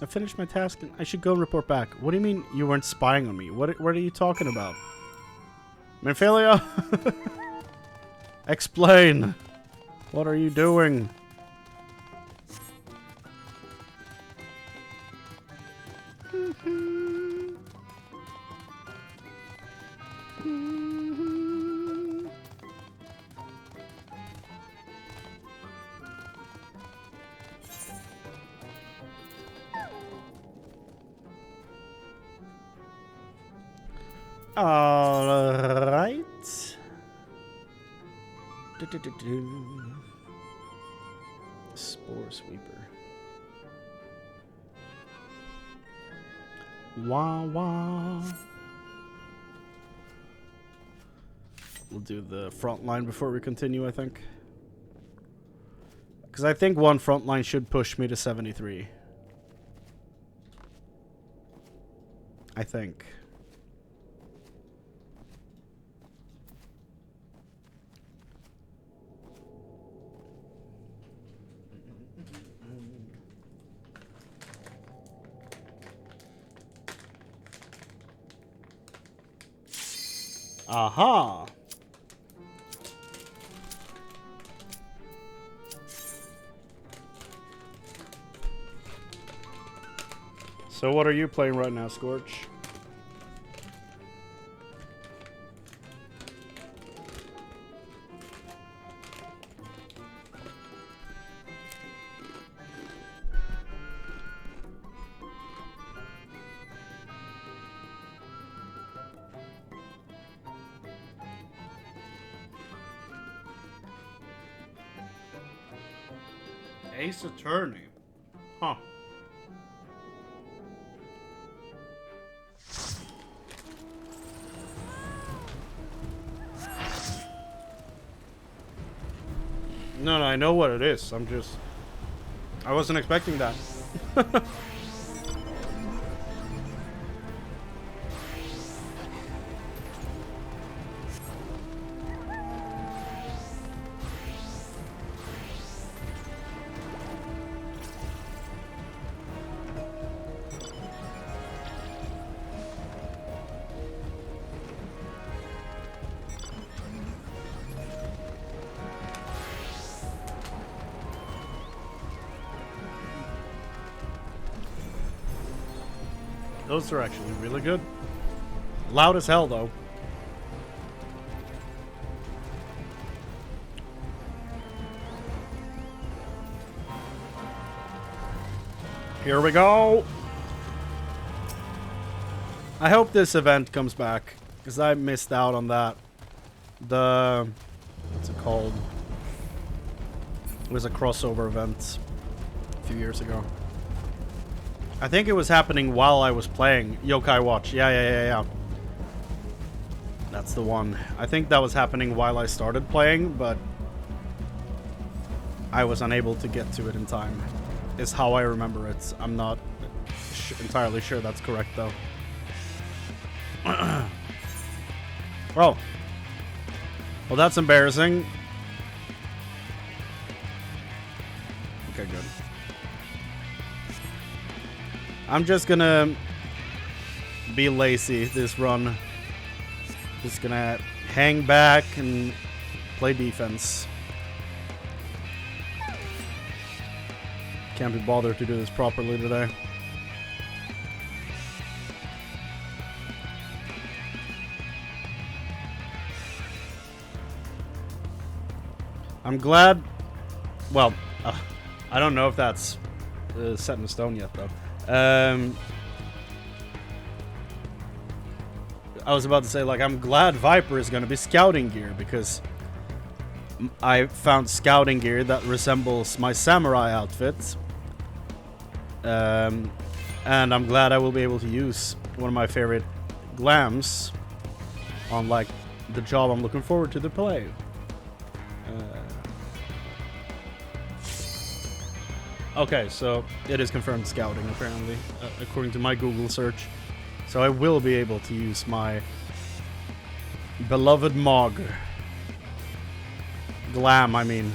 I finished my task and I should go and report back. What do you mean you weren't spying on me? What are you talking about? Minfilia? Explain. What are you doing? Alright. Spore Sweeper. Wah wah. We'll do the front line before we continue, I think. Because I think one front line should push me to 73. I think. Aha! So what are you playing right now, Scorch? Ace Attorney. Huh. No, I know what it is. I wasn't expecting that. Those are actually really good. Loud as hell, though. Here we go. I hope this event comes back, because I missed out on that. What's it called? It was a crossover event a few years ago. I think it was happening while I was playing Yokai Watch. Yeah. That's the one. I think that was happening while I started playing, but I was unable to get to it in time, is how I remember it. I'm not entirely sure that's correct, though. Oh. Well, that's embarrassing. Okay, good. I'm just gonna be lazy this run. Just gonna hang back and play defense. Can't be bothered to do this properly today. I'm glad. Well, I don't know if that's set in stone yet, though. I was about to say, like, I'm glad Viper is going to be scouting gear, because I found scouting gear that resembles my samurai outfit. And I'm glad I will be able to use one of my favorite glams on, like, the job I'm looking forward to play. Okay, so it is confirmed scouting, apparently, according to my Google search. So I will be able to use my beloved Mog. Glam, I mean.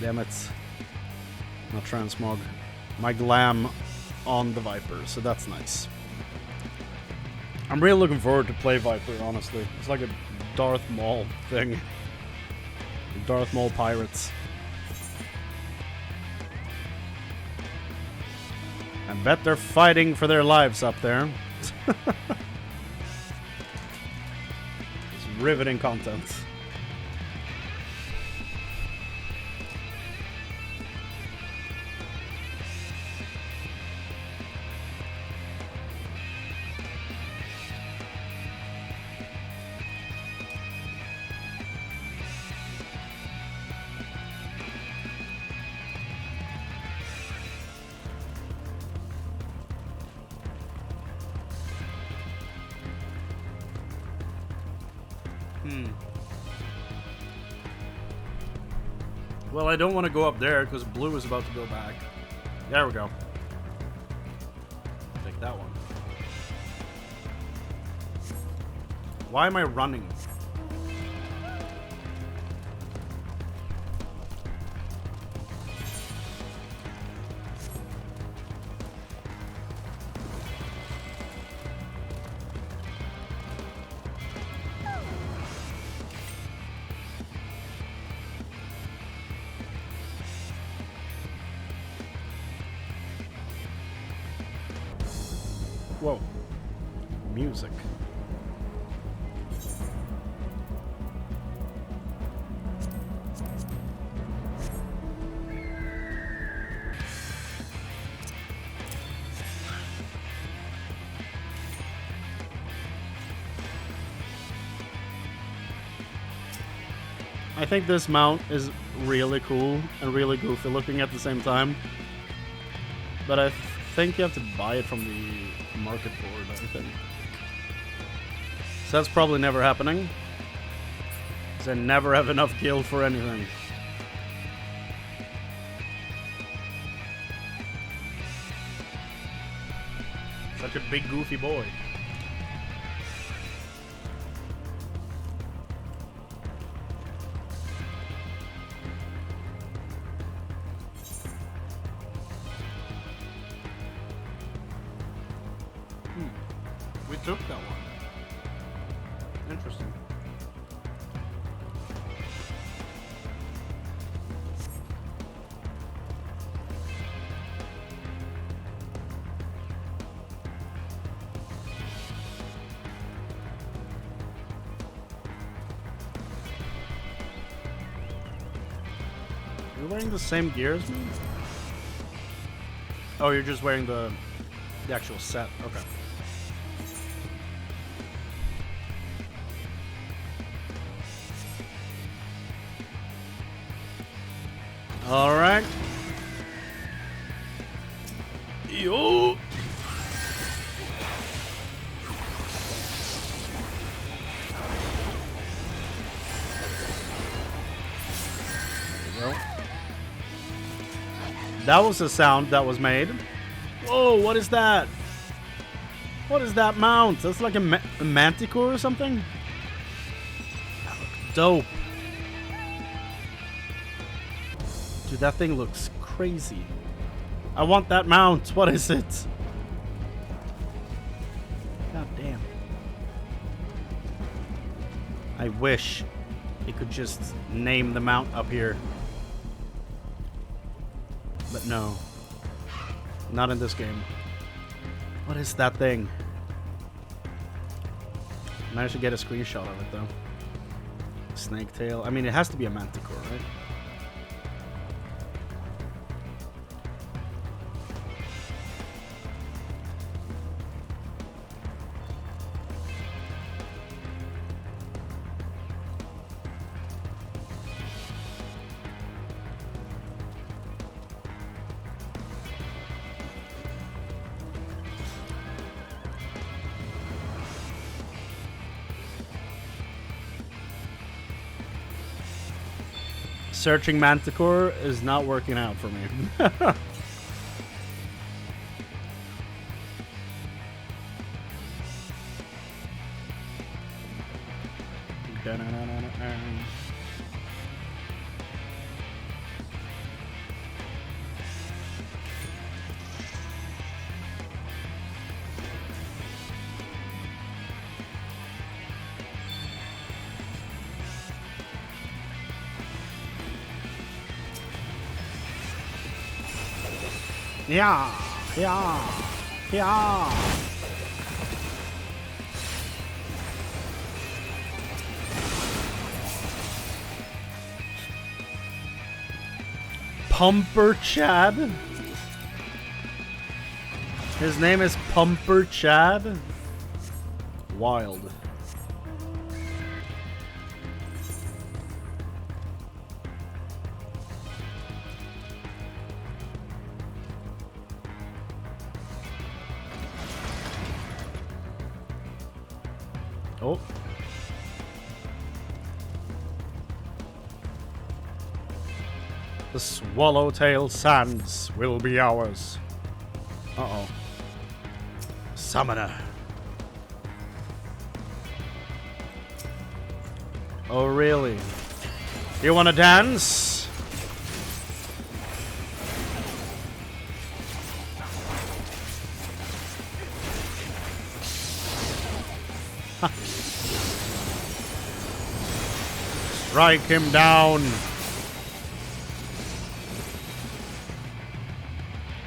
Damn it. Not transmog. My glam on the Viper, so that's nice. I'm really looking forward to play Viper, honestly. It's like a Darth Maul thing. Darth Maul pirates. I bet they're fighting for their lives up there. It's riveting content. Well, I don't want to go up there because blue is about to go back. There we go. Take that one. Why am I running? Whoa. Music. I think this mount is really cool and really goofy looking at the same time. But I think you have to buy it from the market board, I think. So that's probably never happening. Because I never have enough guild for anything. Such a big goofy boy. We took that one. Interesting. You're wearing the same gear as me? Oh, you're just wearing the actual set. Okay. All right. Yo. There we go. That was the sound that was made. Whoa, what is that? What is that mount? That's like a manticore or something? That looks dope. Dude, that thing looks crazy. I want that mount. What is it? God damn. I wish it could just name the mount up here. But no. Not in this game. What is that thing? Managed to get a screenshot of it though. Snake tail. I mean, it has to be a manticore, right? Searching Manticore is not working out for me. Yeah, yeah, yeah. Pumper Chad. His name is Pumper Chad. Wild. Oh. The Swallowtail Sands will be ours. Uh-oh. Summoner. Oh, really? You want to dance? Strike him down.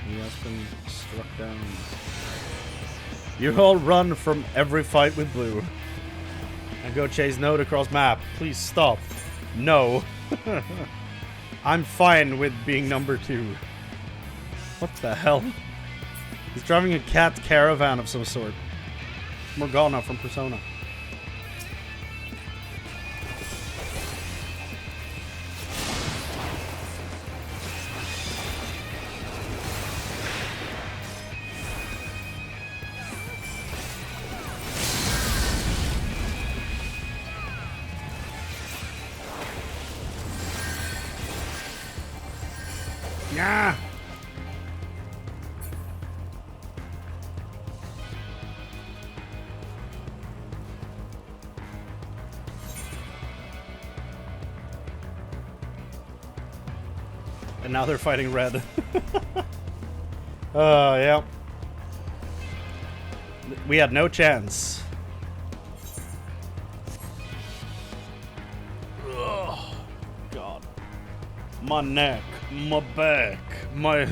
He has been struck down. You all run from every fight with Blue. And go chase Node across map. Please stop. No. I'm fine with being number 2. What the hell? He's driving a cat caravan of some sort. Morgana from Persona. Yeah. And now they're fighting red. Yeah. We had no chance. Oh, God. My neck. My back, my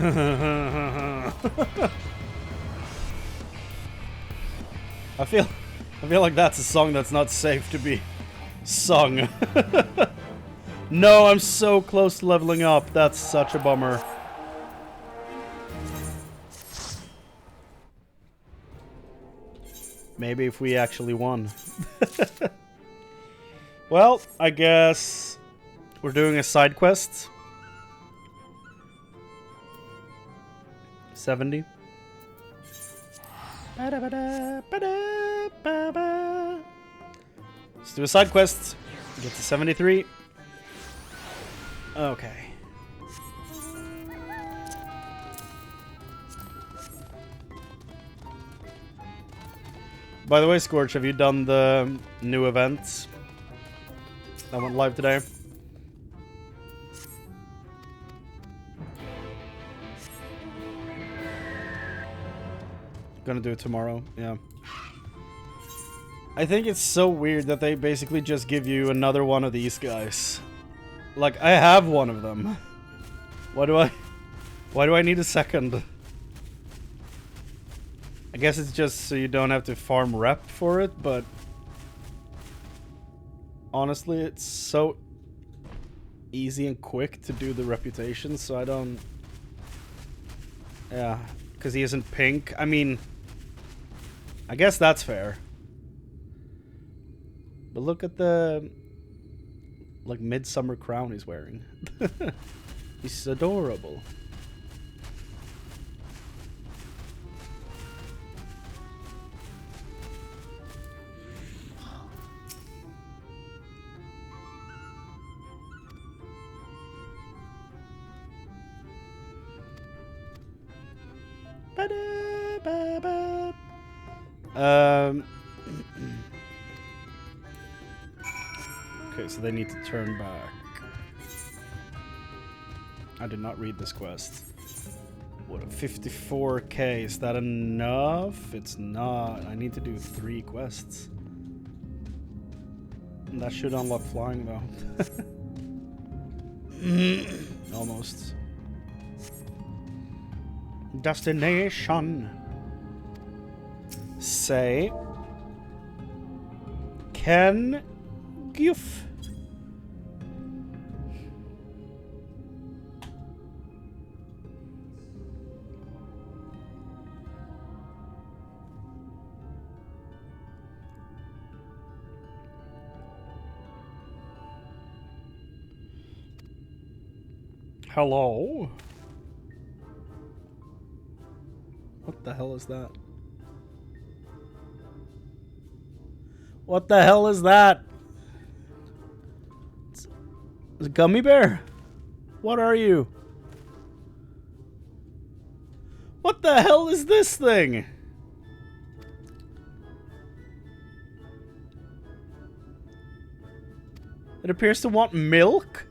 I feel like that's a song that's not safe to be sung. No, I'm so close to leveling up. That's such a bummer. Maybe if we actually won. Well, I guess we're doing a side quest. 70. Let's do a side quest. Get to 73. Okay. By the way, Scorch, have you done the new events that went live today? Gonna do it tomorrow, yeah. I think it's so weird that they basically just give you another one of these guys. Like, I have one of them. Why do I need a second? I guess it's just so you don't have to farm rep for it, but honestly, it's so easy and quick to do the reputation, so I don't... Yeah, because he isn't pink. I mean, I guess that's fair. But look at the, like, midsummer crown he's wearing. He's adorable. Okay, so they need to turn back. I did not read this quest. What, 54k? Is that enough? It's not. I need to do 3 quests. And that should unlock flying, though. Almost. Destination. Say. Ken Guf. Hello? What the hell is that? What the hell is that? It's a gummy bear? What are you? What the hell is this thing? It appears to want milk?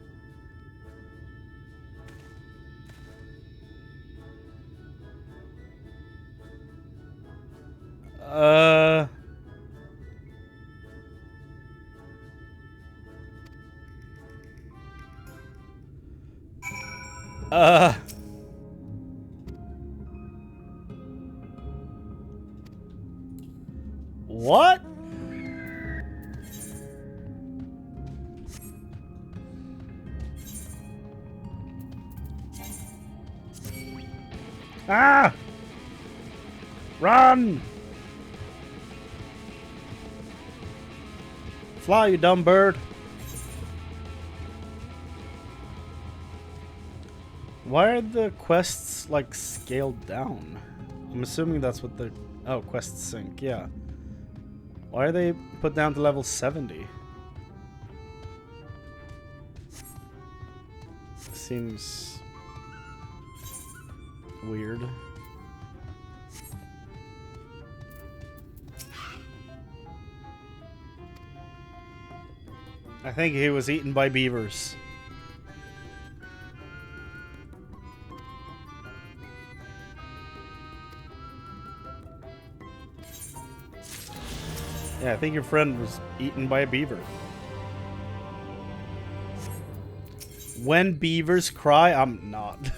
What? Ah! Run! Fly, you dumb bird. Why are the quests, like, scaled down? I'm assuming that's what the... Oh, quests sync, yeah. Why are they put down to level 70? Seems... weird. I think he was eaten by beavers. Yeah, I think your friend was eaten by a beaver. When beavers cry, I'm not.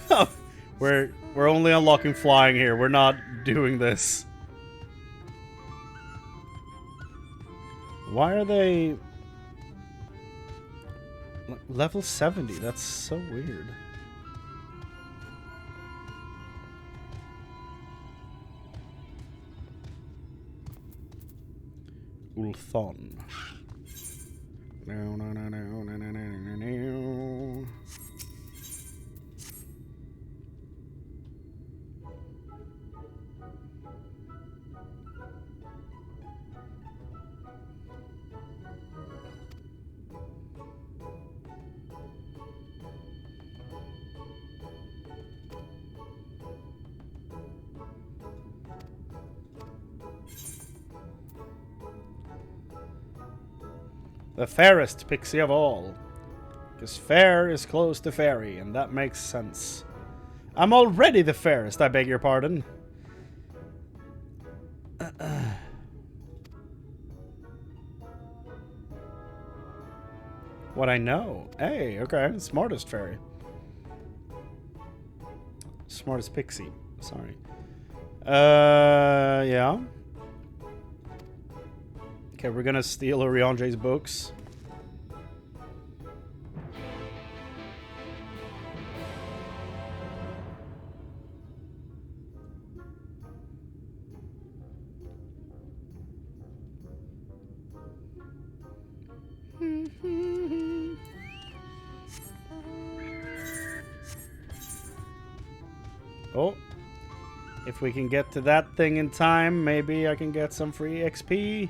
We're only unlocking flying here. We're not doing this. Why are they... level 70? That's so weird. Ulthon. No. The fairest pixie of all. Because fair is close to fairy, and that makes sense. I'm already the fairest, I beg your pardon. What I know? Hey, okay, smartest fairy. Smartest pixie, sorry. Yeah. Okay, we're gonna steal Oriange's books. Oh, if we can get to that thing in time, maybe I can get some free XP.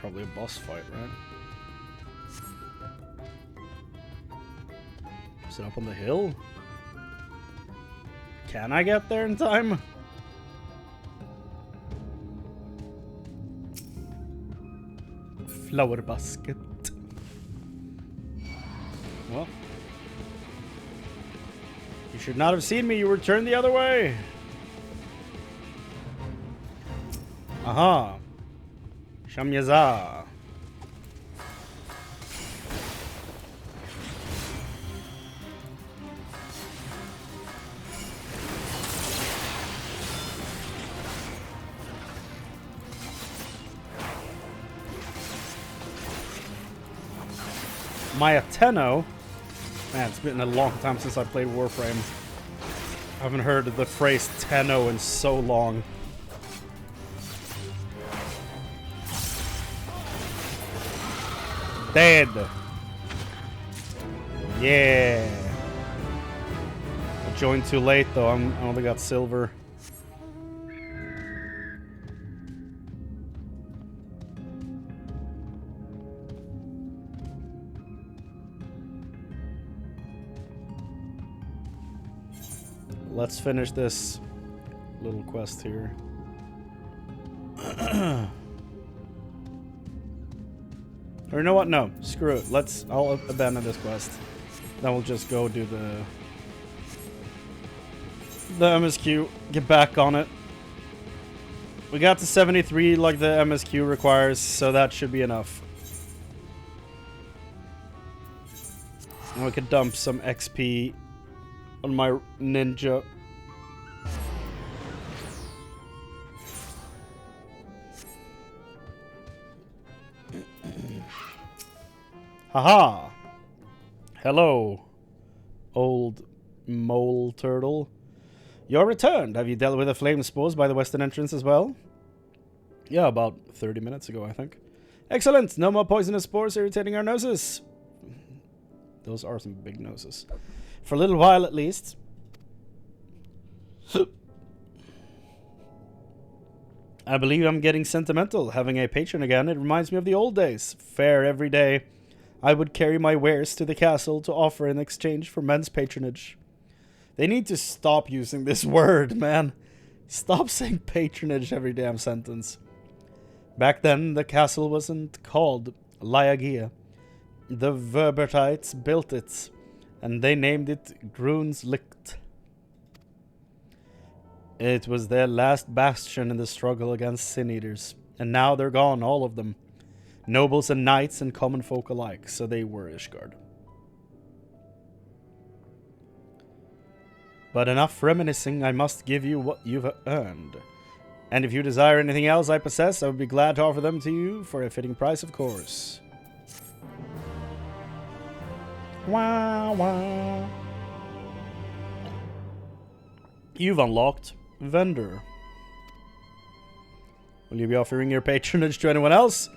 probably a boss fight, right? Is it up on the hill? Can I get there in time? Flower basket. Well. You should not have seen me. You were turned the other way. Aha. Shamyaza. My Ateno. Man, it's been a long time since I played Warframe. I haven't heard the phrase Tenno in so long. Dead. Yeah. I joined too late though. I only got silver. Let's finish this little quest here. Or you know what? No, screw it. I'll abandon this quest. Then we'll just go do the MSQ. Get back on it. We got to 73 like the MSQ requires, so that should be enough. And we could dump some XP on my ninja. Haha! Hello, old mole turtle. You're returned. Have you dealt with the flame spores by the western entrance as well? Yeah, about 30 minutes ago, I think. Excellent! No more poisonous spores irritating our noses. Those are some big noses. For a little while, at least. I believe I'm getting sentimental. Having a patron again, it reminds me of the old days. Fair every day. I would carry my wares to the castle to offer in exchange for men's patronage. They need to stop using this word, man. Stop saying patronage every damn sentence. Back then, the castle wasn't called Lyagia. The Verbertites built it, and they named it Grunslicht. It was their last bastion in the struggle against sin eaters, and now they're gone, all of them. Nobles and knights and common folk alike, so they were Ishgard. But enough reminiscing, I must give you what you've earned. And if you desire anything else I possess, I would be glad to offer them to you for a fitting price, of course. Wow, wow. You've unlocked Vendor. Will you be offering your patronage to anyone else?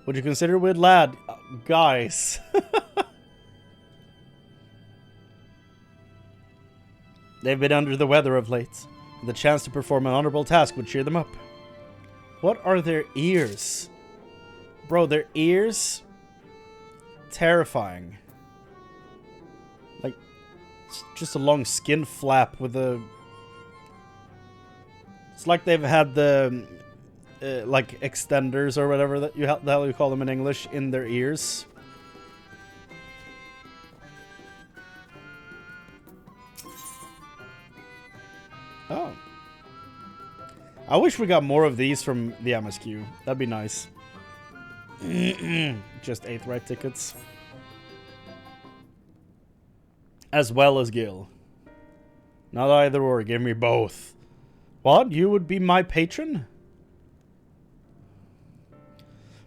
Would you consider with lad? Guys. They've been under the weather of late. The chance to perform an honorable task would cheer them up. What are their ears? Bro, their ears? Terrifying. Like, it's just a long skin flap with a... It's like they've had the... like extenders or whatever that you call them in English in their ears. Oh. I wish we got more of these from the MSQ. That'd be nice. Just 8th right tickets. As well as Gil. Not either or, give me both. What? You would be my patron?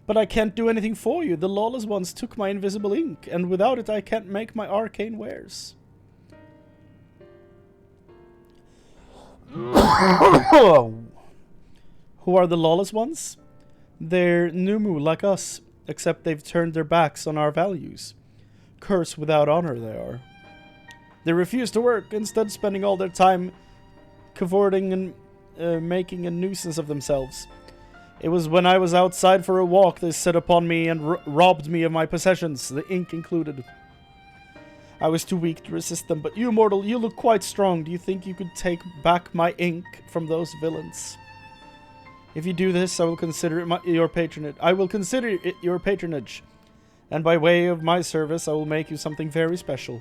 But I can't do anything for you. The lawless ones took my invisible ink, and without it I can't make my arcane wares. Who are the lawless ones? They're Numu like us, except they've turned their backs on our values. Curse without honor they are. They refuse to work, instead spending all their time cavorting and making a nuisance of themselves. It was when I was outside for a walk they set upon me and robbed me of my possessions, the ink included. I was too weak to resist them, but you, mortal, you look quite strong. Do you think you could take back my ink from those villains? If you do this, I will consider it your patronage. I will consider it your patronage. And by way of my service, I will make you something very special.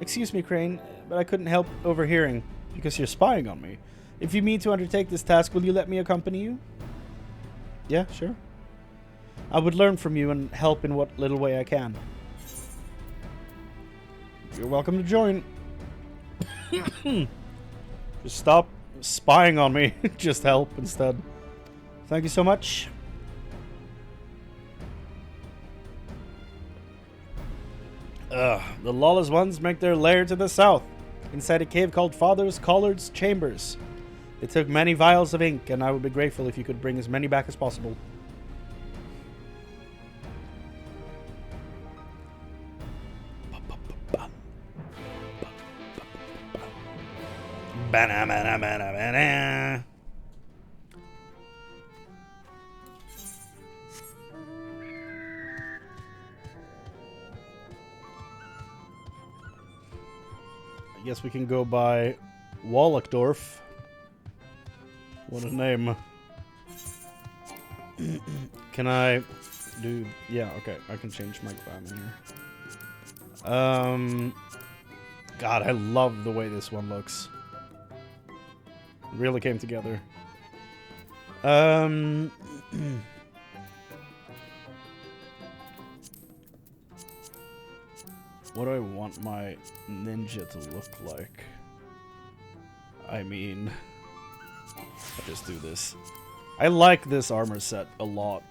Excuse me, Chrane, but I couldn't help overhearing, because you're spying on me. If you mean to undertake this task, will you let me accompany you? Yeah, sure. I would learn from you and help in what little way I can. You're welcome to join. Just stop spying on me. Just help instead. Thank you so much. The lawless ones make their lair to the south, inside a cave called Father's Collard's Chambers. They took many vials of ink, and I would be grateful if you could bring as many back as possible. Ba-na-ba-na-ba-na-ba-na. I guess we can go by Wallachdorf. What a name. Can I do... Yeah, okay. I can change my climate here. God, I love the way this one looks. It really came together. What do I want my ninja to look like? I mean... I'll just do this. I like this armor set a lot.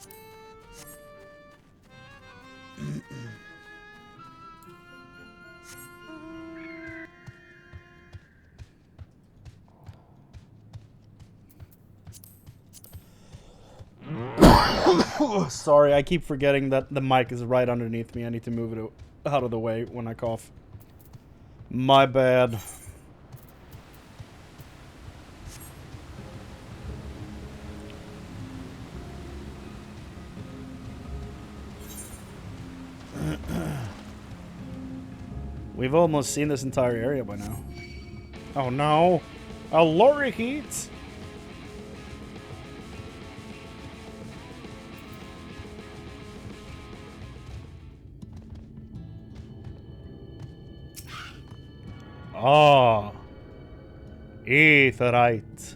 Sorry, I keep forgetting that the mic is right underneath me. I need to move it out of the way when I cough. My bad. We've almost seen this entire area by now. Oh no! A lorikeet! Ah, aetheryte.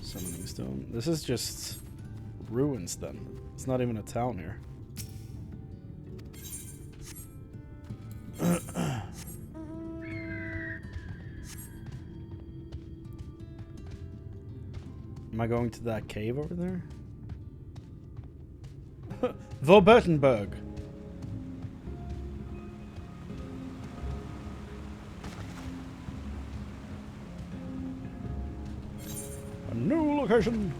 Summoning stone. This is just ruins then. It's not even a town here. Am I going to that cave over there? Vobertenberg. A new location.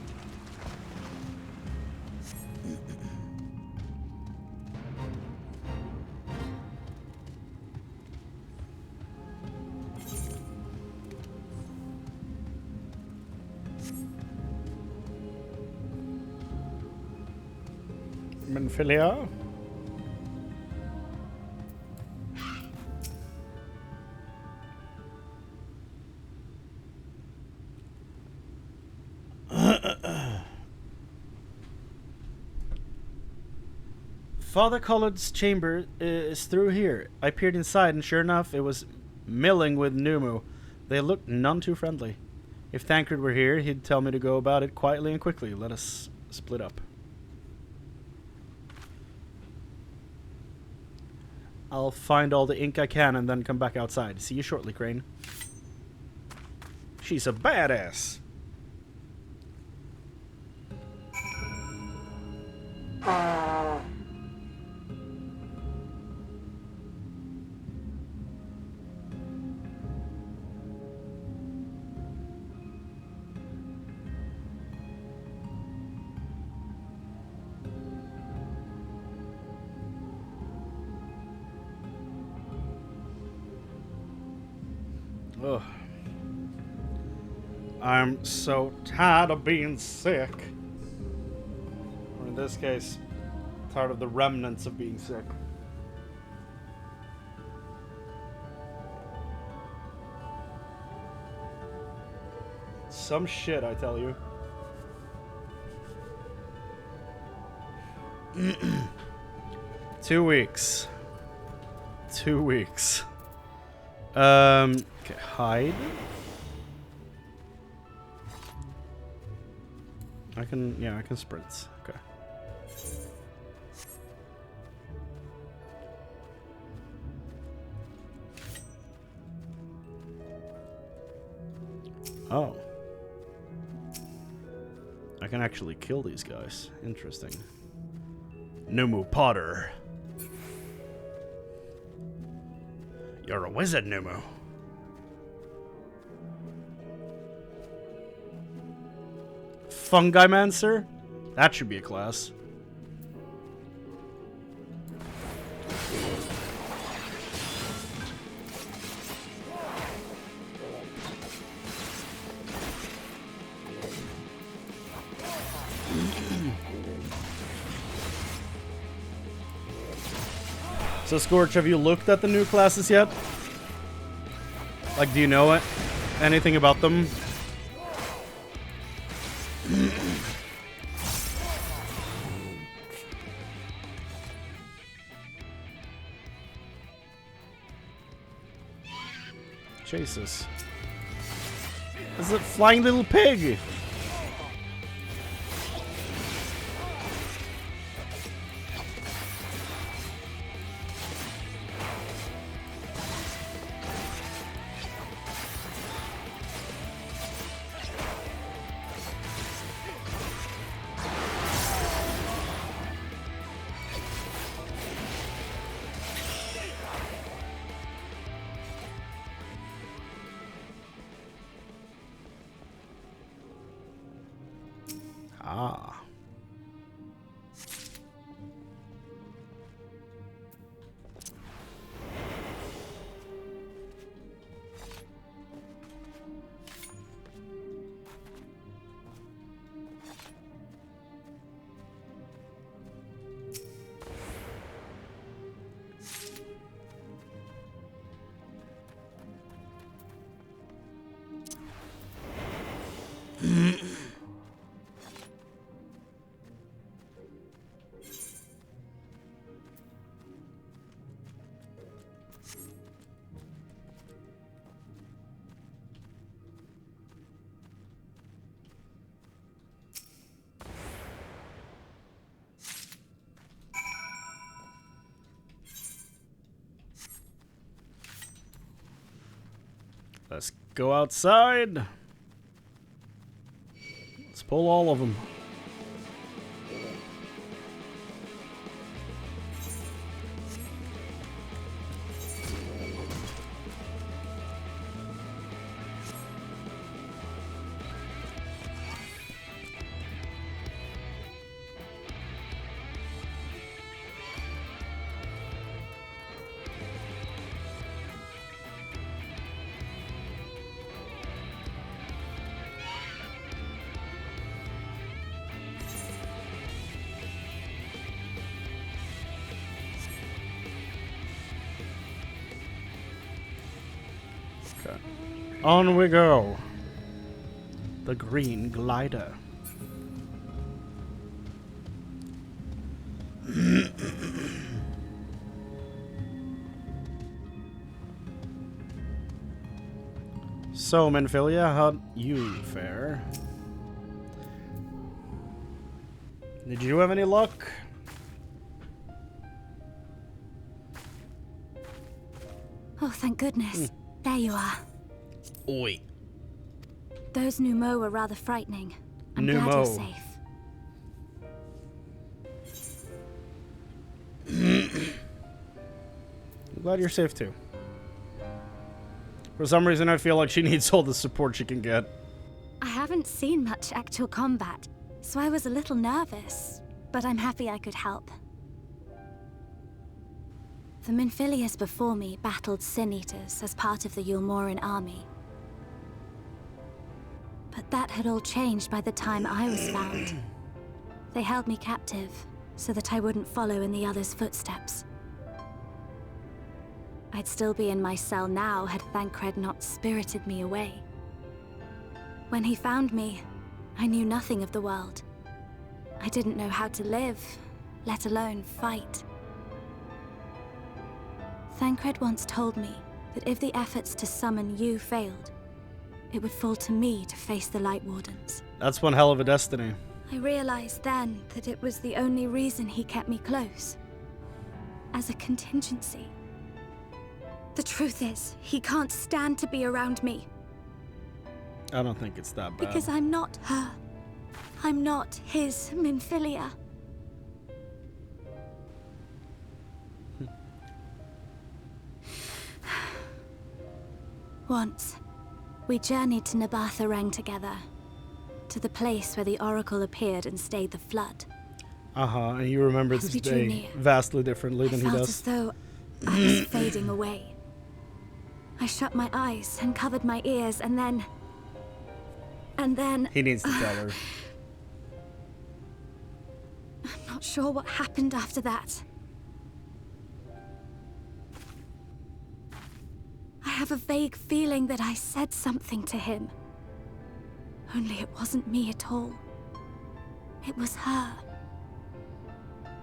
Menfilia. Father Collard's chamber is through here. I peered inside, and sure enough, it was milling with Numu. They looked none too friendly. If Thancred were here, he'd tell me to go about it quietly and quickly. Let us split up. I'll find all the ink I can and then come back outside. See you shortly, Chrane. She's a badass. Ugh. I'm so tired of being sick. Or in this case, tired of the remnants of being sick. Some shit, I tell you. 2 weeks. 2 weeks. Okay, hide. I can sprint. Okay. Oh. I can actually kill these guys. Interesting. Numu Potter. You're a wizard, Numu. Fungimancer? That should be a class. So, Scorch, have you looked at the new classes yet? Like, do you know it? Anything about them? Jesus. This is a flying little pig! Ah. Let's go outside. Let's pull all of them. On we go. The green glider. So, Menphilia, how'd you fare? Did you have any luck? Oh, thank goodness. There you are. Oi. Those Numo were rather frightening. I'm glad you're safe. I'm glad you're safe too. For some reason, I feel like she needs all the support she can get. I haven't seen much actual combat, so I was a little nervous, but I'm happy I could help. The Menphilias before me battled Sin Eaters as part of the Yulmoran army. But that had all changed by the time I was found. They held me captive, so that I wouldn't follow in the others' footsteps. I'd still be in my cell now had Thancred not spirited me away. When he found me, I knew nothing of the world. I didn't know how to live, let alone fight. Thancred once told me that if the efforts to summon you failed, it would fall to me to face the Light Wardens. That's one hell of a destiny. I realized then that it was the only reason he kept me close. As a contingency. The truth is, he can't stand to be around me. I don't think it's that bad. Because I'm not her. I'm not his Minfilia. Once, we journeyed to Nabatha together. To the place where the Oracle appeared and stayed the flood. And you remember As this we drew day near, vastly differently than he I felt does. as though I was fading away. I shut my eyes and covered my ears, and then... He needs to tell her. I'm not sure what happened after that. I have a vague feeling that I said something to him. Only it wasn't me at all. It was her.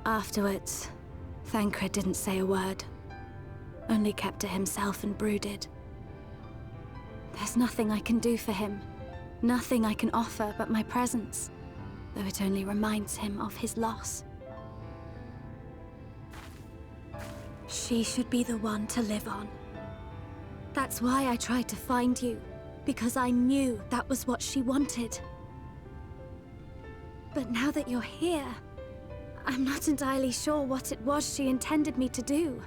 Afterwards, Thancred didn't say a word. Only kept to himself and brooded. There's nothing I can do for him. Nothing I can offer but my presence, though it only reminds him of his loss. She should be the one to live on. That's why I tried to find you, because I knew that was what she wanted. But now that you're here, I'm not entirely sure what it was she intended me to do.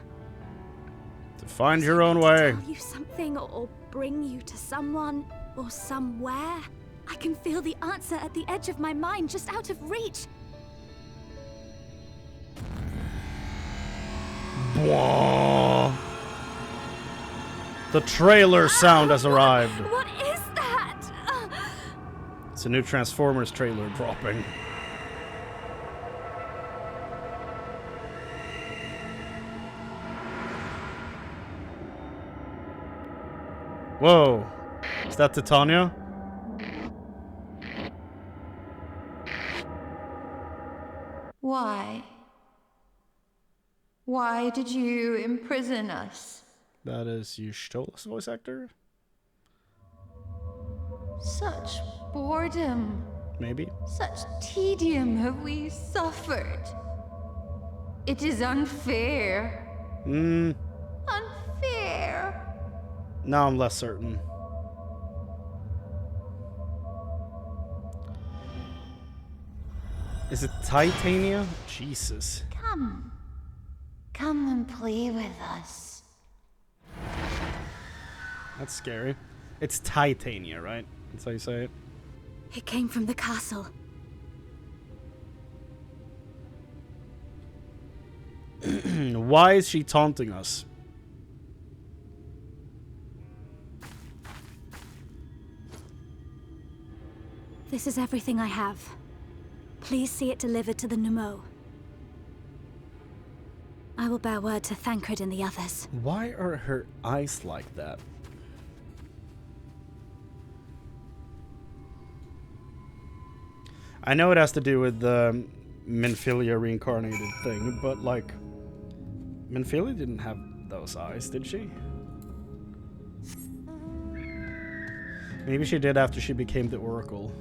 To find your own way. Tell you something or bring you to someone or somewhere. I can feel the answer at the edge of my mind, just out of reach. Bwah. The trailer sound has arrived. What is that? It's a new Transformers trailer dropping. Whoa. Is that Titania? Why? Why did you imprison us? That is Y'shtola's voice actor? Such boredom. Maybe. Such tedium have we suffered. It is unfair. Unfair. Now I'm less certain. Is it Titania? Jesus. Come. Come and play with us. That's scary. It's Titania, right? That's how you say it. It came from the castle. Why is she taunting us? This is everything I have. Please see it delivered to the Numo. I will bear word to Thancred and the others. Why are her eyes like that? I know it has to do with the Minfilia reincarnated thing, but like, Minfilia didn't have those eyes, did she? Maybe she did after she became the Oracle,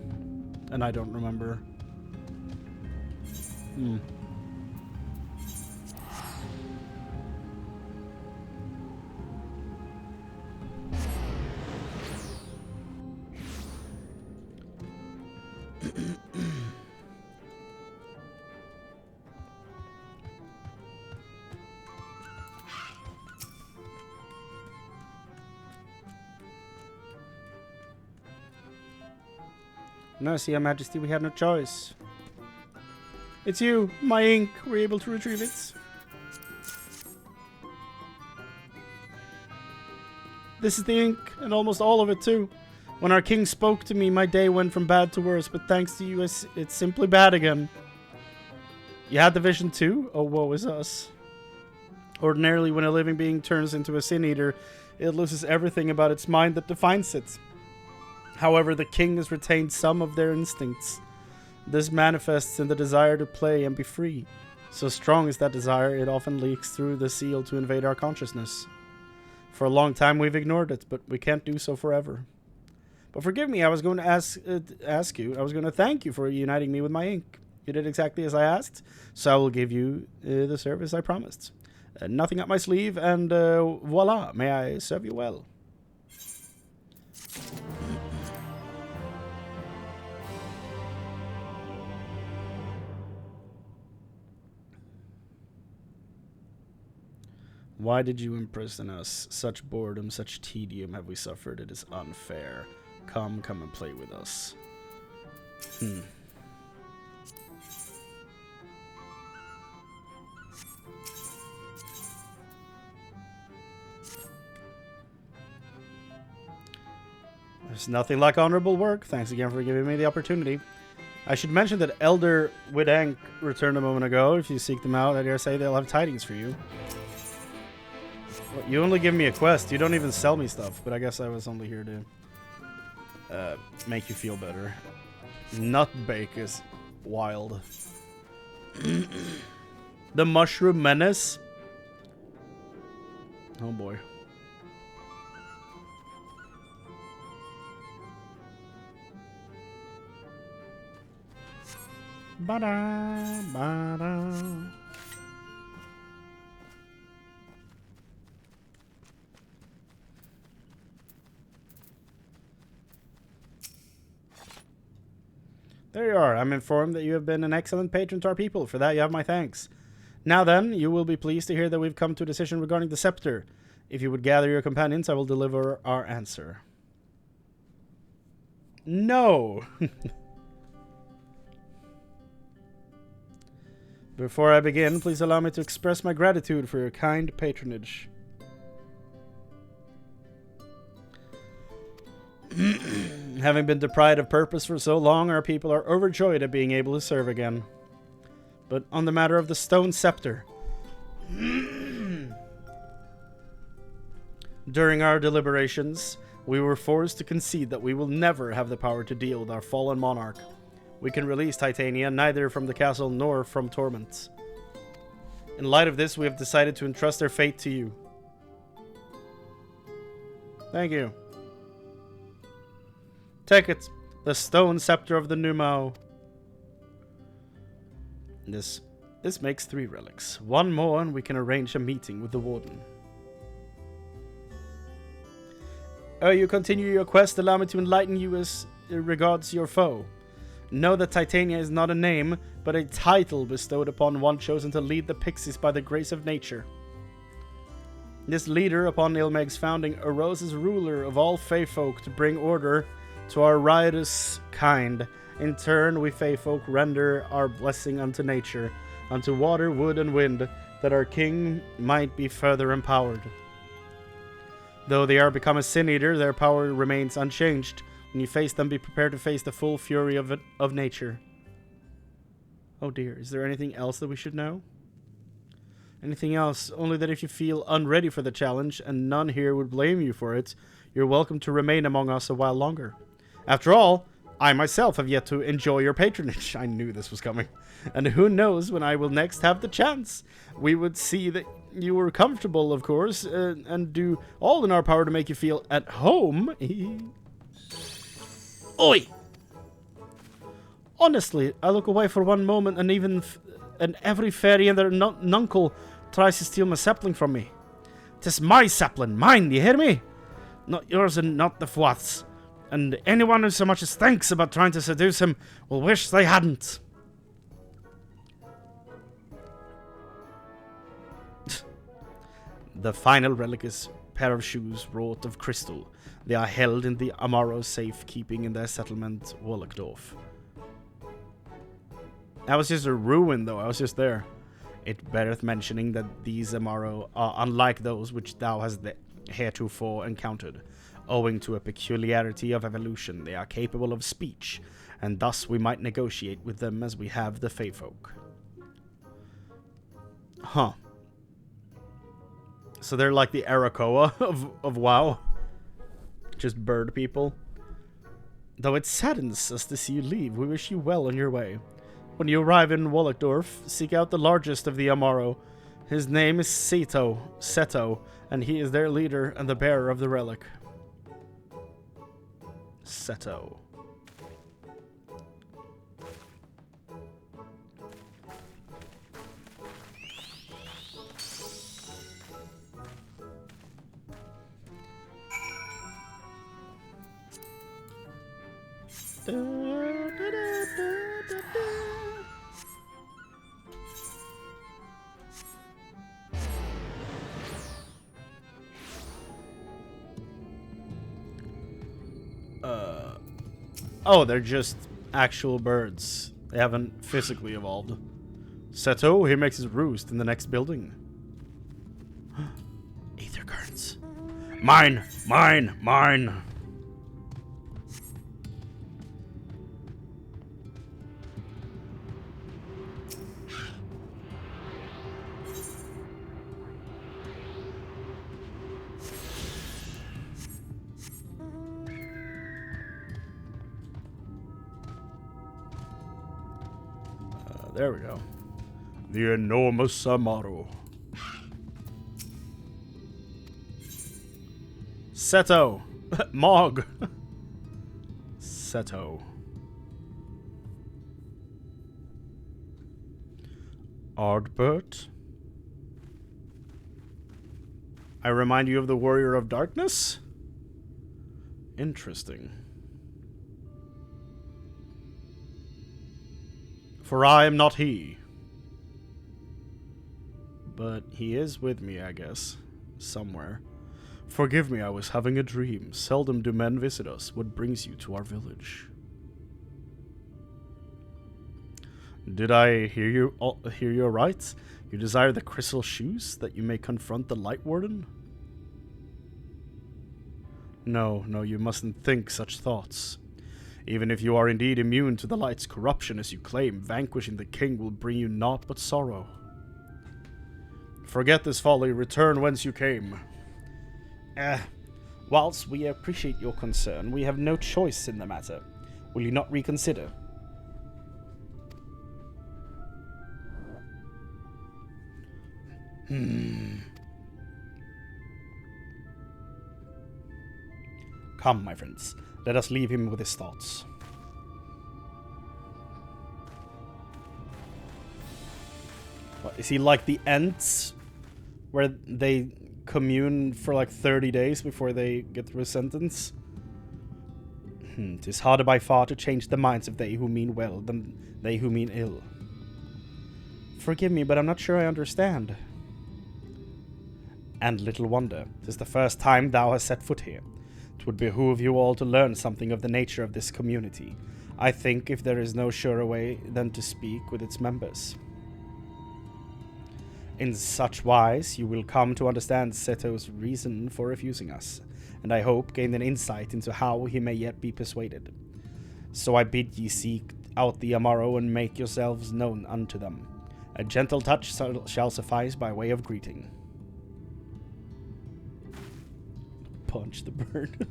and I don't remember. No, Your Majesty, we had no choice. It's you, my ink. We're able to retrieve it. This is the ink, and almost all of it too. When our king spoke to me, my day went from bad to worse, but thanks to you, it's simply bad again. You had the vision too? Oh, woe is us. Ordinarily, when a living being turns into a sin eater, it loses everything about its mind that defines it. However, the king has retained some of their instincts. This manifests in the desire to play and be free. So strong is that desire, it often leaks through the seal to invade our consciousness. For a long time we've ignored it, but we can't do so forever. But forgive me, I was going to I was going to thank you for uniting me with my ink. You did exactly as I asked, so I will give you the service I promised. Nothing up my sleeve, and voila, may I serve you well. Why did you imprison us? Such boredom, such tedium have we suffered. It is unfair. Come and play with us. There's nothing like honorable work. Thanks again for giving me the opportunity. I should mention that Elder Widank returned a moment ago. If you seek them out, I dare say they'll have tidings for you. You only give me a quest. You don't even sell me stuff. But I guess I was only here to make you feel better. Nutbake is wild. The Mushroom Menace. Oh boy. Ba-da, ba-da. There you are. I'm informed that you have been an excellent patron to our people. For that, you have my thanks. Now then, you will be pleased to hear that we've come to a decision regarding the scepter. If you would gather your companions, I will deliver our answer. No! Before I begin, please allow me to express my gratitude for your kind patronage. Having been deprived of purpose for so long, our people are overjoyed at being able to serve again. But on the matter of the stone scepter, during our deliberations, we were forced to concede that we will never have the power to deal with our fallen monarch. We can release Titania neither from the castle nor from torments. In light of this, we have decided to entrust their fate to you. Thank you. Take it, the stone scepter of the Numao. This makes 3 relics. 1 more and we can arrange a meeting with the warden. You continue your quest, allow me to enlighten you as regards your foe. Know that Titania is not a name, but a title bestowed upon one chosen to lead the Pixies by the grace of nature. This leader, upon Ilmeg's founding, arose as ruler of all Fey folk to bring order to our riotous kind. In turn, we Fey folk render our blessing unto nature, unto water, wood, and wind, that our king might be further empowered. Though they are become a sin eater, their power remains unchanged. When you face them, be prepared to face the full fury of nature. Oh dear, is there anything else that we should know? Anything else? Only that if you feel unready for the challenge, and none here would blame you for it, you're welcome to remain among us a while longer. After all, I myself have yet to enjoy your patronage. I knew this was coming. And who knows when I will next have the chance. We would see that you were comfortable, of course, and do all in our power to make you feel at home. Oi! Honestly, I look away for one moment and every fairy and their nuncle tries to steal my sapling from me. 'Tis my sapling, mine, you hear me? Not yours and not the Vods. And anyone who so much as thinks about trying to seduce him will wish they hadn't. The final relic is a pair of shoes wrought of crystal. They are held in the Amaro safekeeping in their settlement, Wallachdorf. That was just a ruin, though. I was just there. It beareth mentioning that these Amaro are unlike those which thou hast heretofore encountered. Owing to a peculiarity of evolution, they are capable of speech, and thus we might negotiate with them as we have the Fey folk. Huh. So they're like the Arakoa of WoW. Just bird people. Though it saddens us to see you leave, we wish you well on your way. When you arrive in Wallachdorf, seek out the largest of the Amaro. His name is Seto, and he is their leader and the bearer of the relic. Seto. Oh, they're just actual birds. They haven't physically evolved. Seto, he makes his roost in the next building. Aether currents. Mine! Mine! Mine! There we go. The enormous Amaro. Seto. Mog. Seto. Ardbert. I remind you of the Warrior of Darkness? Interesting. For I am not he. But he is with me, I guess. Somewhere. Forgive me, I was having a dream. Seldom do men visit us. What brings you to our village? Did I hear you right? You desire the crystal shoes, that you may confront the Light Warden? No, you mustn't think such thoughts. Even if you are indeed immune to the light's corruption as you claim, vanquishing the king will bring you naught but sorrow. Forget this folly, return whence you came. Whilst we appreciate your concern, we have no choice in the matter. Will you not reconsider? Come, my friends. Let us leave him with his thoughts. What, is he like the Ents? Where they commune for like 30 days before they get through a sentence? 'Tis harder by far to change the minds of they who mean well than they who mean ill. Forgive me, but I'm not sure I understand. And little wonder. 'Tis the first time thou hast set foot here. It would behoove you all to learn something of the nature of this community. I think if there is no surer way than to speak with its members. In such wise, you will come to understand Seto's reason for refusing us, and I hope gain an insight into how he may yet be persuaded. So I bid ye seek out the Amaro and make yourselves known unto them. A gentle touch shall suffice by way of greeting. Punch the bird.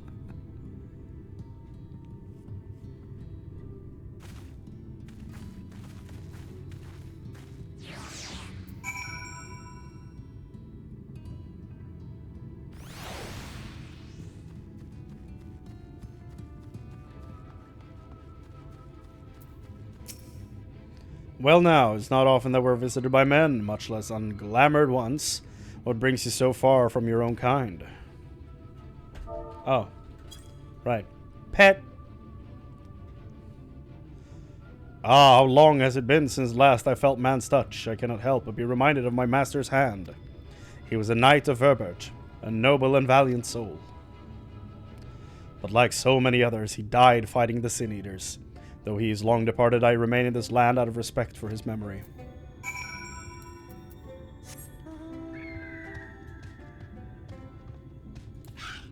Well now, it's not often that we're visited by men, much less unglamored ones. What brings you so far from your own kind? Oh. Right. Pet. Ah, how long has it been since last I felt man's touch? I cannot help but be reminded of my master's hand. He was a knight of Verbert, a noble and valiant soul. But like so many others, he died fighting the Sin Eaters. Though he is long departed, I remain in this land out of respect for his memory.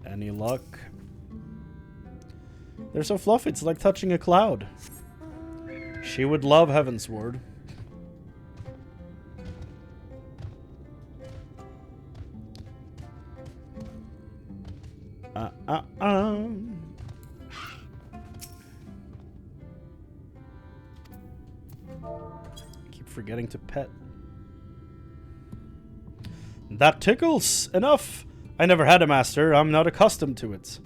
Any luck? They're so fluffy, it's like touching a cloud. She would love Heavensward. Keep forgetting to pet. That tickles! Enough! I never had a master, I'm not accustomed to it.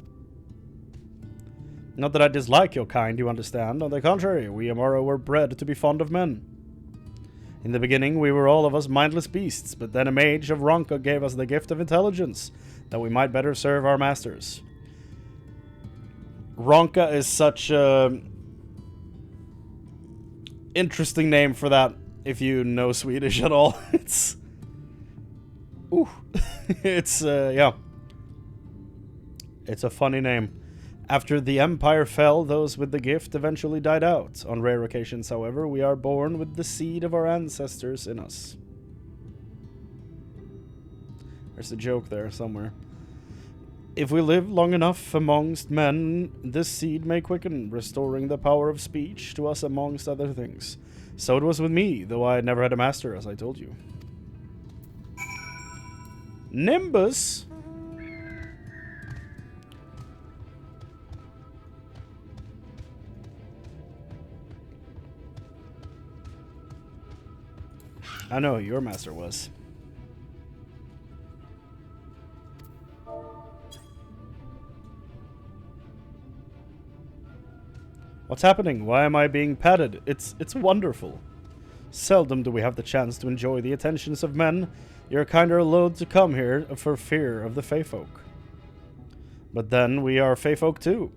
Not that I dislike your kind, you understand. On the contrary, we Amaro were bred to be fond of men. In the beginning, we were all of us mindless beasts, but then a mage of Ronka gave us the gift of intelligence, that we might better serve our masters. Ronka is such a interesting name for that, if you know Swedish at all. It's... Ooh. It's, yeah. It's a funny name. After the Empire fell, those with the gift eventually died out. On rare occasions, however, we are born with the seed of our ancestors in us. There's a joke there somewhere. If we live long enough amongst men, this seed may quicken, restoring the power of speech to us amongst other things. So it was with me, though I never had a master, as I told you. Nimbus? I know who your master was. What's happening? Why am I being patted? It's wonderful. Seldom do we have the chance to enjoy the attentions of men. You're kinder loath to come here for fear of the Feyfolk. But then we are Feyfolk too.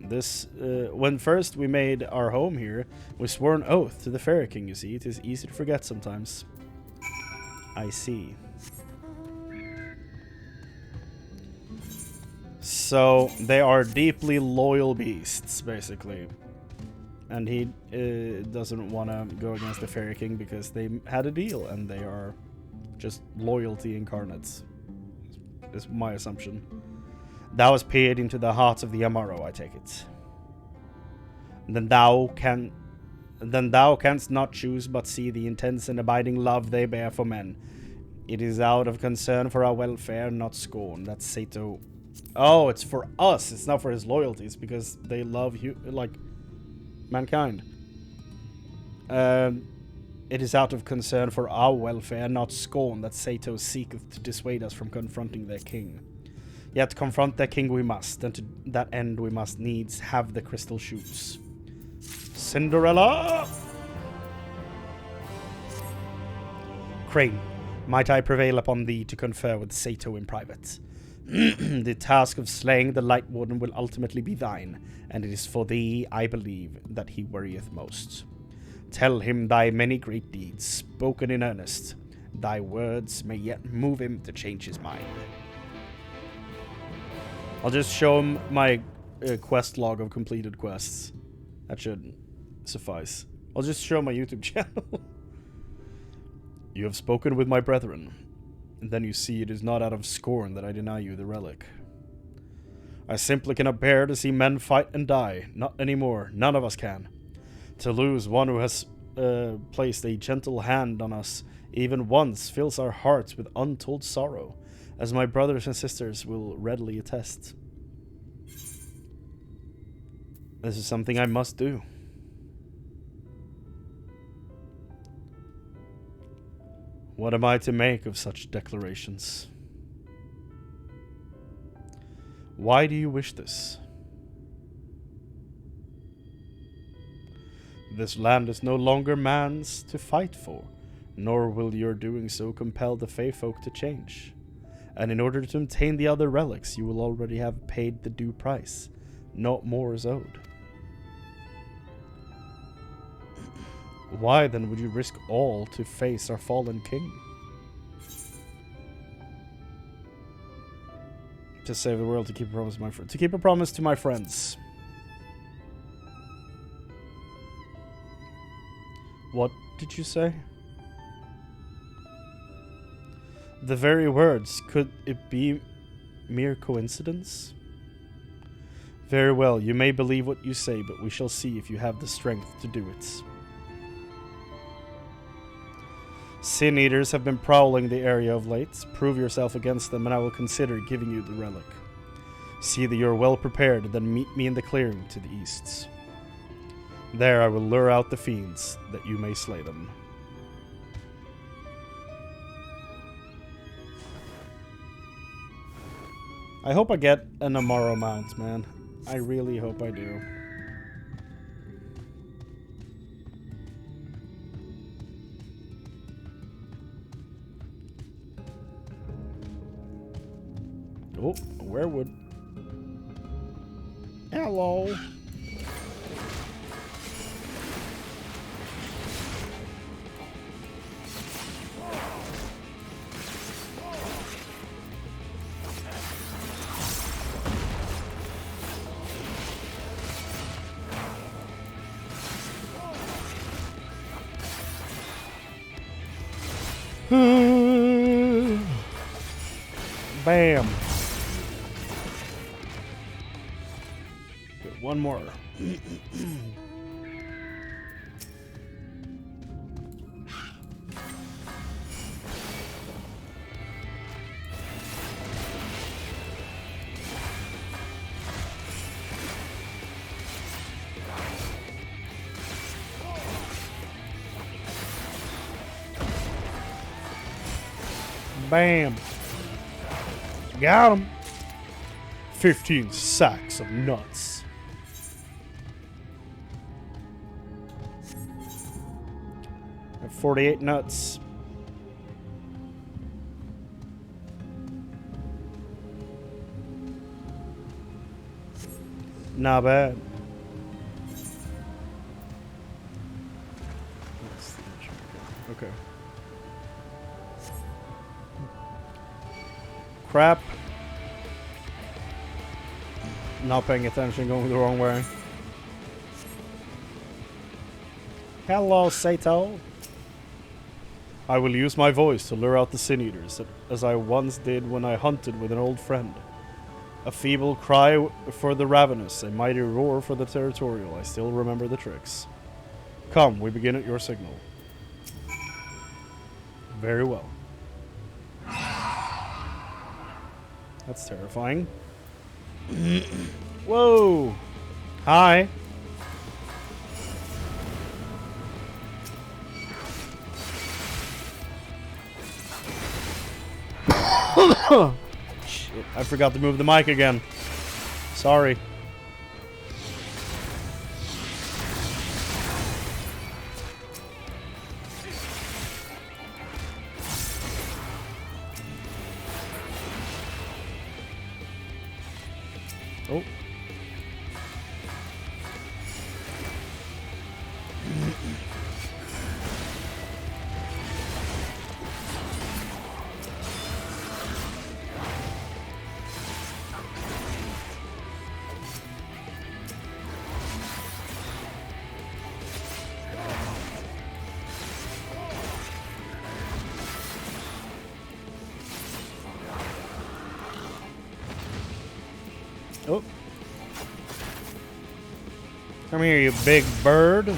When first we made our home here, we swore an oath to the Fairy King, you see. It is easy to forget sometimes. I see. So, they are deeply loyal beasts, basically. And he doesn't want to go against the Fairy King because they had a deal, and they are just loyalty incarnates, is my assumption. Thou hast peered into the hearts of the Amaro, I take it. Then thou canst not choose but see the intense and abiding love they bear for men. It is out of concern for our welfare, not scorn. That's Sato. Oh, it's for us. It's not for his loyalties, because they love mankind. It is out of concern for our welfare, not scorn, that Sato seeketh to dissuade us from confronting their king. Yet confront their king we must, and to that end we must needs have the crystal shoes. Cinderella! Chrane, might I prevail upon thee to confer with Sato in private? The task of slaying the Light Warden will ultimately be thine, and it is for thee, I believe, that he worrieth most. Tell him thy many great deeds, spoken in earnest. Thy words may yet move him to change his mind. I'll just show him my quest log of completed quests. That should suffice. I'll just show my YouTube channel. You have spoken with my brethren, and then you see it is not out of scorn that I deny you the relic. I simply cannot bear to see men fight and die. Not anymore. None of us can. To lose one who has placed a gentle hand on us even once fills our hearts with untold sorrow, as my brothers and sisters will readily attest. This is something I must do. What am I to make of such declarations? Why do you wish this? This land is no longer man's to fight for, nor will your doing so compel the Feyfolk to change. And in order to obtain the other relics, you will already have paid the due price. Not more is owed. Why then would you risk all to face our fallen king? To save the world, to keep a promise to my friends. To keep a promise to my friends. What did you say? The very words. Could it be mere coincidence? Very well, you may believe what you say, but we shall see if you have the strength to do it. Sin Eaters have been prowling the area of late. Prove yourself against them, and I will consider giving you the relic. See that you are well prepared, then meet me in the clearing to the east. There I will lure out the fiends, that you may slay them. I hope I get an Amaro mount, man. I really hope I do. Oh, a werewood. Hello. Bam. Good, one more. Bam. Got him. 15 sacks of nuts. I have 48 nuts. Not bad. Okay. Crap. Not paying attention, going the wrong way. Hello, Sato. I will use my voice to lure out the Sin Eaters, as I once did when I hunted with an old friend. A feeble cry for the ravenous, a mighty roar for the territorial. I still remember the tricks. Come, we begin at your signal. Very well. That's terrifying. Whoa! Hi. Shit, I forgot to move the mic again. Sorry. Oh. Oh. Come here, you big bird.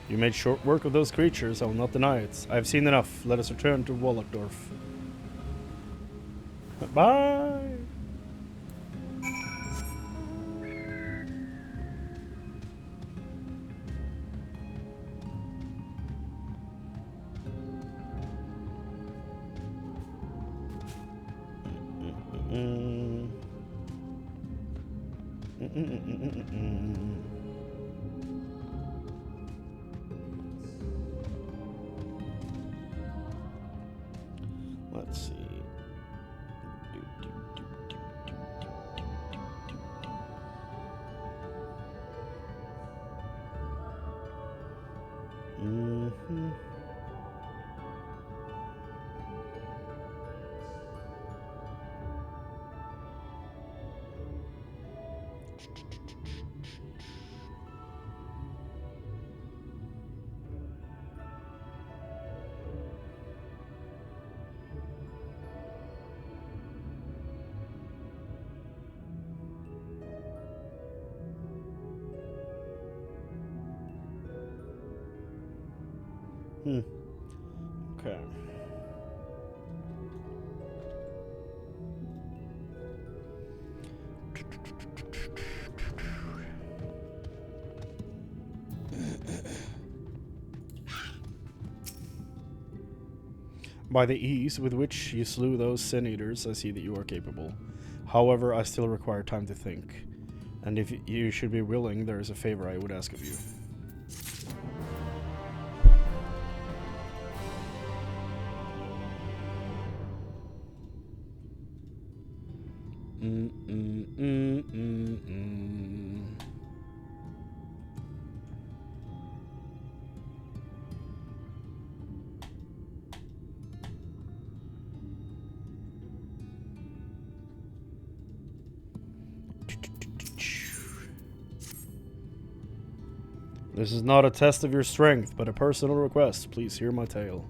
You made short work of those creatures, I will not deny it. I have seen enough. Let us return to Wallachdorf. Bye! Let's see. Okay. By the ease with which you slew those sin eaters, I see that you are capable. However, I still require time to think. And if you should be willing, there is a favor I would ask of you. This is not a test of your strength, but a personal request. Please hear my tale.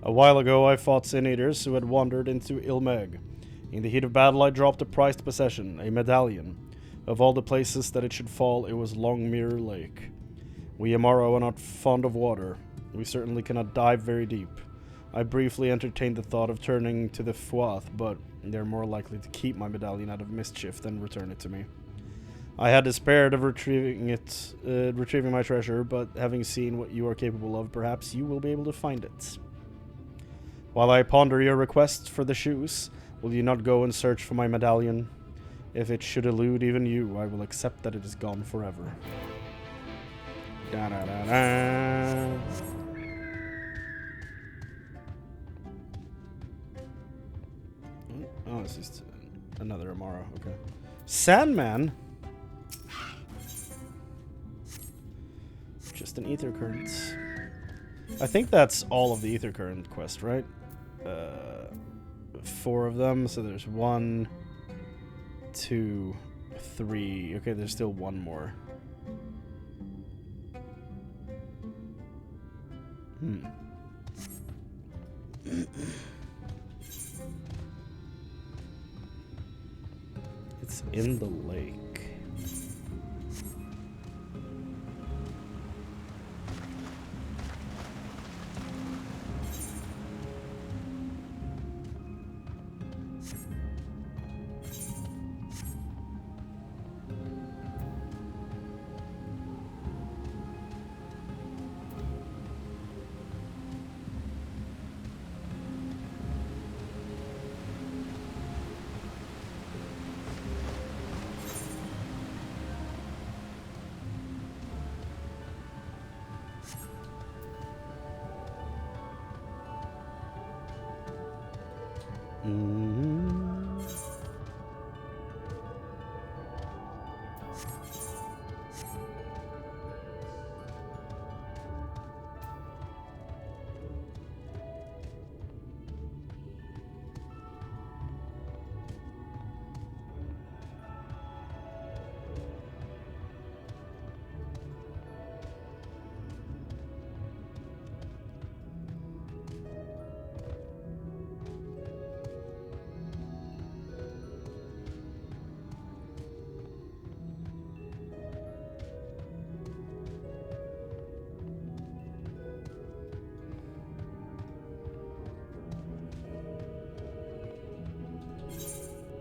A while ago, I fought sin eaters who had wandered into Ilmeg. In the heat of battle, I dropped a prized possession, a medallion. Of all the places that it should fall, it was Longmere Lake. We Amaro are not fond of water. We certainly cannot dive very deep. I briefly entertained the thought of turning to the Fuath, but they're more likely to keep my medallion out of mischief than return it to me. I had despaired of retrieving my treasure, but having seen what you are capable of, perhaps you will be able to find it. While I ponder your request for the shoes, will you not go and search for my medallion? If it should elude even you, I will accept that it is gone forever. Da-da-da-da. Oh, this is another Amara. Okay. Sandman? Just an ether current. I think that's all of the ether current quest, right? 4 of them. So there's 1, 2, 3. Okay, there's still 1 more. It's in the lake.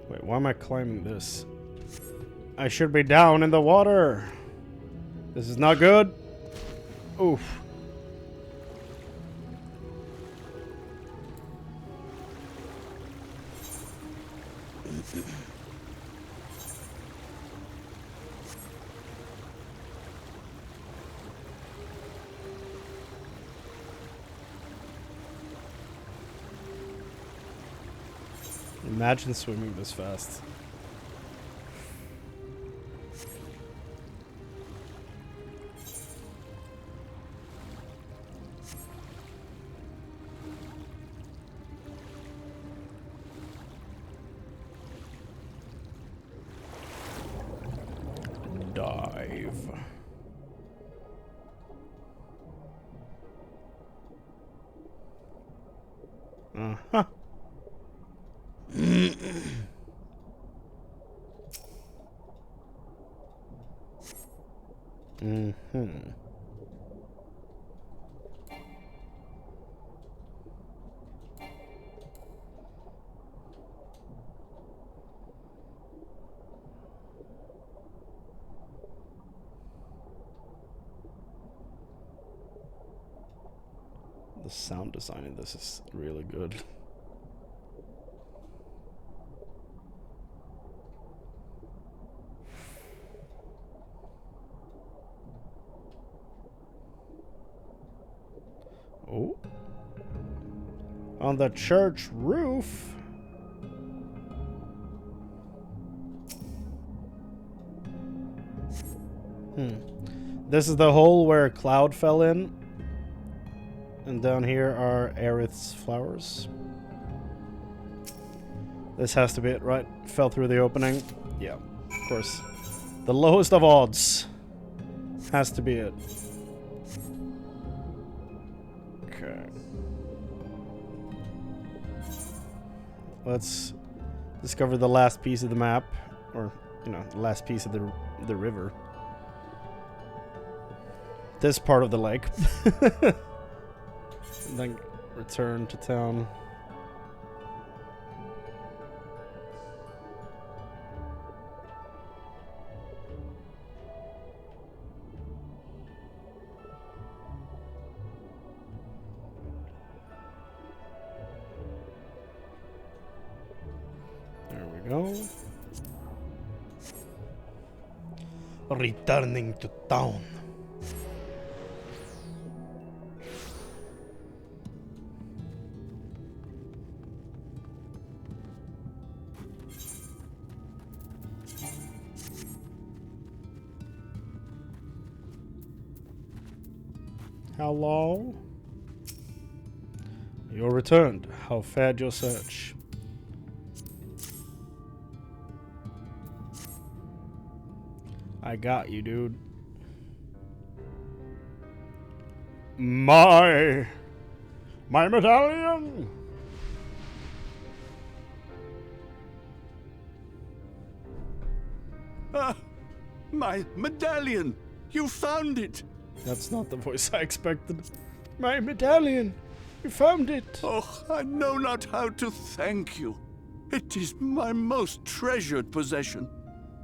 Wait, why am I climbing this? I should be down in the water. This is not good. Oof. Imagine swimming this fast. Dive. Uh-huh. the sound design in this is really good. Oh. On the church roof. This is the hole where Cloud fell in. And down here are Aerith's flowers. This has to be it, right? Fell through the opening. Yeah, of course. The lowest of odds. Has to be it. Okay. Let's discover the last piece of the map. Or, you know, the last piece of the river. This part of the lake. Then return to town. There we go. Returning to town. Hello? You're returned. How fared your search? I got you, dude. My medallion! Ah, my medallion! You found it! That's not the voice I expected. My medallion! You found it! Oh, I know not how to thank you. It is my most treasured possession.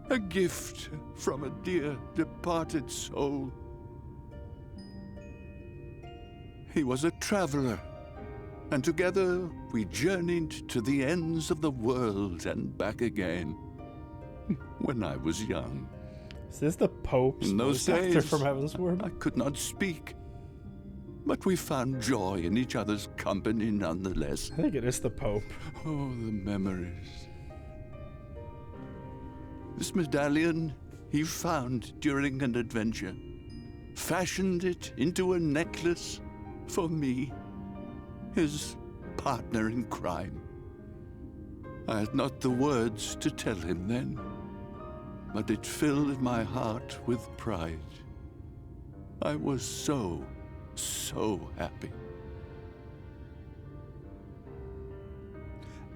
A gift from a dear departed soul. He was a traveler, and together we journeyed to the ends of the world and back again. When I was young. Is this the Pope's in those voice actor days, from Heavensward? I could not speak, but we found joy in each other's company nonetheless. I think it is the Pope. Oh, the memories. This medallion he found during an adventure, fashioned it into a necklace for me, his partner in crime. I had not the words to tell him then, but it filled my heart with pride. I was so happy.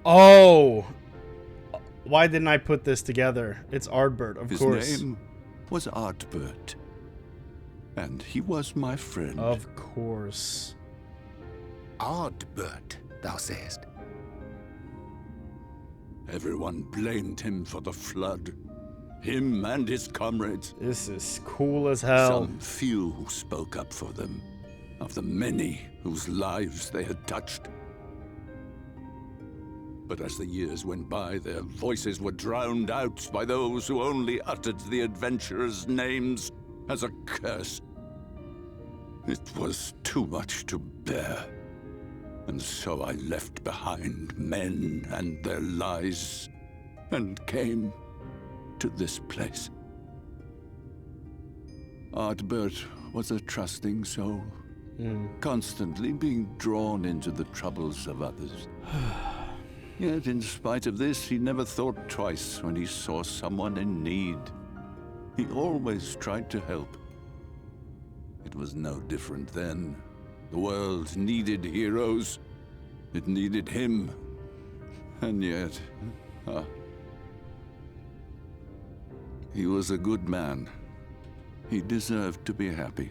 Oh! Why didn't I put this together? It's Ardbert, of course. His name was Ardbert, and he was my friend. Of course. Ardbert, thou sayest? Everyone blamed him for the flood. Him and his comrades. This is cool as hell. Some few who spoke up for them, of the many whose lives they had touched. But as the years went by, their voices were drowned out by those who only uttered the adventurers' names as a curse. It was too much to bear, and so I left behind men and their lies, and came to this place. Ardbert was a trusting soul, constantly being drawn into the troubles of others. Yet, in spite of this, he never thought twice when he saw someone in need. He always tried to help. It was no different then. The world needed heroes. It needed him. And yet, he was a good man. He deserved to be happy.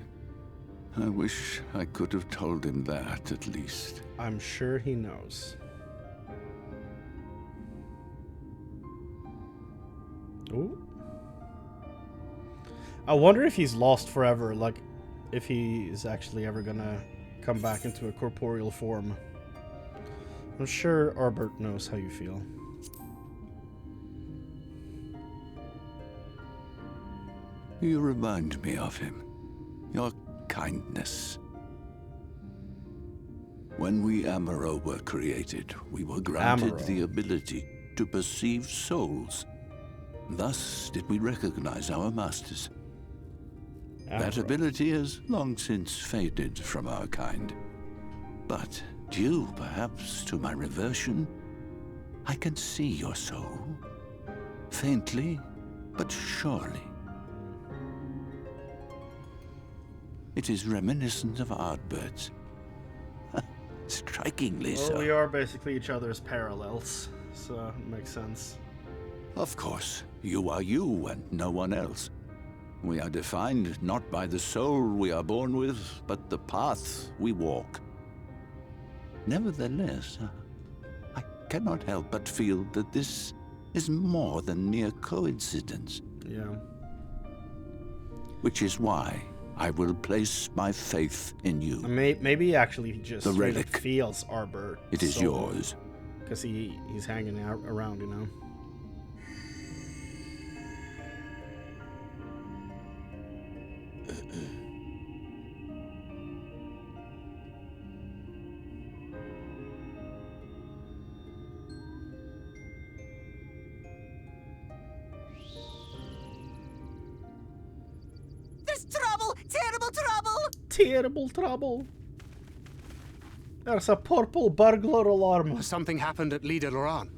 I wish I could have told him that, at least. I'm sure he knows. Ooh. I wonder if he's lost forever, like, if he is actually ever gonna come back into a corporeal form. I'm sure Arbert knows how you feel. You remind me of him. Your kindness. When we Amaro were created, we were granted Amaro. the ability to perceive souls. Thus did we recognize our masters. That Amaro. ability has long since faded from our kind. But due, perhaps, to my reversion, I can see your soul. Faintly, but surely. It is reminiscent of Ardbert's. Strikingly Well, so. we are basically each other's parallels, so it makes sense. Of course, you are you and no one else. We are defined not by the soul we are born with, but the path we walk. Nevertheless, I cannot help but feel that this is more than mere coincidence. Yeah. Which is why I will place my faith in you. Maybe actually he just The straight up relic. feels Arbert. It is yours. Because he's hanging out around, you know. There's trouble! Terrible trouble! Terrible trouble. There's a purple burglar alarm. Something happened at Lida Loran.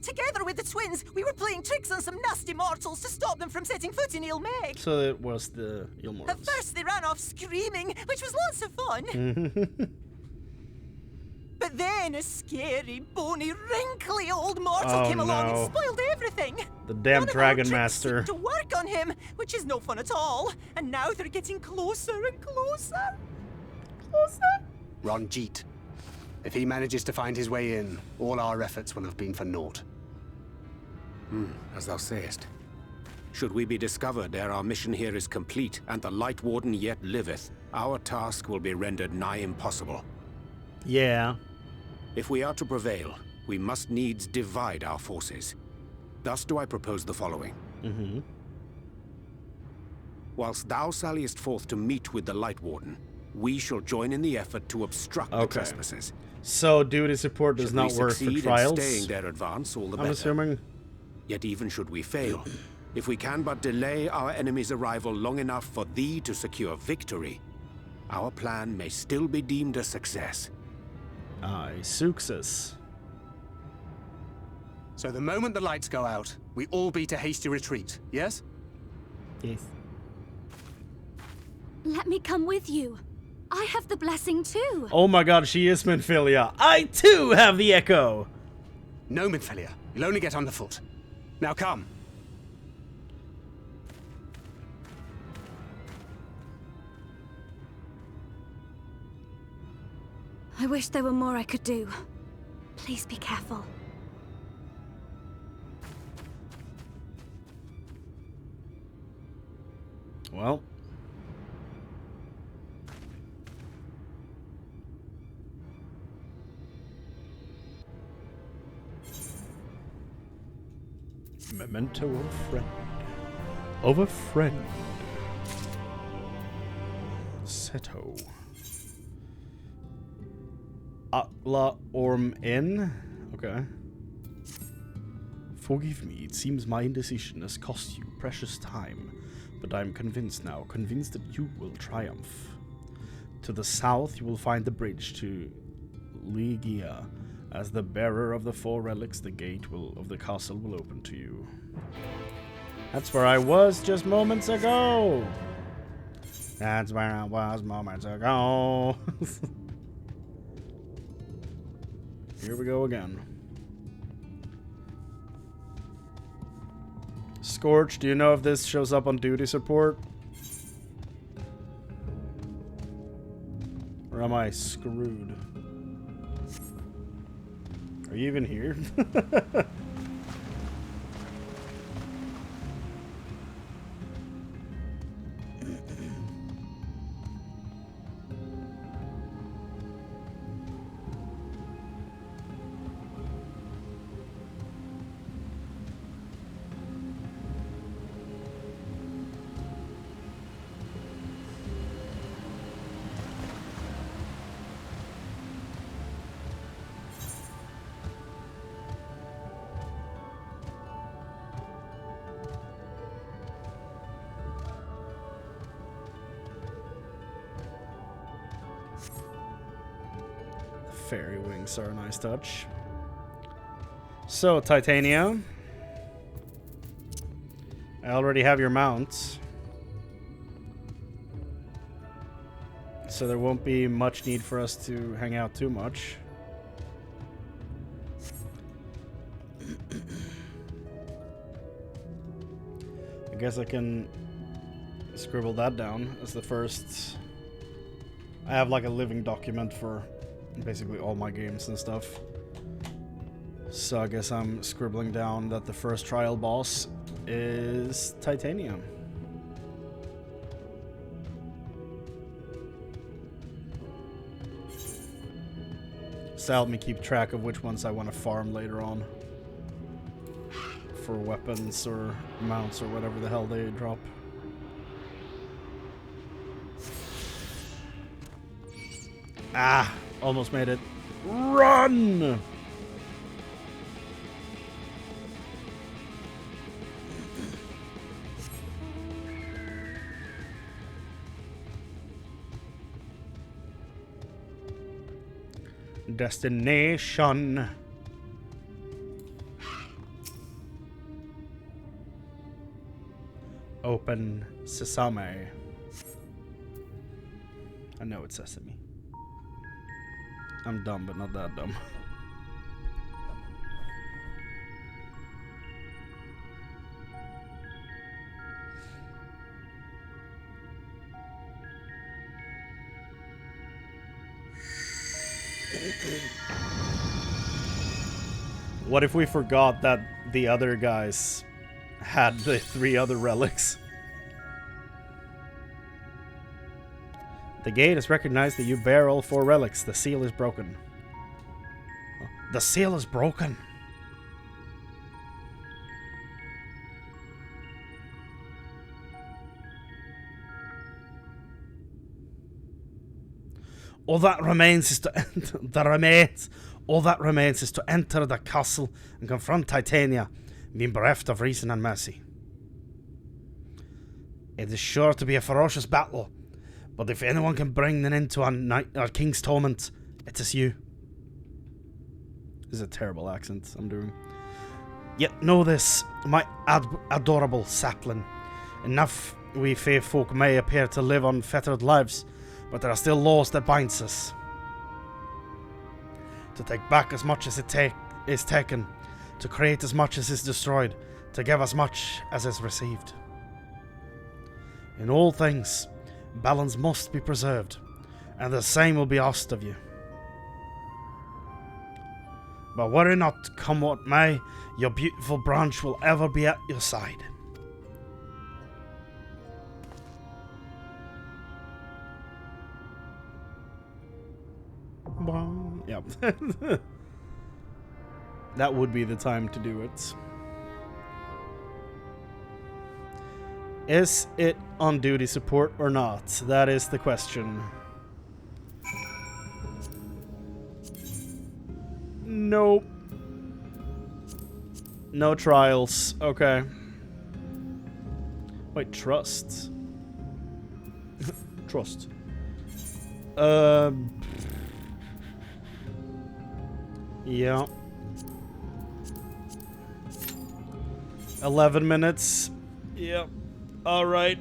Together with the twins, we were playing tricks on some nasty mortals to stop them from setting foot in Ilmeg. So it was the Ilmorals. At first they ran off screaming, which was lots of fun. But then a scary, bony, wrinkly old mortal came along and spoiled everything. The damn None of our Dragon tricks Master. seemed to work on him, which is no fun at all. And now they're getting closer and closer. Closer? Ronjeet. If he manages to find his way in, all our efforts will have been for naught. As thou sayest. Should we be discovered ere our mission here is complete, and the Light Warden yet liveth, our task will be rendered nigh impossible. Yeah. If we are to prevail, we must needs divide our forces. Thus do I propose the following. Whilst thou salliest forth to meet with the Light Warden, we shall join in the effort to obstruct the trespassers. So duty support does Should not we work for succeed trials? in staying their advance, all the I'm better. assuming. Yet even should we fail, if we can but delay our enemy's arrival long enough for thee to secure victory, our plan may still be deemed a success. Aye, success. So the moment the lights go out, we all beat a hasty retreat, yes? Yes. Let me come with you. I have the blessing too. Oh my god, she is Minfilia. I too have the echo. No, Minfilia. You'll only get underfoot. Now come. I wish there were more I could do. Please be careful. Well. Memento of a friend. Of a friend. Seto. Atla Orm Inn? Okay. Forgive me, it seems my indecision has cost you precious time, but I am convinced now, convinced that you will triumph. To the south, you will find the bridge to Ligia. As the bearer of the four relics, the gate of the castle will open to you. That's where I was just moments ago! That's where I was moments ago! Here we go again. Scorch, do you know if this shows up on duty support? Or am I screwed? Are you even here? Fairy wings are a nice touch. So, Titania. I already have your mounts. So there won't be much need for us to hang out too much. I guess I can scribble that down as the first. I have like a living document for basically all my games and stuff. So I guess I'm scribbling down that the first trial boss is Titanium. So help me keep track of which ones I want to farm later on. For weapons or mounts or whatever the hell they drop. Ah, almost made it. Run! Destination. Open Sesame. I know it's Sesame. I'm dumb, but not that dumb. What if we forgot that the other guys had the 3 other relics? The gate has recognized that you bear all 4 relics. The seal is broken. The seal is broken. All that remains is to all that remains is to enter the castle and confront Titania, being bereft of reason and mercy. It is sure to be a ferocious battle, but if anyone can bring them into our king's torment, it is you. This is a terrible accent I'm doing. Yet know this, my adorable sapling. Enough we fair folk may appear to live unfettered lives, but there are still laws that binds us. To take back as much as is taken, to create as much as is destroyed, to give as much as is received. In all things, balance must be preserved, and the same will be asked of you. But worry not, come what may, your beautiful branch will ever be at your side. Yep. That would be the time to do it. Is it on duty support or not? That is the question. Nope. No trials. Okay. Wait, trust. Trust. Yeah. 11 minutes. Yep. All right.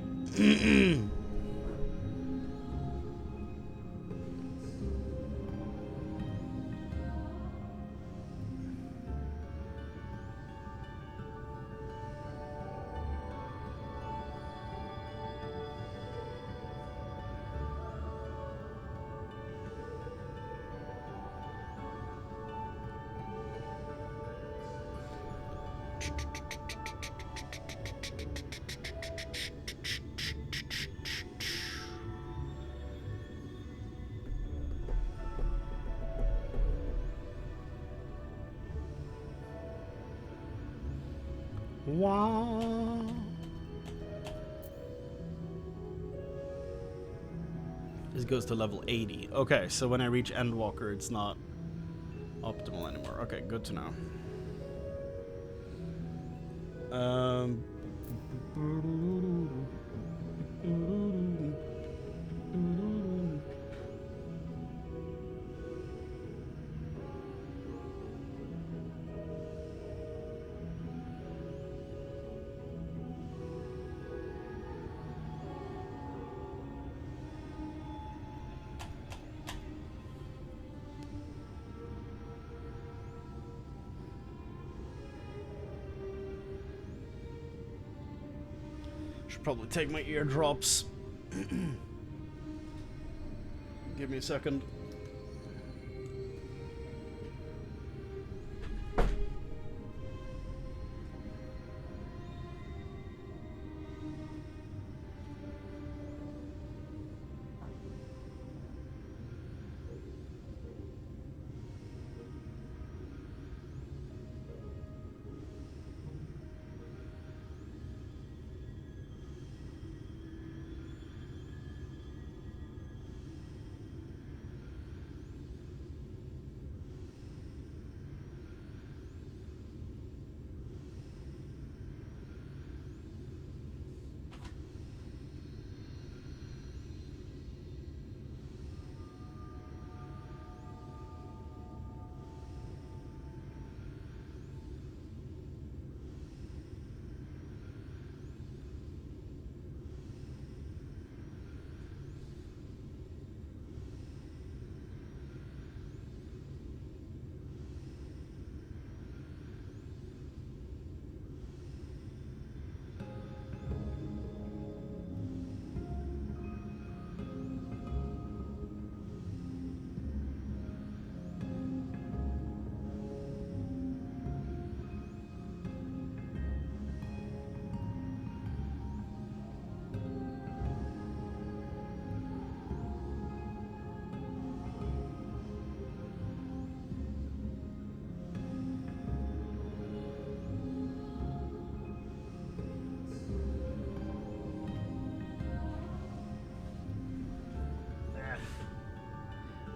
Wow. This goes to level 80. Okay, so when I reach Endwalker, it's not optimal anymore. Okay, good to know. Should probably take my eardrops. Give me a second.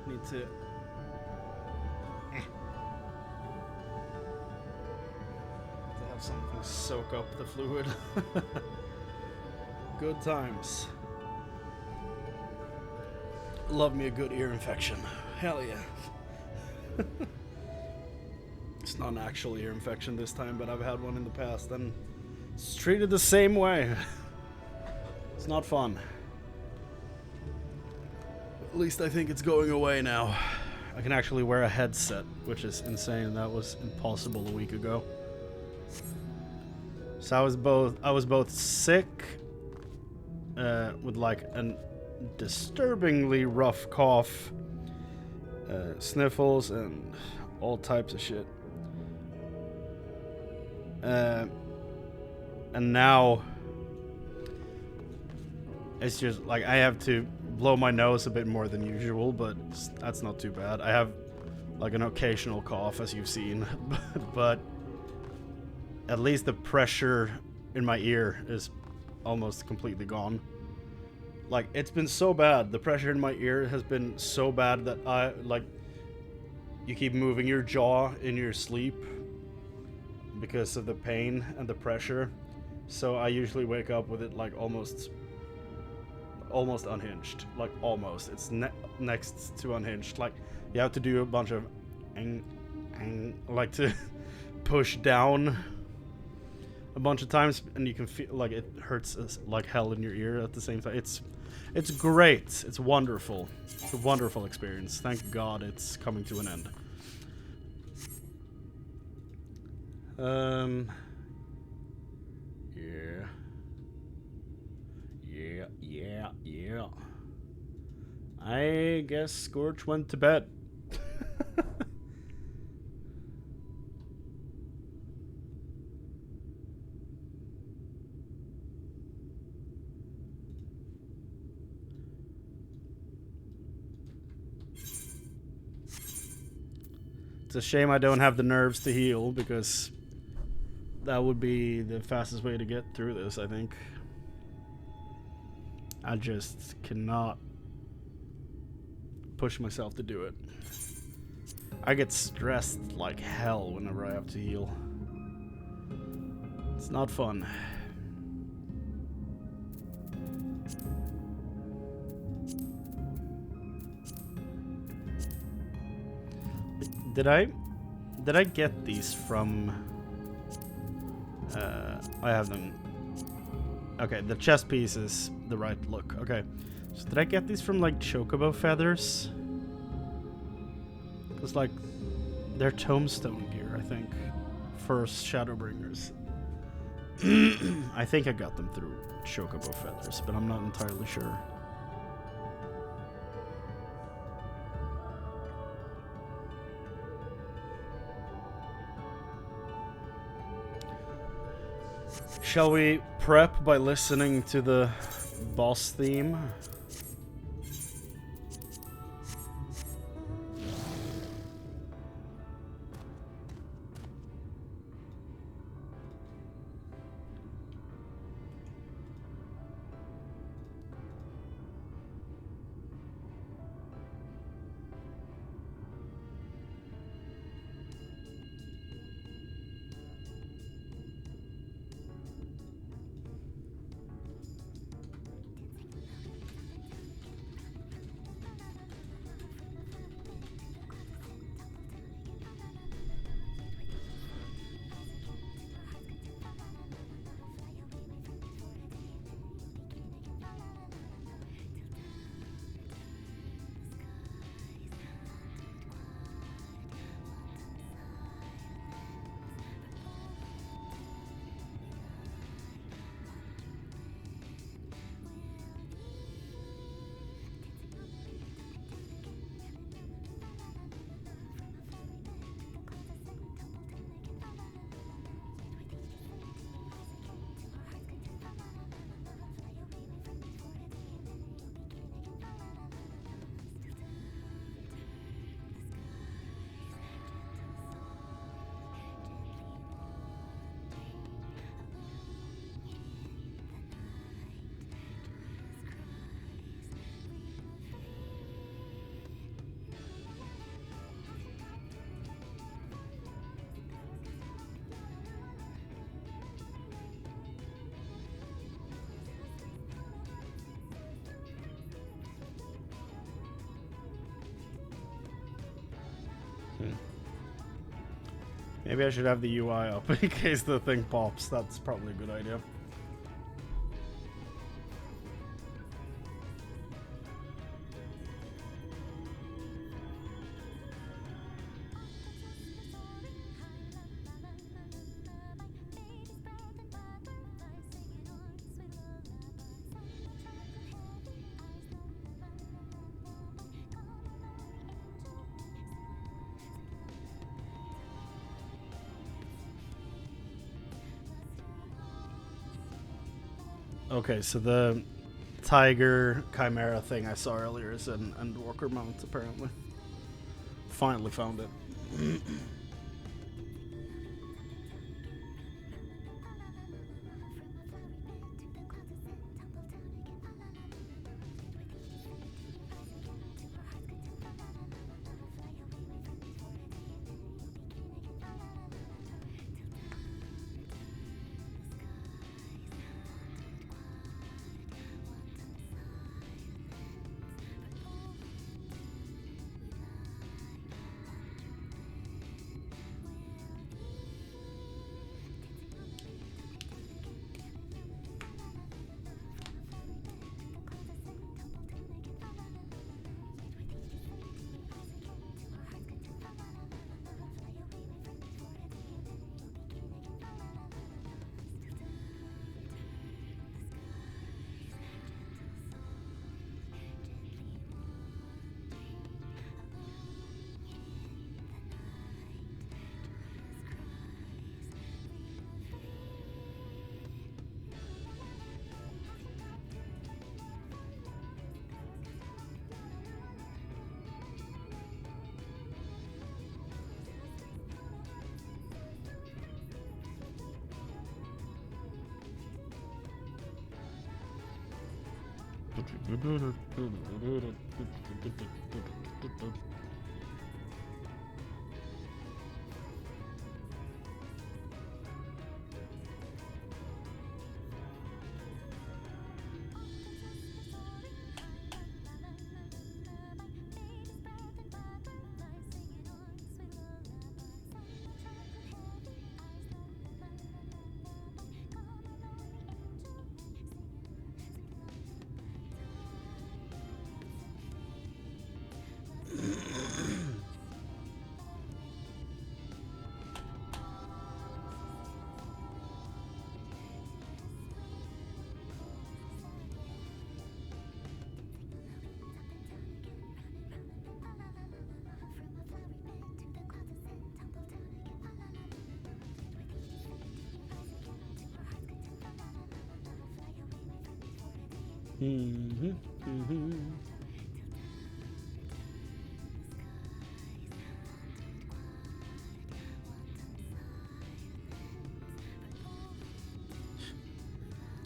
Need to have something soak up the fluid. Good times. Love me a good ear infection. Hell yeah. It's not an actual ear infection this time, but I've had one in the past and it's treated the same way. It's not fun. At least I think it's going away now. I can actually wear a headset, which is insane. That was impossible a week ago. So I was both sick, with like a disturbingly rough cough, sniffles, and all types of shit. And now it's just like I have to blow my nose a bit more than usual, but that's not too bad. I have like an occasional cough, as you've seen, but at least the pressure in my ear is almost completely gone. Like, it's been so bad. The pressure in my ear has been so bad that you keep moving your jaw in your sleep because of the pain and the pressure. So I usually wake up with it like almost unhinged. Like almost. It's next to unhinged. Like you have to do a bunch of like to push down a bunch of times, and you can feel like it hurts like hell in your ear at the same time. It's great. It's wonderful. It's a wonderful experience. Thank God it's coming to an end. Yeah. I guess Scorch went to bed. It's a shame I don't have the nerves to heal, because that would be the fastest way to get through this, I think. I just cannot push myself to do it. I get stressed like hell whenever I have to heal. It's not fun. Did I get these from I have them. Okay, the chest piece is the right look. Okay. So did I get these from like chocobo feathers? Cuz like they're tombstone gear, I think, for Shadowbringers. I think I got them through Chocobo Feathers, but I'm not entirely sure. Shall we prep by listening to the boss theme? Maybe I should have the UI up in case the thing pops. That's probably a good idea. Okay, so the tiger chimera thing I saw earlier is an Endwalker mount, apparently. Finally found it.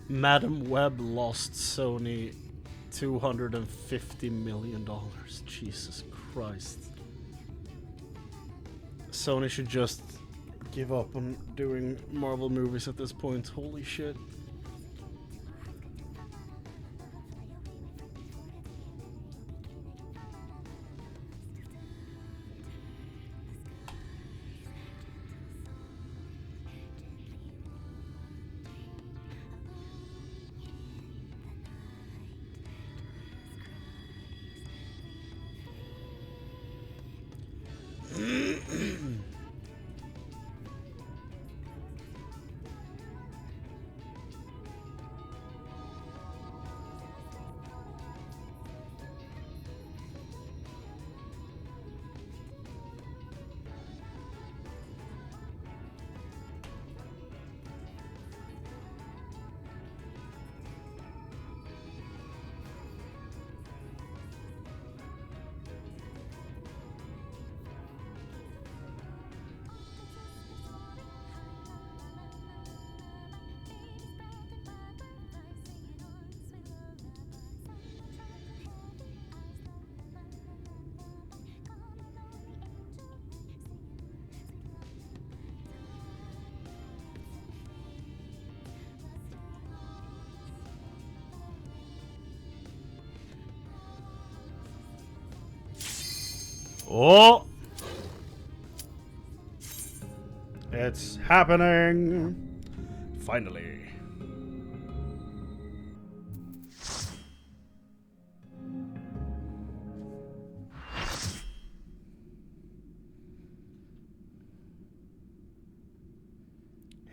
Madam Web lost Sony $250 million. Jesus Christ. Sony should just give up on doing Marvel movies at this point. Holy shit. Oh! It's happening! Finally.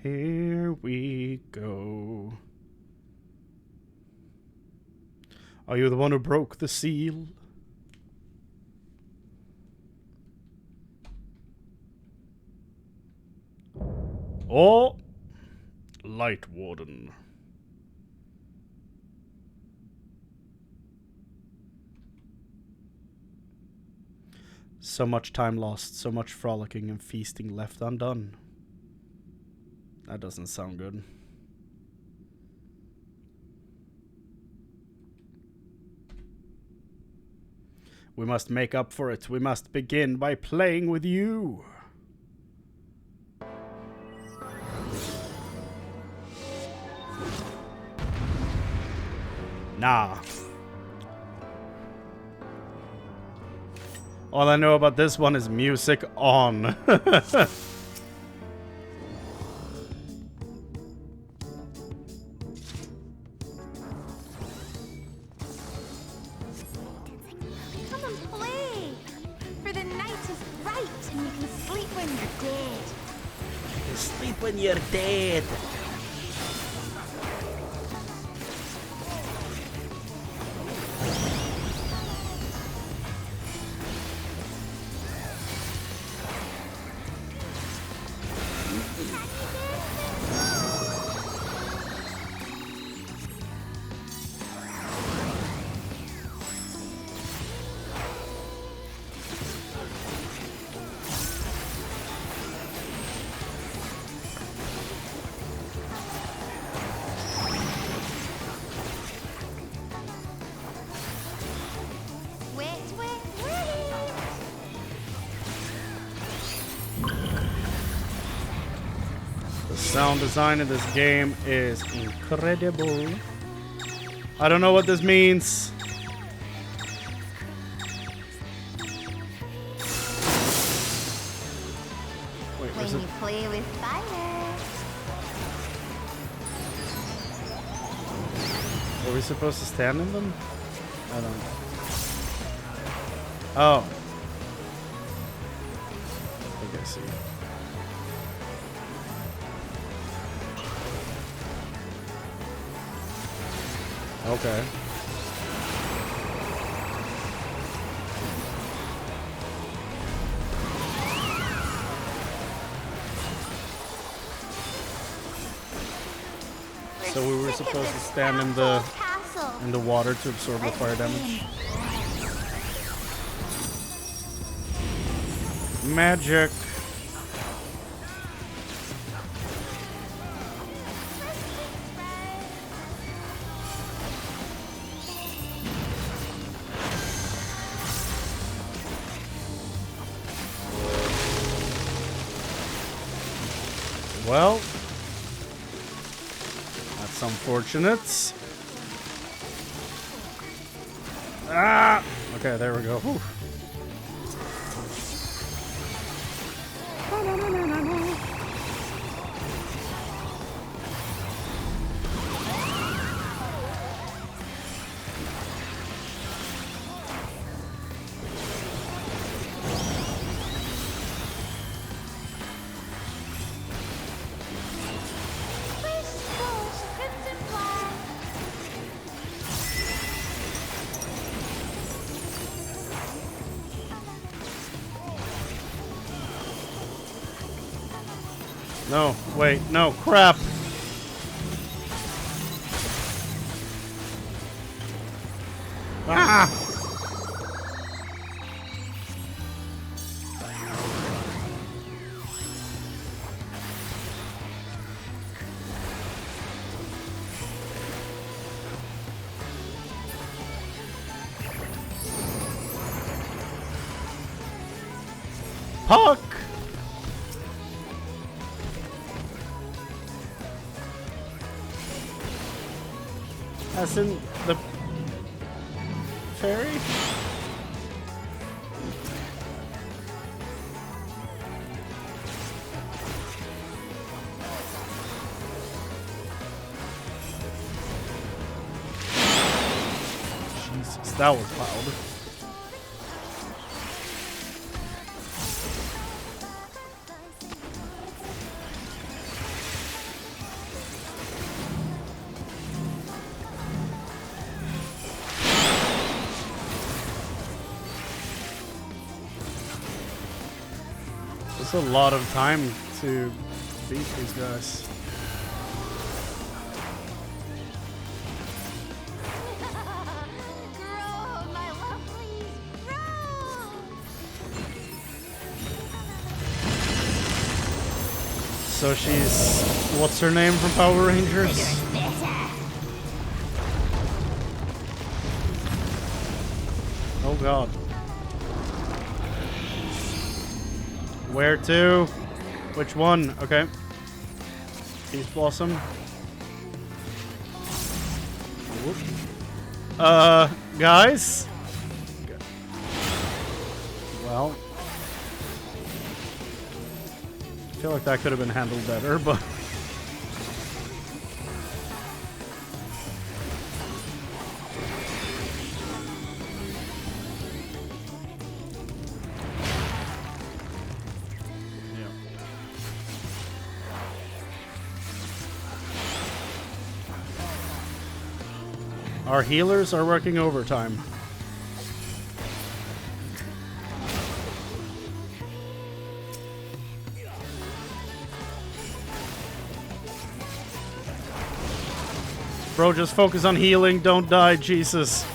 Here we go. Are you the one who broke the seal? Oh, Light Warden. So much time lost, so much frolicking and feasting left undone. That doesn't sound good. We must make up for it. We must begin by playing with you. Nah. All I know about this one is music on. Come and play. For the night is bright and you can sleep when you're dead. Sleep when you're dead. Sound design in this game is incredible. I don't know what this means. Wait, When you play with fire. Are we supposed to stand in them? I don't know. Oh. I think I see. Okay. So we were supposed to stand in the Castle. in the water to absorb the fire damage. Magic. Well, that's unfortunate. Ah! Okay, there we go. Whew. No, wait, no, crap. Ah! Puck! As in the fairy? Jesus, that was loud. It's a lot of time to beat these guys. Grow, my lovelies, grow! So she's... what's her name from Power Rangers? Oh god. Where to? Which one? Okay. Peace Blossom. Whoop. Guys? Well. I feel like that could have been handled better, but... Our healers are working overtime. Bro, just focus on healing, don't die, Jesus.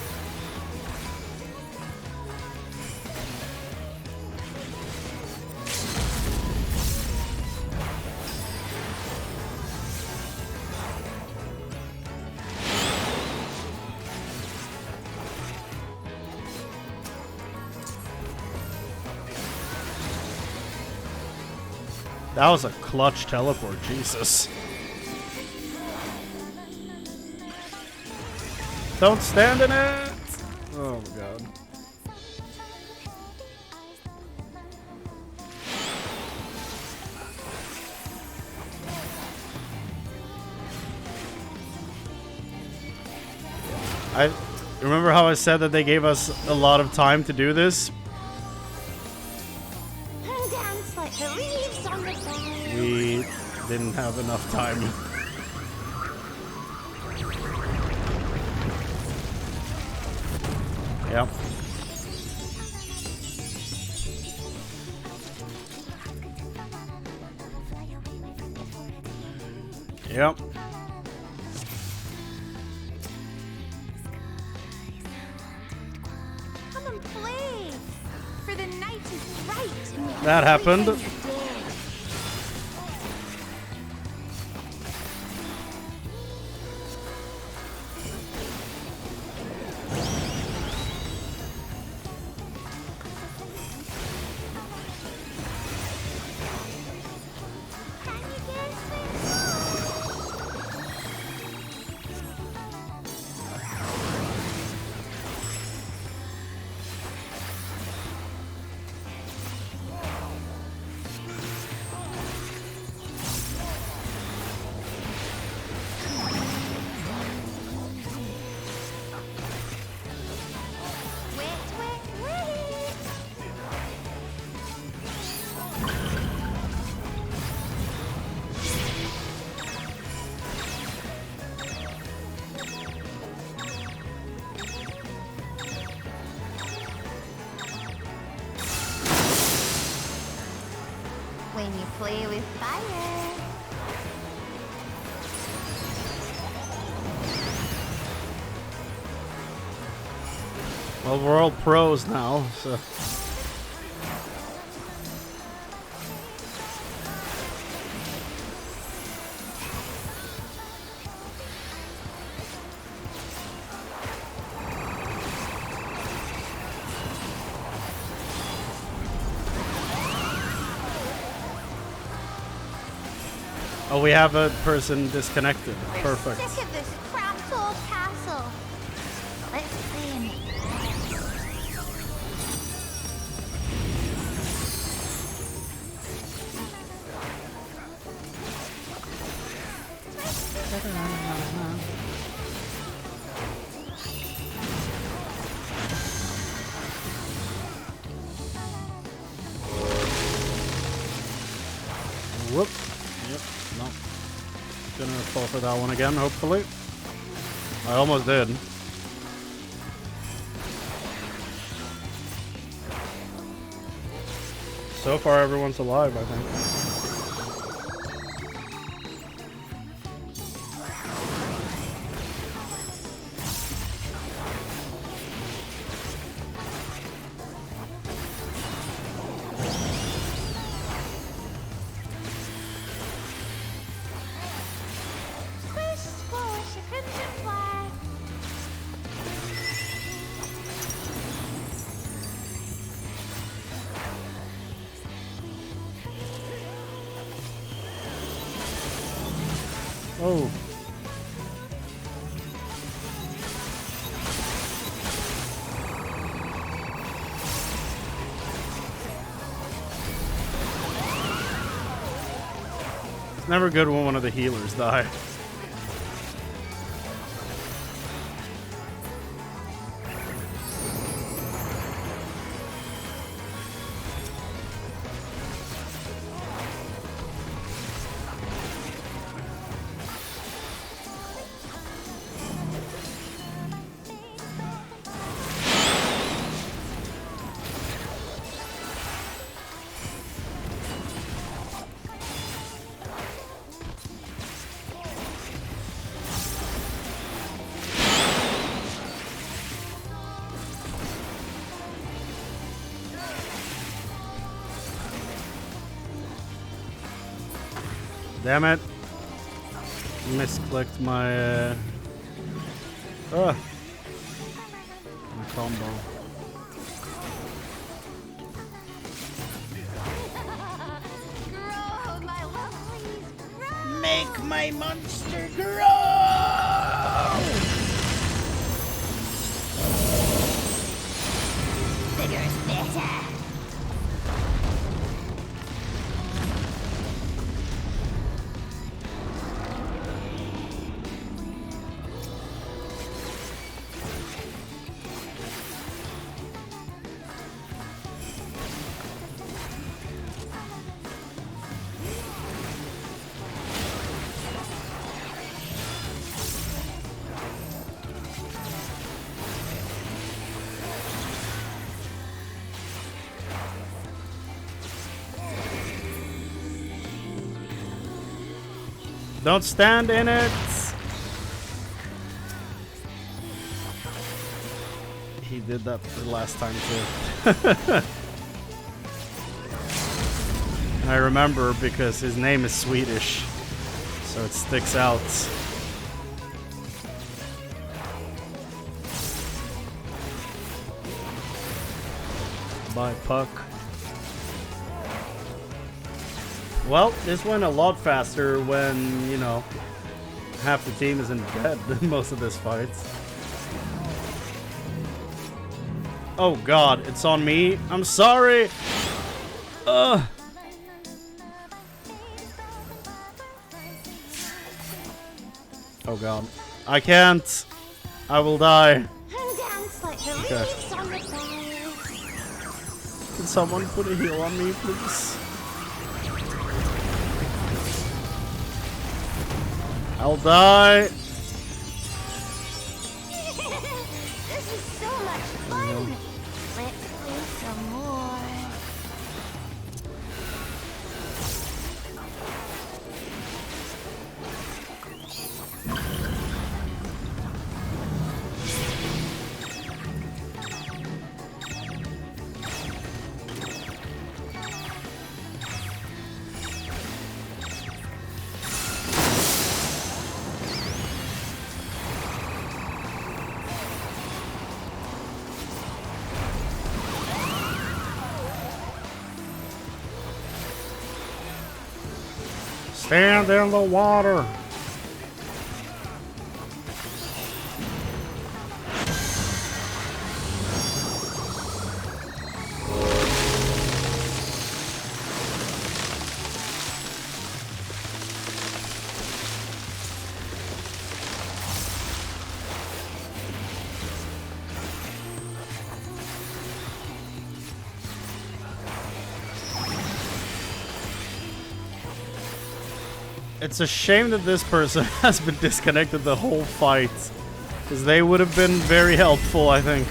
That was a clutch teleport, Jesus. Don't stand in it! Oh my god. I remember how I said that they gave us a lot of time to do this? Dance like the leaves on the vine. We didn't have enough time. Yep. Yep. That happened. When you play with fire. Well, we're all pros now, so. Oh, we have a person disconnected. Perfect. Sick of this cramped old castle. Let's play in it. Whoop. Yep. No. Gonna fall for that one again, hopefully. I almost did. So far, everyone's alive, I think. Oh. It's never good when one of the healers die. Damn it. Misclicked my my combo. Grow, my lovelies, grow. Make my monster grow! Bigger's better. Don't stand in it. He did that the last time too. I remember because his name is Swedish, so it sticks out. Bye, Puck. Well, this went a lot faster when, you know, half the team isn't dead in most of this fights. Oh god, it's on me. I'm sorry. Ugh. Oh god. I can't. I will die. Okay. Can someone put a heal on me, please? I'll die. This is so much fun. Let's play some more. Stand in the water. It's a shame that this person has been disconnected the whole fight, because they would have been very helpful, I think.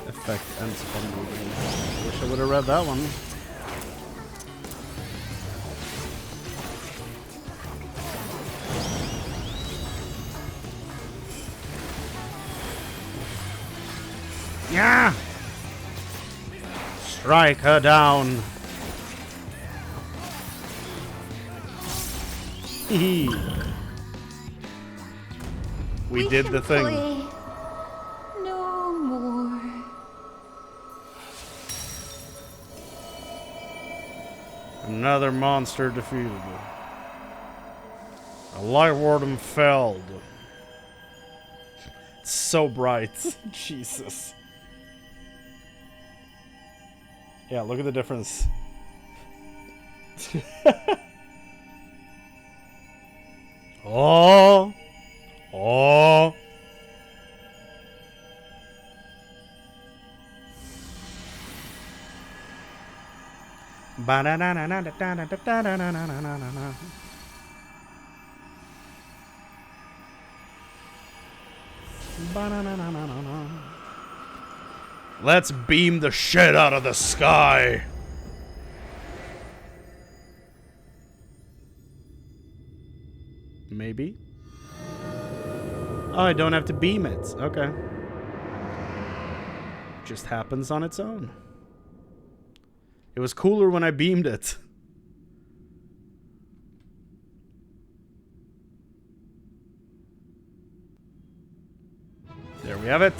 Effect ends upon moving. Wish I would have read that one. Yeah! Strike her down. We did the thing. No more. Another monster defeated. A light warden felled. It's so bright. Jesus. Yeah, look at the difference. Oh. Oh. Let's beam the shit out of the sky. Maybe. Oh, I don't have to beam it. Okay. Just happens on its own. It was cooler when I beamed it. There we have it.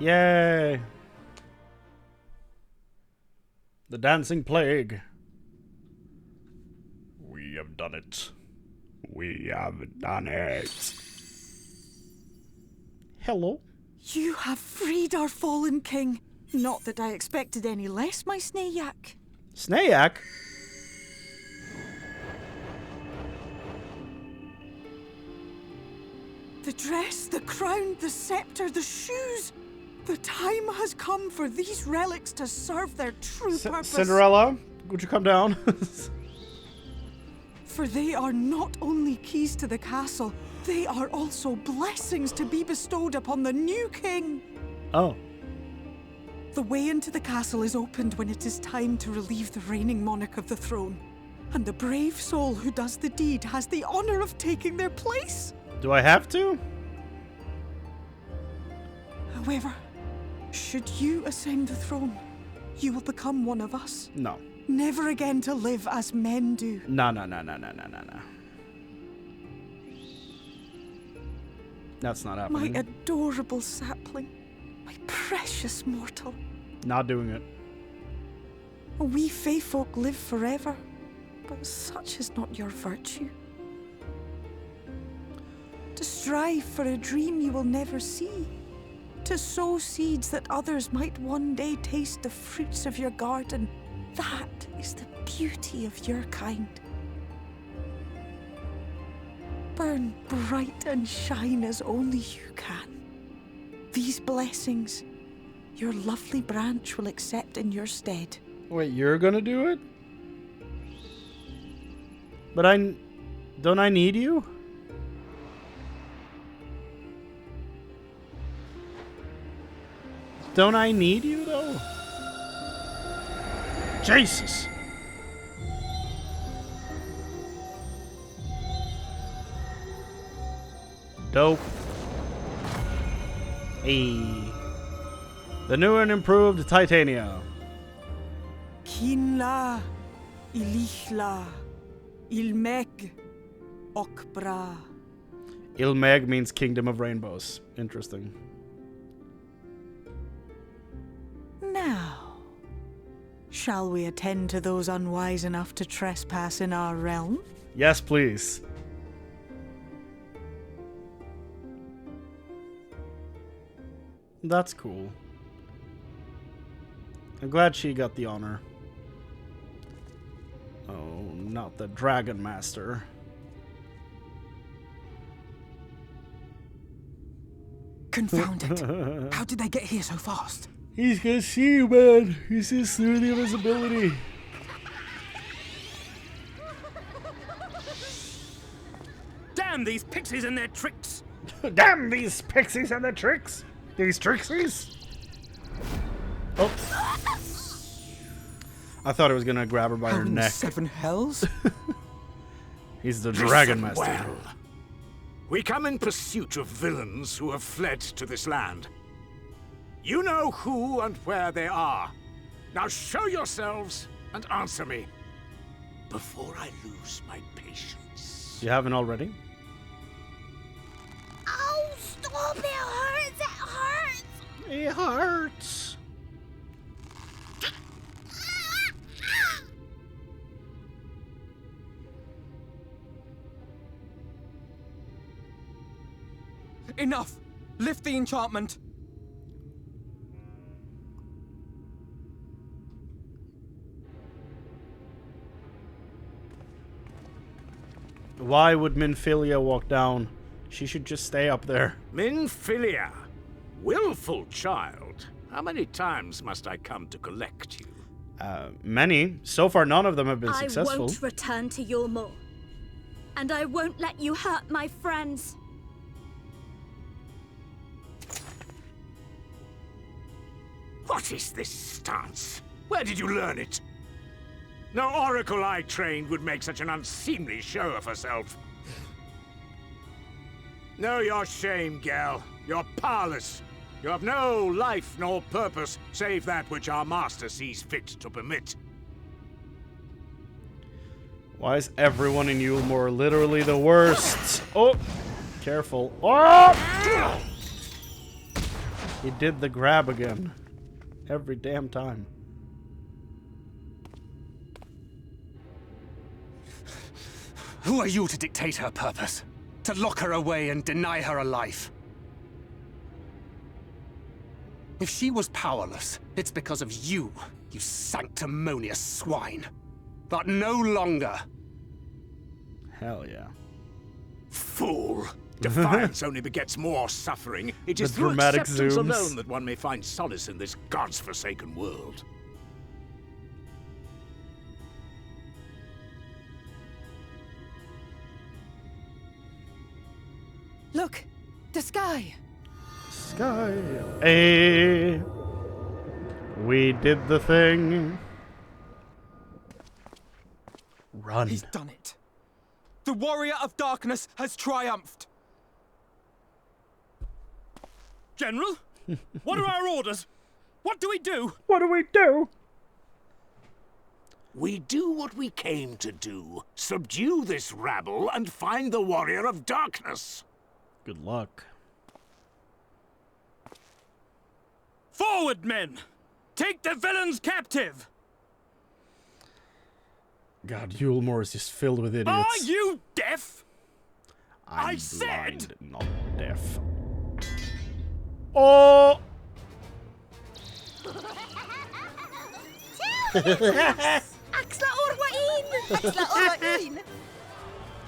Yay! The dancing plague. We have done it. We have done it. Hello? You have freed our fallen king. Not that I expected any less, my Snayak. Snayak? The dress, the crown, the scepter, the shoes. The time has come for these relics to serve their true purpose. Cinderella, would you come down? For they are not only keys to the castle, they are also blessings to be bestowed upon the new king. Oh. The way into the castle is opened when it is time to relieve the reigning monarch of the throne. And the brave soul who does the deed has the honor of taking their place. Do I have to? However, should you ascend the throne, you will become one of us. No. Never again to live as men do. No. That's not happening. My adorable sapling. My precious mortal. Not doing it. We Fae folk live forever, but such is not your virtue. To strive for a dream you will never see. To sow seeds that others might one day taste the fruits of your garden. That is the beauty of your kind. Burn bright and shine as only you can. These blessings, your lovely branch will accept in your stead. Wait, you're gonna do it? But don't I need you? Don't I need you though? Jesus! Dope. Hey. The new and improved Titania. Kinla, Ilichla, Ilmeg, Okbra. Ilmeg means Kingdom of Rainbows. Interesting. Now, shall we attend to those unwise enough to trespass in our realm? Yes, please. That's cool. I'm glad she got the honor. Oh, not the Dragon Master. Confound it. How did they get here so fast? He's gonna see you, man. He sees through the invisibility. Damn these pixies and their tricks! Damn these pixies and their tricks! These trixies! Oh. I thought I was gonna grab her by her neck. 7 hells? He's the Dragon Master. Well, we come in pursuit of villains who have fled to this land. You know who and where they are. Now show yourselves and answer me before I lose my patience. You haven't already? Oh, stop! It hurts! It hurts! It hurts. Enough! Lift the enchantment! Why would Minfilia walk down? She should just stay up there. Minfilia, willful child. How many times must I come to collect you? Many. So far, none of them have been successful. I won't return to Yulmore. And I won't let you hurt my friends. What is this stance? Where did you learn it? No oracle I trained would make such an unseemly show of herself. Know your shame, gal. You're powerless. You have no life nor purpose, save that which our master sees fit to permit. Why is everyone in Yulmore literally the worst? Oh! Careful. Oh! He did the grab again. Every damn time. Who are you to dictate her purpose? To lock her away and deny her a life? If she was powerless, it's because of you, you sanctimonious swine. But no longer. Hell yeah. Fool! Defiance only begets more suffering. It is The through dramatic acceptance zooms. alone that one may find solace in this god's-forsaken world. Look, the sky. Sky. Hey. We did the thing. Run. He's done it. The warrior of darkness has triumphed. General? What are our orders? What do we do? What do we do? We do what we came to do. Subdue this rabble and find the warrior of darkness. Good luck. Forward, men! Take the villains captive! God, Yulmore is just filled with idiots. Are you deaf? I said... not deaf. Oh!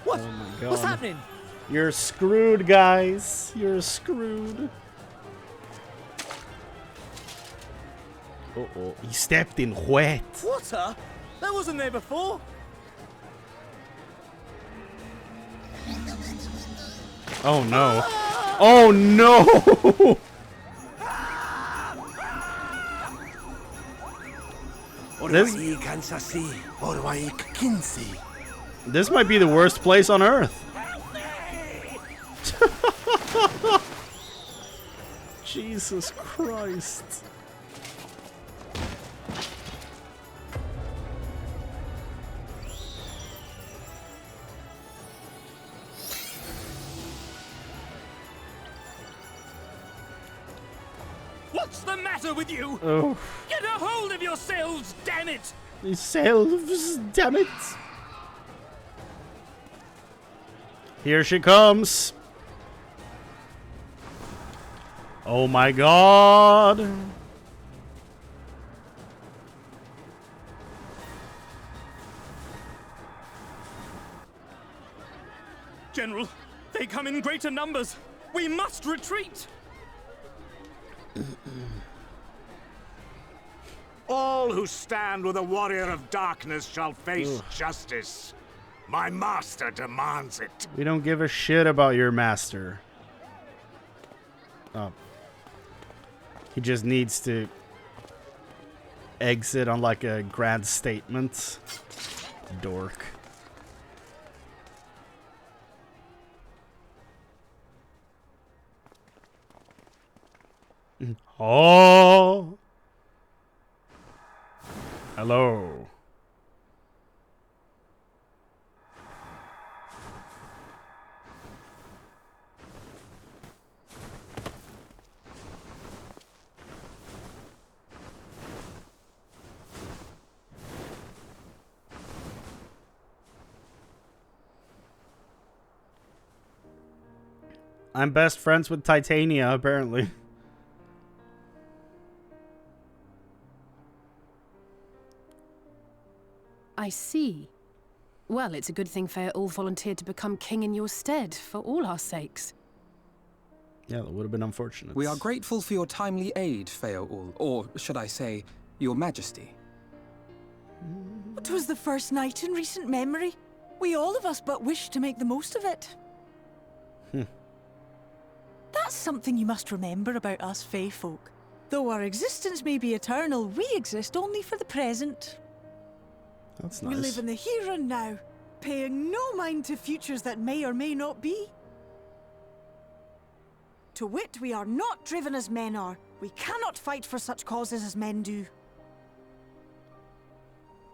What? Oh my God. What's happening? You're screwed, guys. You're screwed. Uh-oh. He stepped in wet. Water? That wasn't there before. Oh no. Oh no! This might be the worst place on Earth. Jesus Christ. What's the matter with you? Oh. Get a hold of yourselves, damn it! Yourselves, damn it. Here she comes. Oh my God. General, they come in greater numbers. We must retreat. All who stand with a warrior of darkness shall face justice. My master demands it. We don't give a shit about your master. Oh. He just needs to exit on like a grand statement. Dork. Oh. Hello. I'm best friends with Titania, apparently. I see. Well, it's a good thing Feaul volunteered to become king in your stead, for all our sakes. Yeah, that would have been unfortunate. We are grateful for your timely aid, Feaul, or should I say, your majesty. It was the first night in recent memory. We all of us but wished to make the most of it. That's something you must remember about us Fae folk. Though our existence may be eternal, we exist only for the present. That's nice. We live in the here and now, paying no mind to futures that may or may not be. To wit, we are not driven as men are. We cannot fight for such causes as men do.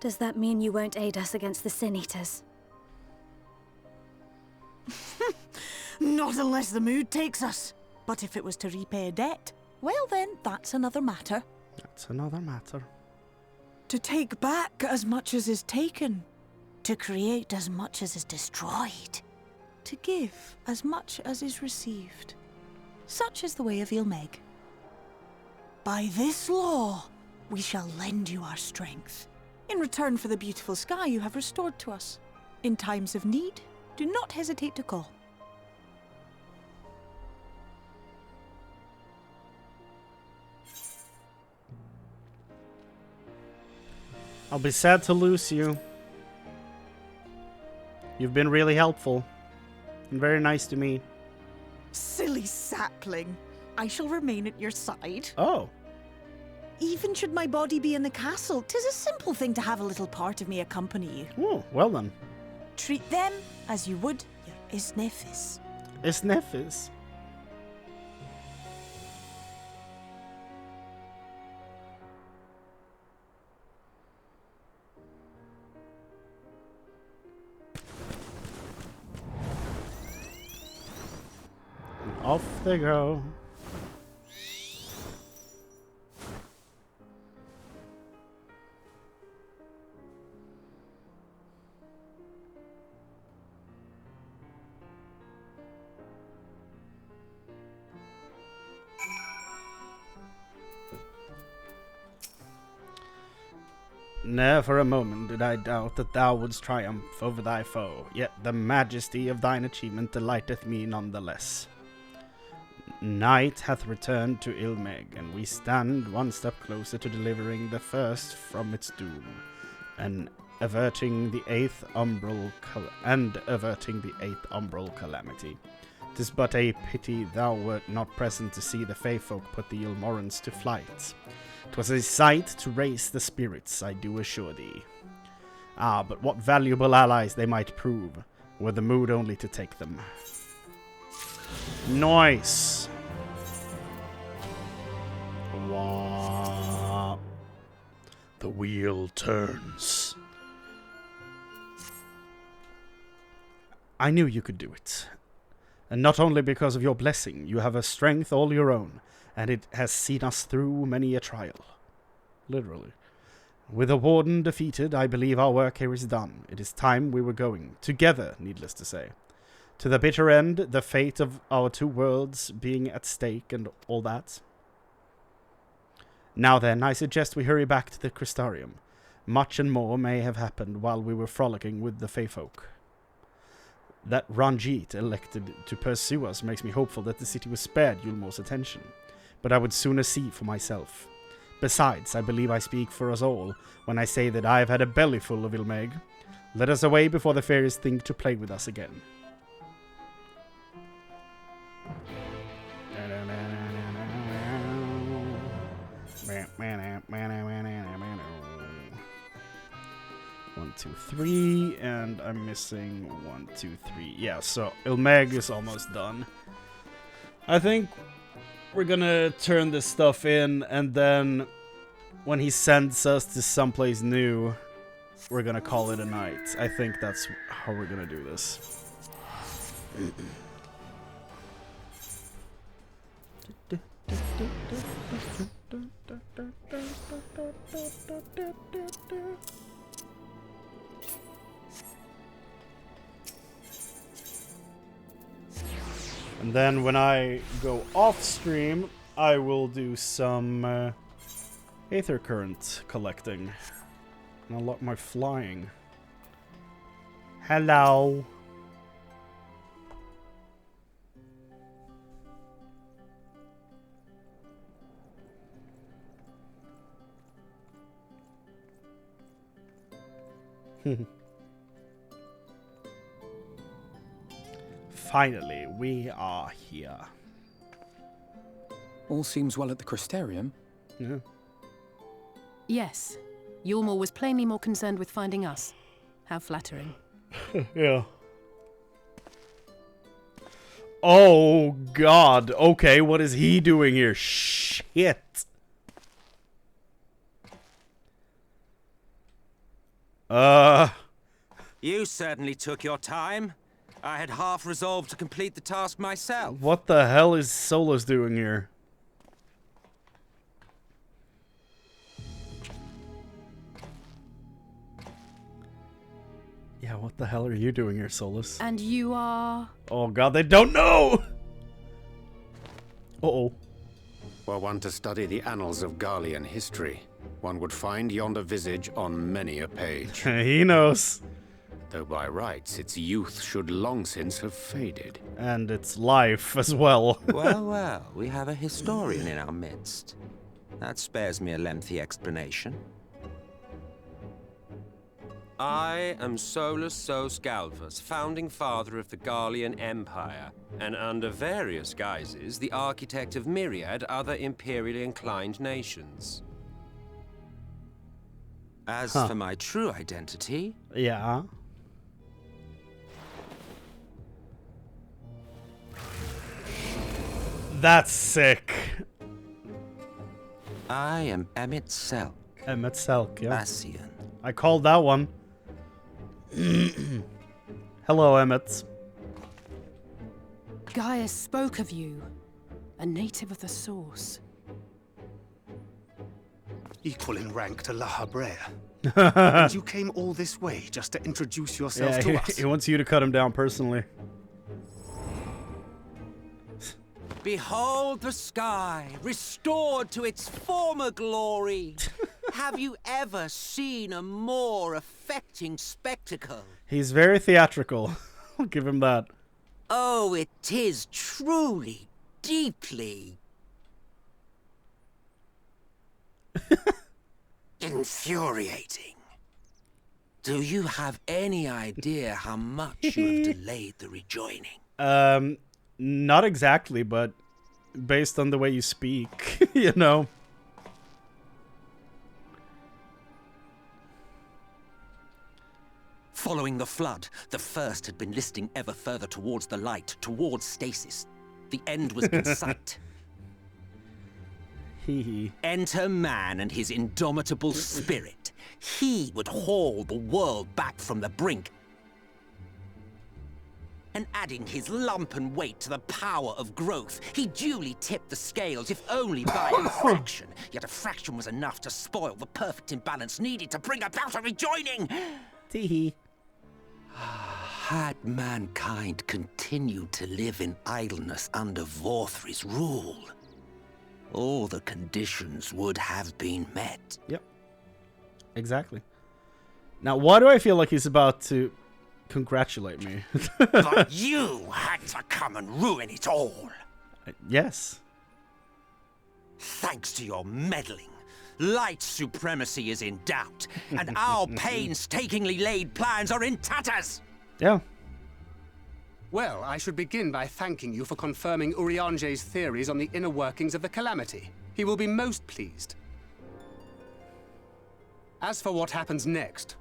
Does that mean you won't aid us against the Sin Eaters? Not unless the mood takes us. But if it was to repay a debt, Well then, that's another matter. That's another matter. To take back as much as is taken. To create as much as is destroyed. To give as much as is received. Such is the way of Ilmeg. By this law, we shall lend you our strength, in return for the beautiful sky you have restored to us. In times of need, do not hesitate to call. I'll be sad to lose you. You've been really helpful. And very nice to me. Silly sapling. I shall remain at your side. Oh. Even should my body be in the castle, 'tis a simple thing to have a little part of me accompany you. Oh, well then. Treat them as you would your Isnefis. Isnefis? Off they go. Ne'er for a moment did I doubt that thou wouldst triumph over thy foe, yet the majesty of thine achievement delighteth me none the less. Night hath returned to Ilmeg, and we stand one step closer to delivering the first from its doom, and averting the eighth umbral calamity. 'Tis but a pity thou wert not present to see the Fey folk put the Ilmorans to flight. 'Twas a sight to raise the spirits, I do assure thee. Ah, but what valuable allies they might prove, were the mood only to take them. Nice! Wah. The wheel turns. I knew you could do it. And not only because of your blessing, you have a strength all your own, and it has seen us through many a trial. Literally. With the warden defeated, I believe our work here is done. It is time we were going, together, needless to say. To the bitter end, the fate of our two worlds being at stake and all that. Now then, I suggest we hurry back to the Crystarium. Much and more may have happened while we were frolicking with the Fey folk. That Ranjit elected to pursue us makes me hopeful that the city was spared Yulmor's attention. But I would sooner see for myself. Besides, I believe I speak for us all when I say that I have had a bellyful of Ilmeg. Let us away before the fairies think to play with us again. One, two, three, and I'm missing 1, 2, 3. Yeah, so Ilmeg is almost done. I think we're gonna turn this stuff in, and then when he sends us to someplace new, we're gonna call it a night. I think that's how we're gonna do this. And then when I go off stream, I will do some Aether Current collecting. And unlock my flying. Hello. Finally, we are here. All seems well at the Crystarium. Yeah. Yes. Yulmor was plainly more concerned with finding us. How flattering. Yeah. Oh, God. Okay, what is he doing here? Shit. You certainly took your time. I had half resolved to complete the task myself. What the hell is Solus doing here? Yeah, what the hell are you doing here, Solus? And you are... Oh god, they don't know! Uh-oh. Were one to study the annals of Garlean history, one would find yonder visage on many a page. He knows. Though by rights its youth should long since have faded. And its life as well. Well, well, we have a historian in our midst. That spares me a lengthy explanation. I am Solus Sos Galvus, founding father of the Garlean Empire, and under various guises, the architect of myriad other imperially inclined nations. As for my true identity... Yeah? That's sick. I am Emmett Selk. Emmett Selk, yeah. Ascian. I called that one. Hello, Emmett. Gaius spoke of you. A native of the Source. Equal in rank to La Habrea. And you came all this way just to introduce yourself to us. He wants you to cut him down personally. Behold the sky, restored to its former glory. Have you ever seen a more affecting spectacle? He's very theatrical. I'll give him that. Oh, it is truly, deeply... infuriating. Do you have any idea how much you have delayed the rejoining? Not exactly, but based on the way you speak, you know. Following the flood, the first had been listing ever further towards the light, towards stasis. The end was in sight. Enter man and his indomitable spirit. He would haul the world back from the brink. And adding his lumpen weight to the power of growth, he duly tipped the scales, if only by a fraction. Yet a fraction was enough to spoil the perfect imbalance needed to bring about a rejoining. Tee-hee. Had mankind continued to live in idleness under Vorthri's rule, all the conditions would have been met. Yep. Exactly. Now, why do I feel like he's about to congratulate me? But you had to come and ruin it all. Yes. Thanks to your meddling, light supremacy is in doubt, and our painstakingly laid plans are in tatters. Yeah. Well, I should begin by thanking you for confirming Urianger's theories on the inner workings of the Calamity. He will be most pleased. As for what happens next,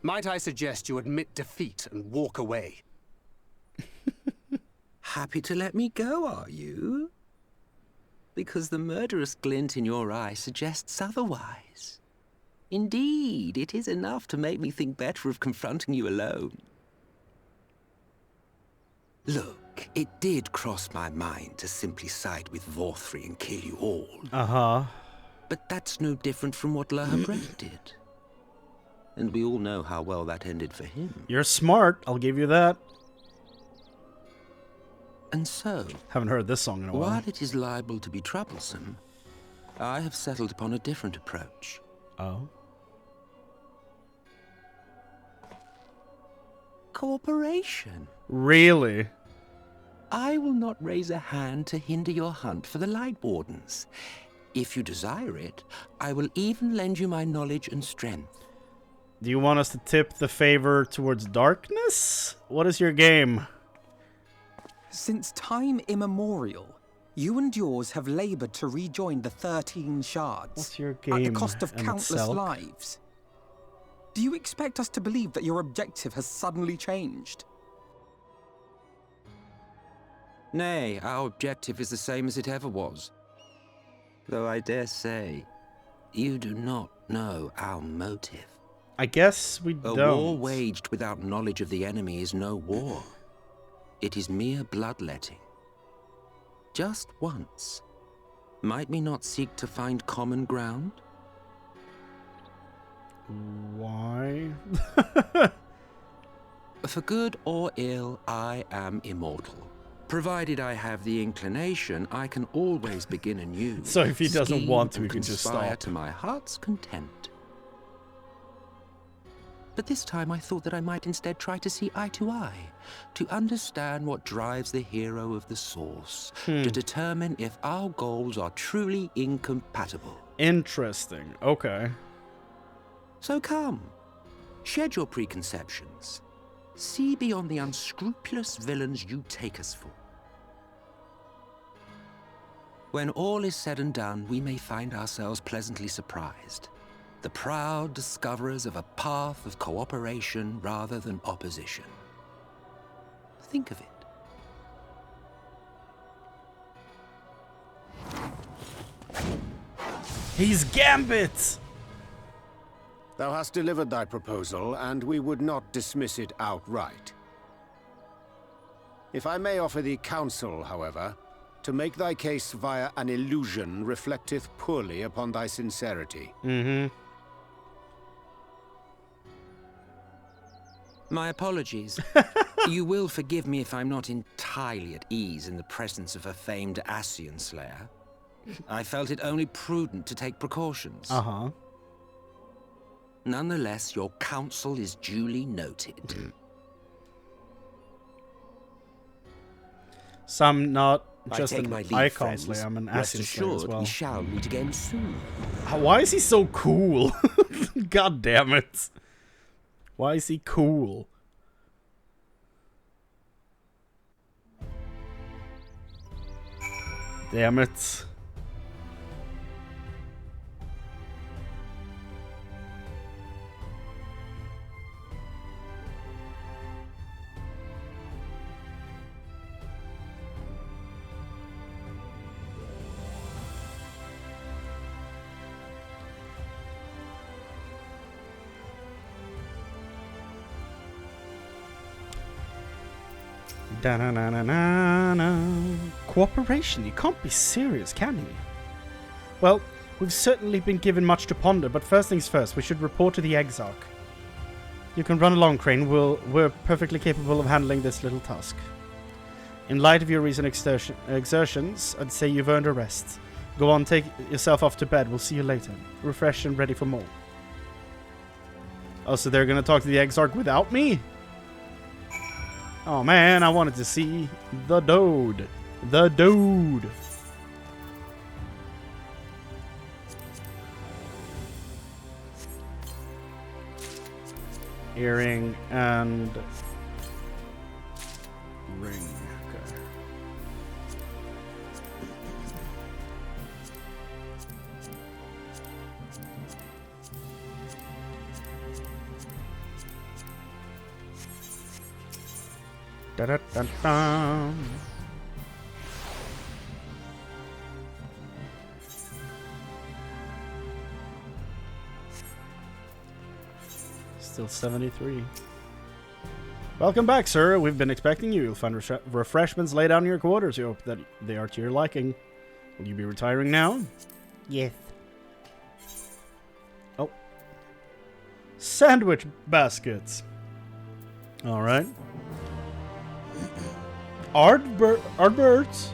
might I suggest you admit defeat and walk away? Happy to let me go, are you? Because the murderous glint in your eye suggests otherwise. Indeed, it is enough to make me think better of confronting you alone. Look, it did cross my mind to simply side with Vorthri and kill you all. Uh-huh. But that's no different from what La Habrea did. And we all know how well that ended for him. You're smart, I'll give you that. And so... Haven't heard this song in a while. While it is liable to be troublesome, I have settled upon a different approach. Oh? Cooperation. Really? I will not raise a hand to hinder your hunt for the Light Wardens. If you desire it, I will even lend you my knowledge and strength. Do you want us to tip the favor towards darkness? What is your game? Since time immemorial, you and yours have labored to rejoin the 13 shards. What's your game? At the cost of countless Selk? lives. Do you expect us to believe that your objective has suddenly changed? Nay, our objective is the same as it ever was. Though I dare say, you do not know our motive. I guess we don't. A war waged without knowledge of the enemy is no war. It is mere bloodletting. Just once. Might we not seek to find common ground? Why? For good or ill, I am immortal. Provided I have the inclination, I can always begin anew. So if he doesn't scheme want to, and he can just conspire stop. to my heart's content. But this time I thought that I might instead try to see eye to eye, to understand what drives the hero of the source, to determine if our goals are truly incompatible. Interesting. Okay. So come, shed your preconceptions. See beyond the unscrupulous villains you take us for. When all is said and done, we may find ourselves pleasantly surprised. The proud discoverers of a path of cooperation rather than opposition. Think of it. He's Gambit! Thou hast delivered thy proposal, and we would not dismiss it outright. If I may offer thee counsel, however, to make thy case via an illusion reflecteth poorly upon thy sincerity. My apologies. You will forgive me if I'm not entirely at ease in the presence of a famed Ascian slayer. I felt it only prudent to take precautions. Nonetheless, your counsel is duly noted. So I'm not just I take an my leave, icon friends. slayer, I'm an Rest Ascian slayer as assured, well. we shall meet again soon. Why is he so cool? God damn it. Why is he cool? Damn it. Da-na-na-na-na-na. Cooperation? You can't be serious, can you? Well, we've certainly been given much to ponder, but first things first, we should report to the Exarch. You can run along, Chrane. We're perfectly capable of handling this little task. In light of your recent exertions, I'd say you've earned a rest. Go on, take yourself off to bed. We'll see you later. Refreshed and ready for more. Oh, so they're gonna talk to the Exarch without me? Oh man, I wanted to see the Dode. The Dode. Earring and ring. Okay. Da-da-da-da. Still 73. Welcome back, sir. We've been expecting you. You'll find refreshments laid out in your quarters. We hope that they are to your liking. Will you be retiring now? Yes. Oh. Sandwich baskets. All right. Aardbirds.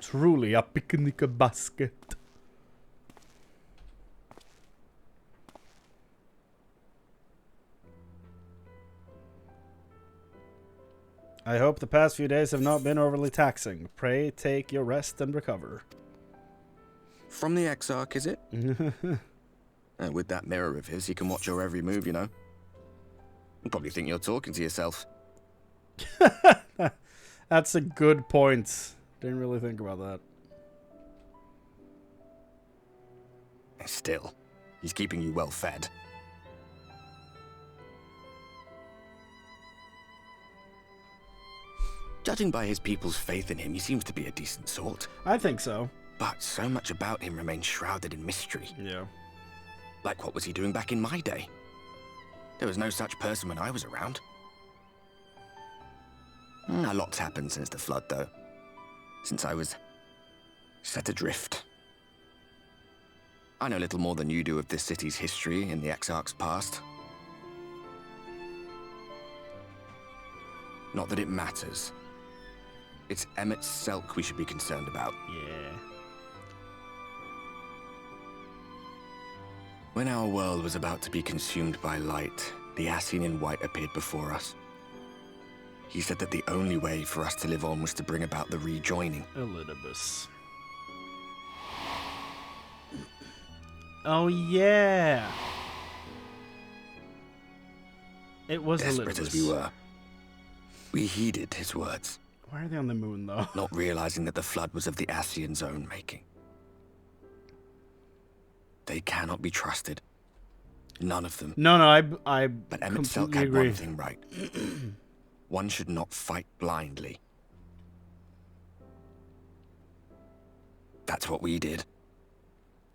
Truly a picnic basket. I hope the past few days have not been overly taxing. Pray take your rest and recover. From the Exarch, is it? With that mirror of his, he can watch your every move, you know. You'll probably think you're talking to yourself. That's a good point. Didn't really think about that. Still, he's keeping you well fed. Judging by his people's faith in him, he seems to be a decent sort. I think so. But so much about him remains shrouded in mystery. Yeah. Like, what was he doing back in my day? There was no such person when I was around. A lot's happened since the flood, though. Since I was set adrift. I know little more than you do of this city's history in the Exarch's past. Not that it matters. It's Emmet Selk we should be concerned about. Yeah. When our world was about to be consumed by light, the Ascian in white appeared before us. He said that the only way for us to live on was to bring about the rejoining. Elidibus. Oh yeah. It was Desperate Elidibus. as we were, we heeded his words. Why are they on the moon, though? Not realizing that the flood was of the Ascian's own making. They cannot be trusted. None of them. No, I But Emmet Selk completely had agree. one thing right. One should not fight blindly. That's what we did.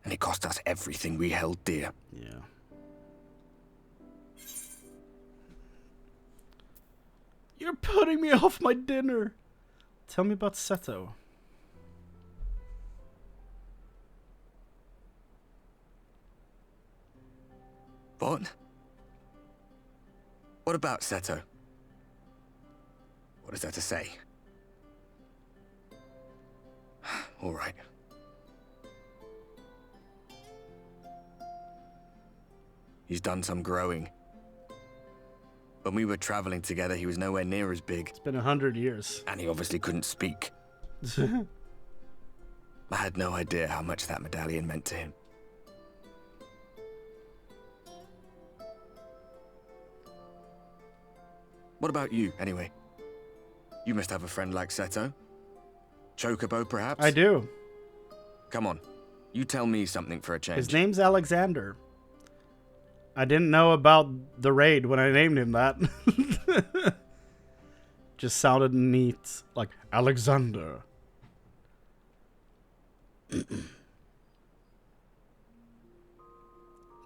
And it cost us everything we held dear. Yeah. You're putting me off my dinner. Tell me about Seto. What? What about Seto? What is there to say? All right. He's done some growing. When we were traveling together, he was nowhere near as big. It's been 100 years. And he obviously couldn't speak. I had no idea how much that medallion meant to him. What about you, anyway? You must have a friend like Seto. Chocobo, perhaps? I do. Come on. You tell me something for a change. His name's Alexander. I didn't know about the raid when I named him that. Just sounded neat. Like, Alexander.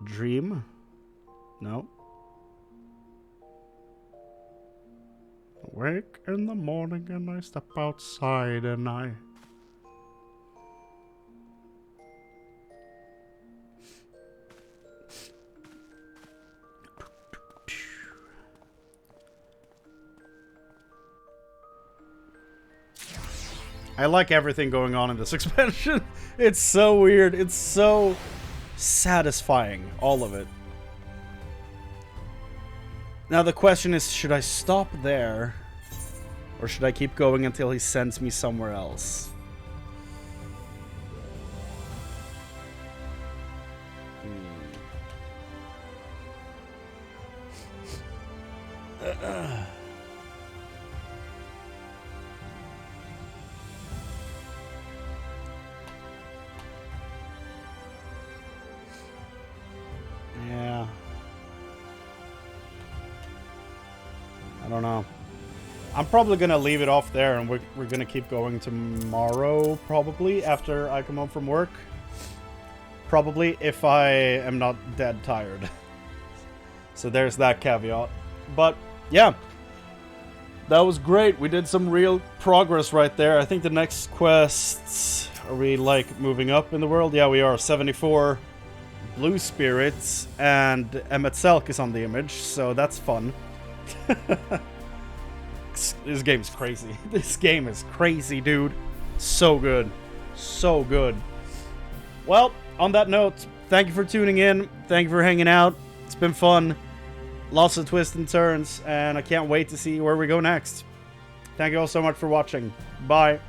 Dream? No. Wake in the morning and I step outside and I... I like everything going on in this expansion. It's so weird. It's so satisfying, all of it. Now the question is, should I stop there? Or should I keep going until he sends me somewhere else? Yeah. I don't know. I'm probably gonna leave it off there, and we're gonna keep going tomorrow, probably, after I come home from work. Probably, if I am not dead tired. So there's that caveat. But, yeah. That was great. We did some real progress right there. I think the next quests... Are we, like, moving up in the world? Yeah, we are. 74 blue spirits, and Emmet Selk is on the image, so that's fun. This game's crazy. This game is crazy, dude. So good. So good. Well, on that note, thank you for tuning in. Thank you for hanging out. It's been fun. Lots of twists and turns, and I can't wait to see where we go next. Thank you all so much for watching. Bye.